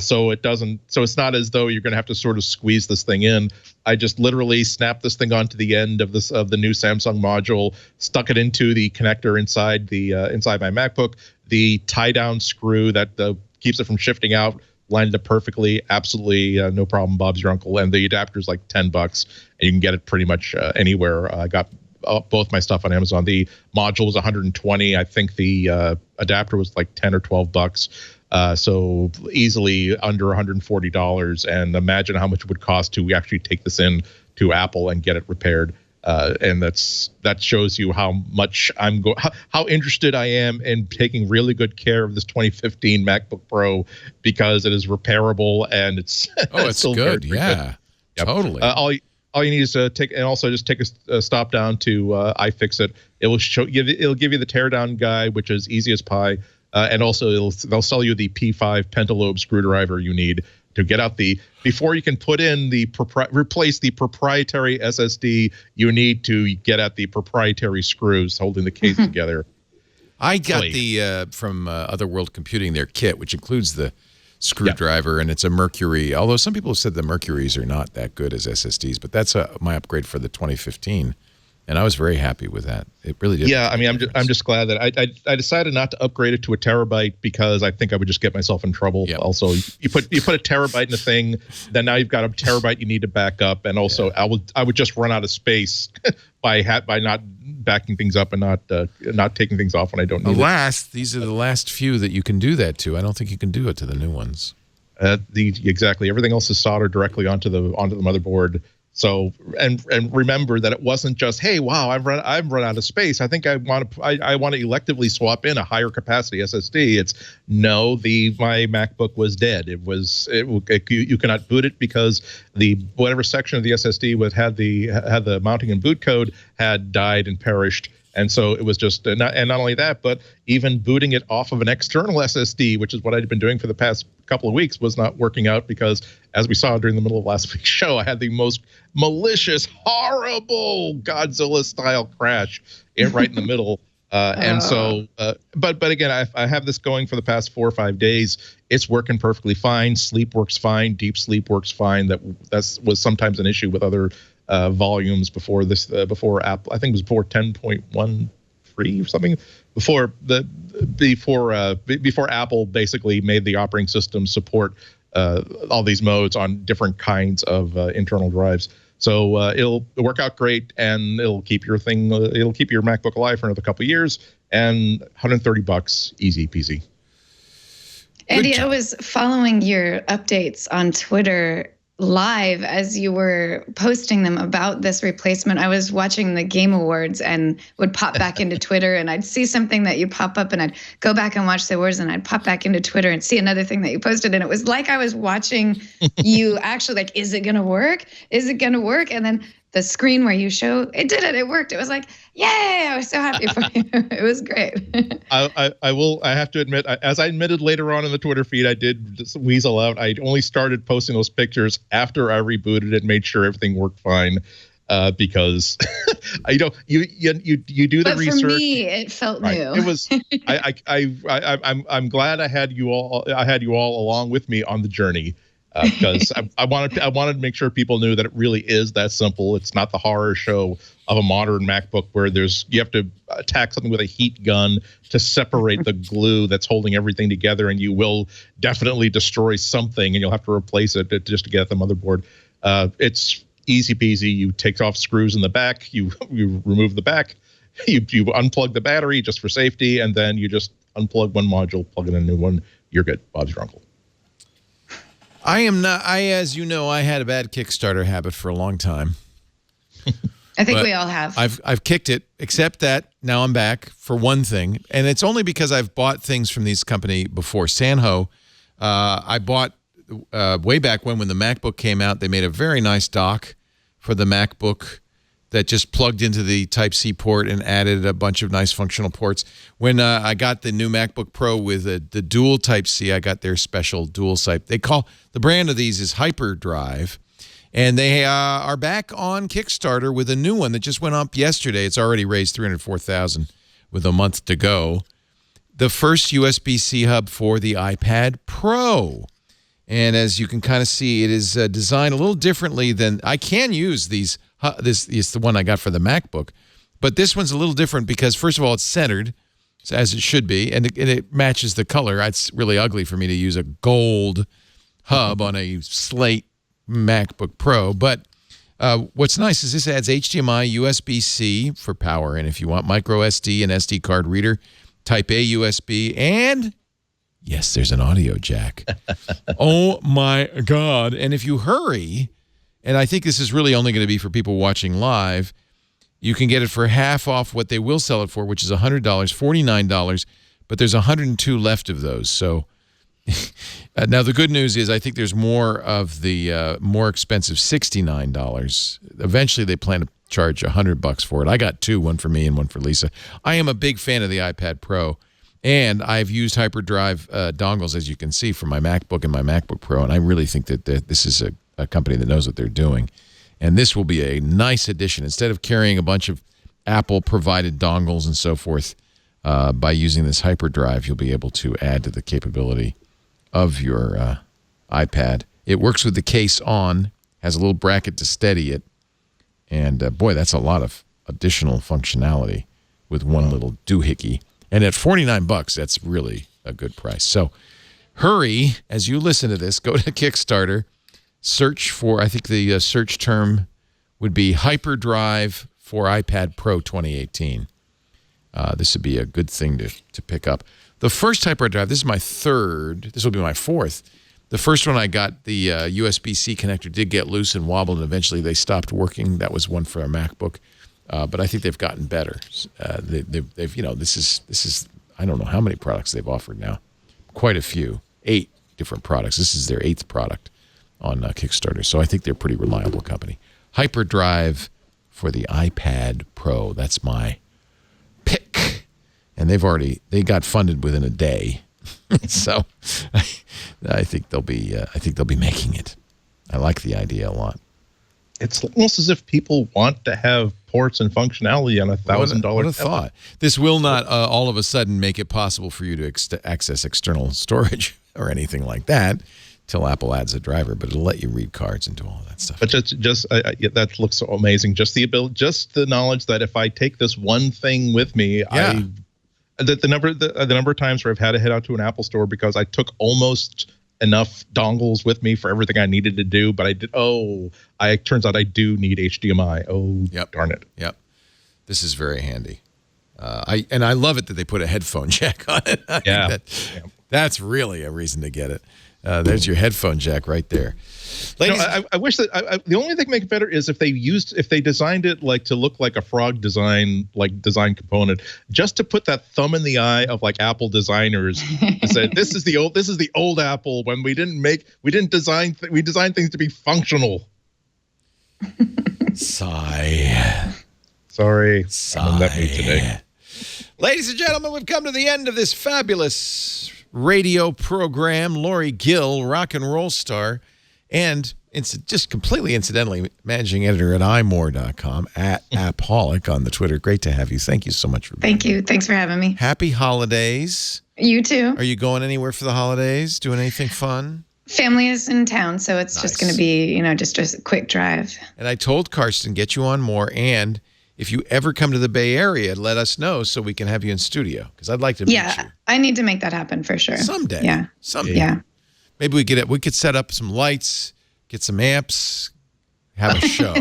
So it's not as though you're going to have to sort of squeeze this thing in. I just literally snapped this thing onto the end of the new Samsung module, stuck it into the connector inside my MacBook. The tie down screw that keeps it from shifting out lined up perfectly. Absolutely no problem. Bob's your uncle. And the adapter is like $10, and you can get it pretty much anywhere. I got both my stuff on Amazon. The module was $120. I think the adapter was like $10 or $12. So easily under $140, and imagine how much it would cost to actually take this in to Apple and get it repaired. And that shows you how much how interested I am in taking really good care of this 2015 MacBook Pro, because it is repairable and it's it's still good. Yeah, good. Totally. All you need is to take a stop down to iFixit. It will it'll give you the teardown guide, which is easy as pie. And also, they'll sell you the P5 pentalobe screwdriver you need to get out before you can put in replace the proprietary SSD. You need to get at the proprietary screws holding the case together. I got the from Otherworld Computing, their kit, which includes the screwdriver, and it's a Mercury. Although some people have said the Mercuries are not that good as SSDs, but that's my upgrade for the 2015. And I was very happy with that. It really did. Yeah, I mean, I'm just glad that I decided not to upgrade it to a terabyte, because I think I would just get myself in trouble. Yep. Also, you put a terabyte in a thing, then now you've got a terabyte you need to back up, and also I would just run out of space by not backing things up and not taking things off when I don't need it. These are the last few that you can do that to. I don't think you can do it to the new ones. Exactly. Everything else is soldered directly onto the motherboard. So and remember that it wasn't just, hey, wow, I've run out of space. I think I want to electively swap in a higher capacity SSD. It's no, my MacBook was dead. You cannot boot it because whatever section of the SSD had the mounting and boot code had died and perished. And so it was just, and not only that, but even booting it off of an external SSD, which is what I'd been doing for the past couple of weeks, was not working out, because as we saw during the middle of last week's show, I had the most malicious, horrible Godzilla-style crash right in the middle. And so, but again, I have this going for the past 4 or 5 days. It's working perfectly fine. Sleep works fine. Deep sleep works fine. That was sometimes an issue with other volumes before Apple. I think it was before 10.13 or something. Before Apple basically made the operating system support all these modes on different kinds of internal drives. So it'll work out great, and it'll keep your MacBook alive for another couple of years. And $130, easy peasy. Andy, I was following your updates on Twitter live as you were posting them about this replacement. I was watching the Game Awards and would pop back into Twitter, and I'd see something that you pop up, and I'd go back and watch the awards, and I'd pop back into Twitter and see another thing that you posted. And it was like I was watching you actually, like, is it going to work? Is it going to work? And then the screen where you show it did it. It worked. It was like, yay! I was so happy for you. It was great. I have to admit, as I admitted later on in the Twitter feed, I did just weasel out. I only started posting those pictures after I rebooted it, made sure everything worked fine. Because you do the research. For me, it felt new. It was. I'm glad I had you all along with me on the journey, because I wanted to make sure people knew that it really is that simple. It's not the horror show of a modern MacBook where you have to attack something with a heat gun to separate the glue that's holding everything together, and you will definitely destroy something, and you'll have to replace it just to get the motherboard. It's easy peasy. You take off screws in the back, you remove the back, you unplug the battery just for safety, and then you just unplug one module, plug in a new one. You're good. Bob's your uncle. As you know, I had a bad Kickstarter habit for a long time. I think we all have. I've kicked it, except that now I'm back for one thing, and it's only because I've bought things from these company before. Sanho, I bought way back when the MacBook came out. They made a very nice dock for the MacBook that just plugged into the Type-C port and added a bunch of nice functional ports. When I got the new MacBook Pro with the dual Type-C, I got their special dual site. They call the brand of these is HyperDrive, and they are back on Kickstarter with a new one that just went up yesterday. It's already raised $304,000 with a month to go. The first USB-C hub for the iPad Pro. And as you can kind of see, it is designed a little differently than I can use these. This is the one I got for the MacBook, but this one's a little different because, first of all, it's centered as it should be, and it matches the color. It's really ugly for me to use a gold hub on a slate MacBook Pro. But what's nice is this adds HDMI, USB-C for power, and if you want micro SD and SD card reader, Type A USB, and yes, there's an audio jack. Oh, my God. And if you hurry, and I think this is really only going to be for people watching live, you can get it for half off what they will sell it for, which is $100, $49, but there's 102 left of those. So now the good news is I think there's more of the more expensive $69. Eventually, they plan to charge $100 for it. I got two, one for me and one for Lisa. I am a big fan of the iPad Pro. And I've used HyperDrive dongles, as you can see, for my MacBook and my MacBook Pro, and I really think that this is a company that knows what they're doing. And this will be a nice addition. Instead of carrying a bunch of Apple-provided dongles and so forth, by using this HyperDrive, you'll be able to add to the capability of your iPad. It works with the case on, has a little bracket to steady it, and boy, that's a lot of additional functionality with one little doohickey. And at $49, that's really a good price. So hurry, as you listen to this, go to Kickstarter, search for, I think the search term would be HyperDrive for iPad Pro 2018. This would be a good thing to pick up. The first HyperDrive, this is my third, this will be my fourth. The first one I got, the USB-C connector did get loose and wobbled, and eventually they stopped working. That was one for a MacBook. But I think they've gotten better. They've this is I don't know how many products they've offered now. Quite a few, 8 different products. This is their 8th product on Kickstarter. So I think they're a pretty reliable company. HyperDrive for the iPad Pro. That's my pick. And they got funded within a day. So I think they'll be making it. I like the idea a lot. It's almost as if people want to have ports and functionality on $1,000. What a thought. This will not all of a sudden make it possible for you to access external storage or anything like that till Apple adds a driver, but it'll let you read cards and do all that stuff. But just that looks so amazing. Just the knowledge that if I take this one thing with me, the number of times where I've had to head out to an Apple store because I took almost enough dongles with me for everything I needed to do, but turns out I do need HDMI. Oh, yep. Darn it. Yep. This is very handy. I love it that they put a headphone jack on it. That's really a reason to get it. There's your headphone jack right there. Ladies, I wish that the only thing to make it better is if they designed it like to look like a frog design component, just to put that thumb in the eye of like Apple designers and say this is the old Apple when we designed things to be functional. Sigh. Sorry. Sigh. I'm in that mood today. Ladies and gentlemen, we've come to the end of this fabulous radio program. Lory Gil, rock and roll star, and it's just completely incidentally managing editor at imore.com, at Appaholic on the Twitter. Great to have you. Thank you so much for being here. Thank you. Thanks for having me. Happy holidays. You too. Are you going anywhere for the holidays? Doing anything fun? Family is in town, so it's just going to be, just a quick drive. And I told Karsten, get you on more, and if you ever come to the Bay Area, let us know so we can have you in studio, because I'd like to meet you. Yeah, I need to make that happen for sure. Someday. Yeah. Someday. Yeah. Maybe we could set up some lights, get some amps, have a show.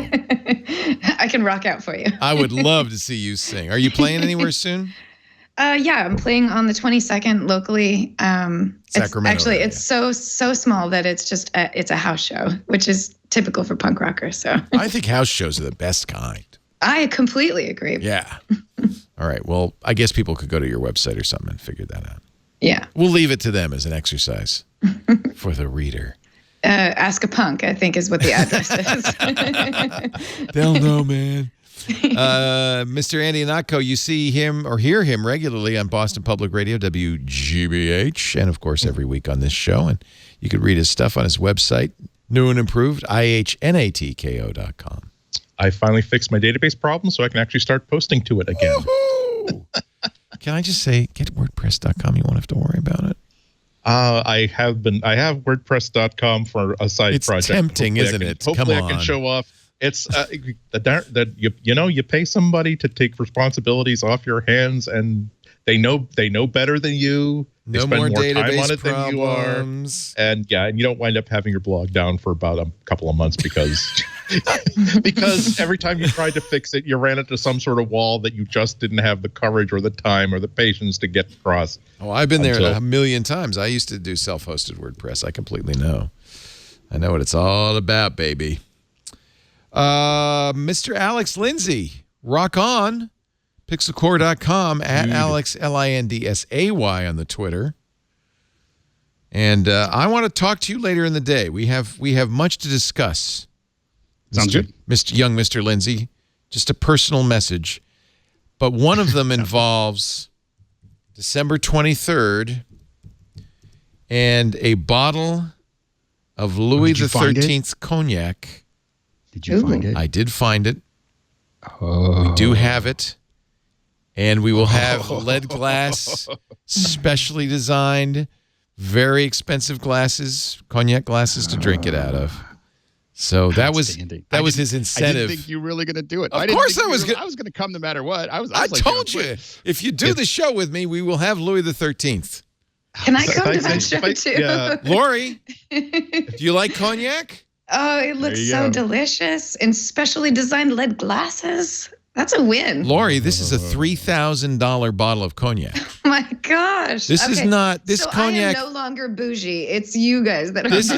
I can rock out for you. I would love to see you sing. Are you playing anywhere soon? Yeah, I'm playing on the 22nd locally. Sacramento. It's so small that it's just it's a house show, which is typical for punk rockers. So I think house shows are the best kind. I completely agree. Yeah. All right. Well, I guess people could go to your website or something and figure that out. Yeah. We'll leave it to them as an exercise for the reader. Ask a Punk, I think, is what the address is. They'll know, man. Mr. Andy Ihnatko, you see him or hear him regularly on Boston Public Radio, WGBH, and, of course, every week on this show. And you could read his stuff on his website, new and improved, ihnatko.com. I finally fixed my database problem, so I can actually start posting to it again. Can I just say, get WordPress.com. You won't have to worry about it. I have WordPress.com for a side project. It's tempting, isn't it? Hopefully, I can show off. It's you pay somebody to take responsibilities off your hands, and they know better than you. They spend more time on it than you are, and you don't wind up having your blog down for about a couple of months because every time you tried to fix it, you ran into some sort of wall that you just didn't have the courage or the time or the patience to get across. Oh, I've been there a million times. I used to do self-hosted WordPress. I completely know. I know what it's all about, baby. Mr. Alex Lindsay, rock on. Pixelcore.com at Alex, Lindsay on the Twitter. And I want to talk to you later in the day. We have much to discuss. Sounds good. Mr. Lindsay, just a personal message. But one of them involves December 23rd and a bottle of Louis XIII cognac. Did you find it? I did find it. Oh. We do have it. And we will have lead glass, specially designed, very expensive glasses, cognac glasses to drink it out of. So that was his incentive. I didn't think you were really going to do it. Of course I was going I was going to come no matter what. I told you. If you do the show with me, we will have Louis XIII. Can I come to that show too? Yeah. Lori, do you like cognac? Oh, it looks so delicious. And specially designed lead glasses. That's a win. Lori, this is a $3,000 bottle of cognac. Oh my gosh. This is not this cognac. I am no longer bougie. It's you guys that are bougie.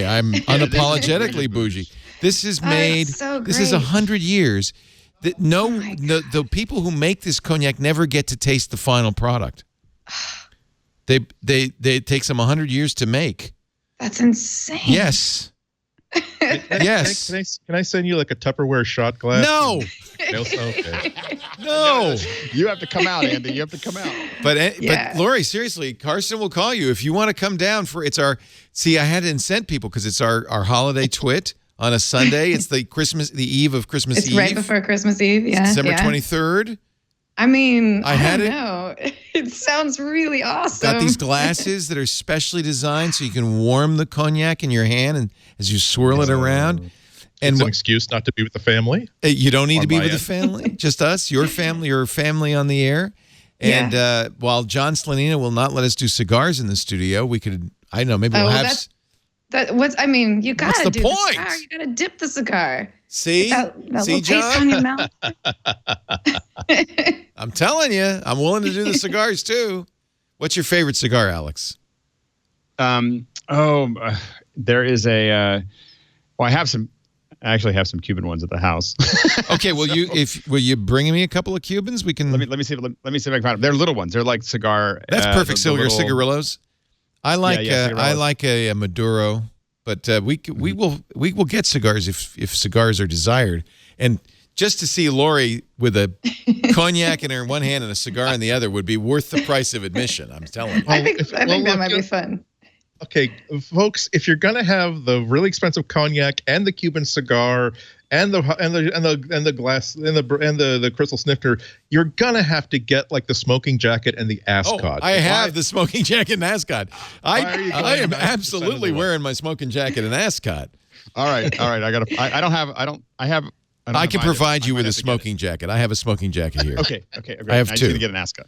I'm unapologetically bougie. This is made. So this is 100 years. That the people who make this cognac never get to taste the final product. It takes them 100 years to make. That's insane. Yes. Yes. Can I send you like a Tupperware shot glass? No. Okay. No. You have to come out, Andy. You have to come out. But Lori, seriously, Carson will call you if you want to come down for I had to incent people because it's our holiday twit on a Sunday. It's the eve of Christmas Eve. It's right before Christmas Eve. Yeah. December 23rd. I mean, I don't know. It sounds really awesome. Got these glasses that are specially designed so you can warm the cognac in your hand and as you swirl it around. And it's an excuse not to be with the family. You don't need to be with the family, just us, your family on the air. And while John Slanina will not let us do cigars in the studio, we could, I don't know, maybe we'll have. You got to do the cigar. You got to dip the cigar. See? That See, John? Taste on your mouth. I'm telling you, I'm willing to do the cigars too. What's your favorite cigar, Alex? There is I actually have some Cuban ones at the house. Okay, will you bring me a couple of Cubans? We can. Let me see if I can find them. They're little ones. They're like cigar. That's perfect. Cigarillos. I like a Maduro, but we will get cigars if cigars are desired. And just to see Lory with a cognac in her one hand and a cigar in the other would be worth the price of admission. I'm telling you. I think that might be fun. Okay, folks, if you're gonna have the really expensive cognac and the Cuban cigar and the glass and the crystal snifter, you're gonna have to get like the smoking jacket and the ascot. I have the smoking jacket and ascot. I am absolutely wearing my smoking jacket and ascot. All right. I can provide you with a smoking jacket. I have a smoking jacket here. Okay. I have two. I need to get an ascot.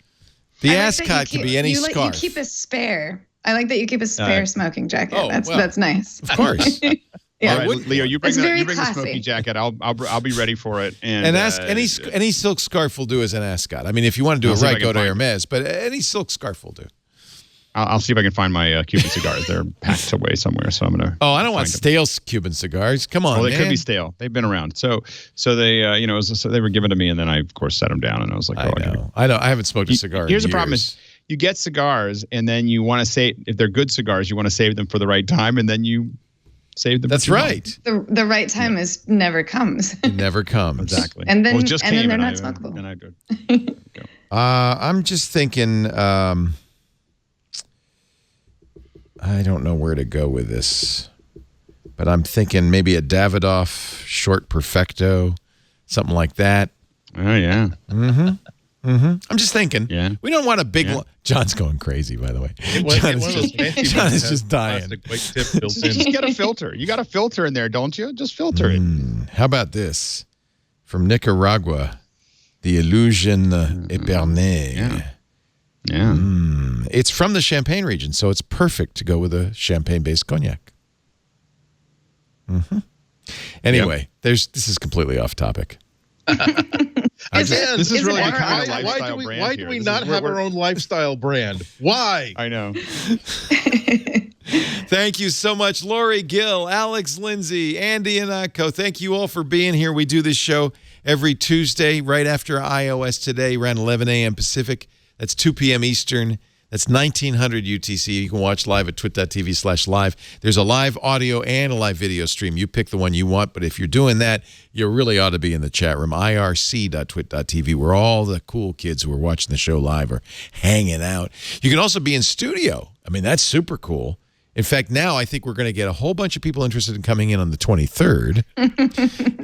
The ascot can be any scarf. You keep a spare. I like that you keep a spare smoking jacket. That's nice. Of course. Yeah, all right, Leo, you bring the smoking jacket. I'll be ready for it. And any silk scarf will do as an ascot. I mean, if you want to do it right, go to Hermes. But any silk scarf will do. I'll see if I can find my Cuban cigars. They're packed away somewhere, so I'm gonna. Oh, I don't want stale Cuban cigars. Come on, well, they could be stale. They've been around. So they, so they were given to me, and then I of course set them down, and I was like, I know. I haven't smoked a cigar. Here's in the problem: is you get cigars, and then you want to save. If they're good cigars, you want to save them for the right time, and then you save them. That's right. The right time is never comes. It never comes. Exactly. And then they're not smokable. And I go. I'm just thinking. I don't know where to go with this, but I'm thinking maybe a Davidoff short Perfecto, something like that. Oh yeah. I'm just thinking. Yeah. We don't want a big. John's going crazy, by the way. John is just dying. Just get a filter. You got a filter in there, don't you? Just filter it. How about this from Nicaragua? The Illusion Epernay. Yeah. It's from the Champagne region, so it's perfect to go with a champagne-based cognac. Anyway, this is completely off topic. This is really kind of lifestyle brand. Why do we not have our own lifestyle brand? Why? I know. Thank you so much, Lory Gil, Alex Lindsay, Andy Ihnatko. Thank you all for being here. We do this show every Tuesday right after iOS Today, around 11 a.m. Pacific. That's 2 p.m. Eastern. That's 1900 UTC. You can watch live at twit.tv/live. There's a live audio and a live video stream. You pick the one you want, but if you're doing that, you really ought to be in the chat room, irc.twit.tv, where all the cool kids who are watching the show live are hanging out. You can also be in studio. I mean, that's super cool. In fact, now I think we're going to get a whole bunch of people interested in coming in on the 23rd.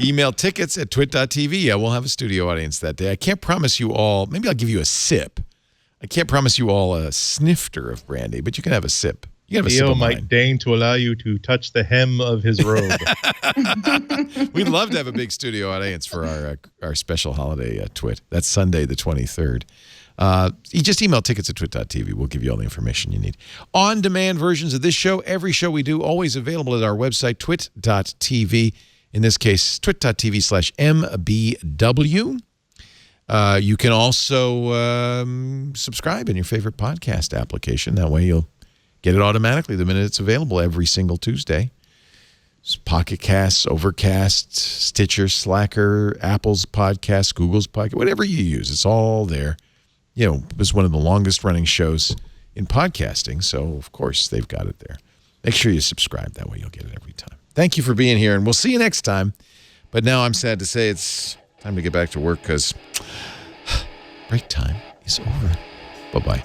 Email tickets at twit.tv. Yeah, we'll have a studio audience that day. I can't promise you all. Maybe I'll give you a sip. I can't promise you all a snifter of brandy, but you can have a sip. You can have a sip of mine. Might deign to allow you to touch the hem of his robe. We'd love to have a big studio audience for our special holiday Twit. That's Sunday the 23rd. You just email tickets at twit.tv. We'll give you all the information you need. On-demand versions of this show, every show we do, always available at our website, twit.tv. In this case, twit.tv/mbw. You can also subscribe in your favorite podcast application. That way you'll get it automatically the minute it's available every single Tuesday. It's Pocket Casts, Overcast, Stitcher, Slacker, Apple's podcast, Google's podcast, whatever you use. It's all there. You know, it was one of the longest running shows in podcasting, so of course they've got it there. Make sure you subscribe. That way you'll get it every time. Thank you for being here, and we'll see you next time. But now I'm sad to say it's time to get back to work because break time is over. Bye-bye.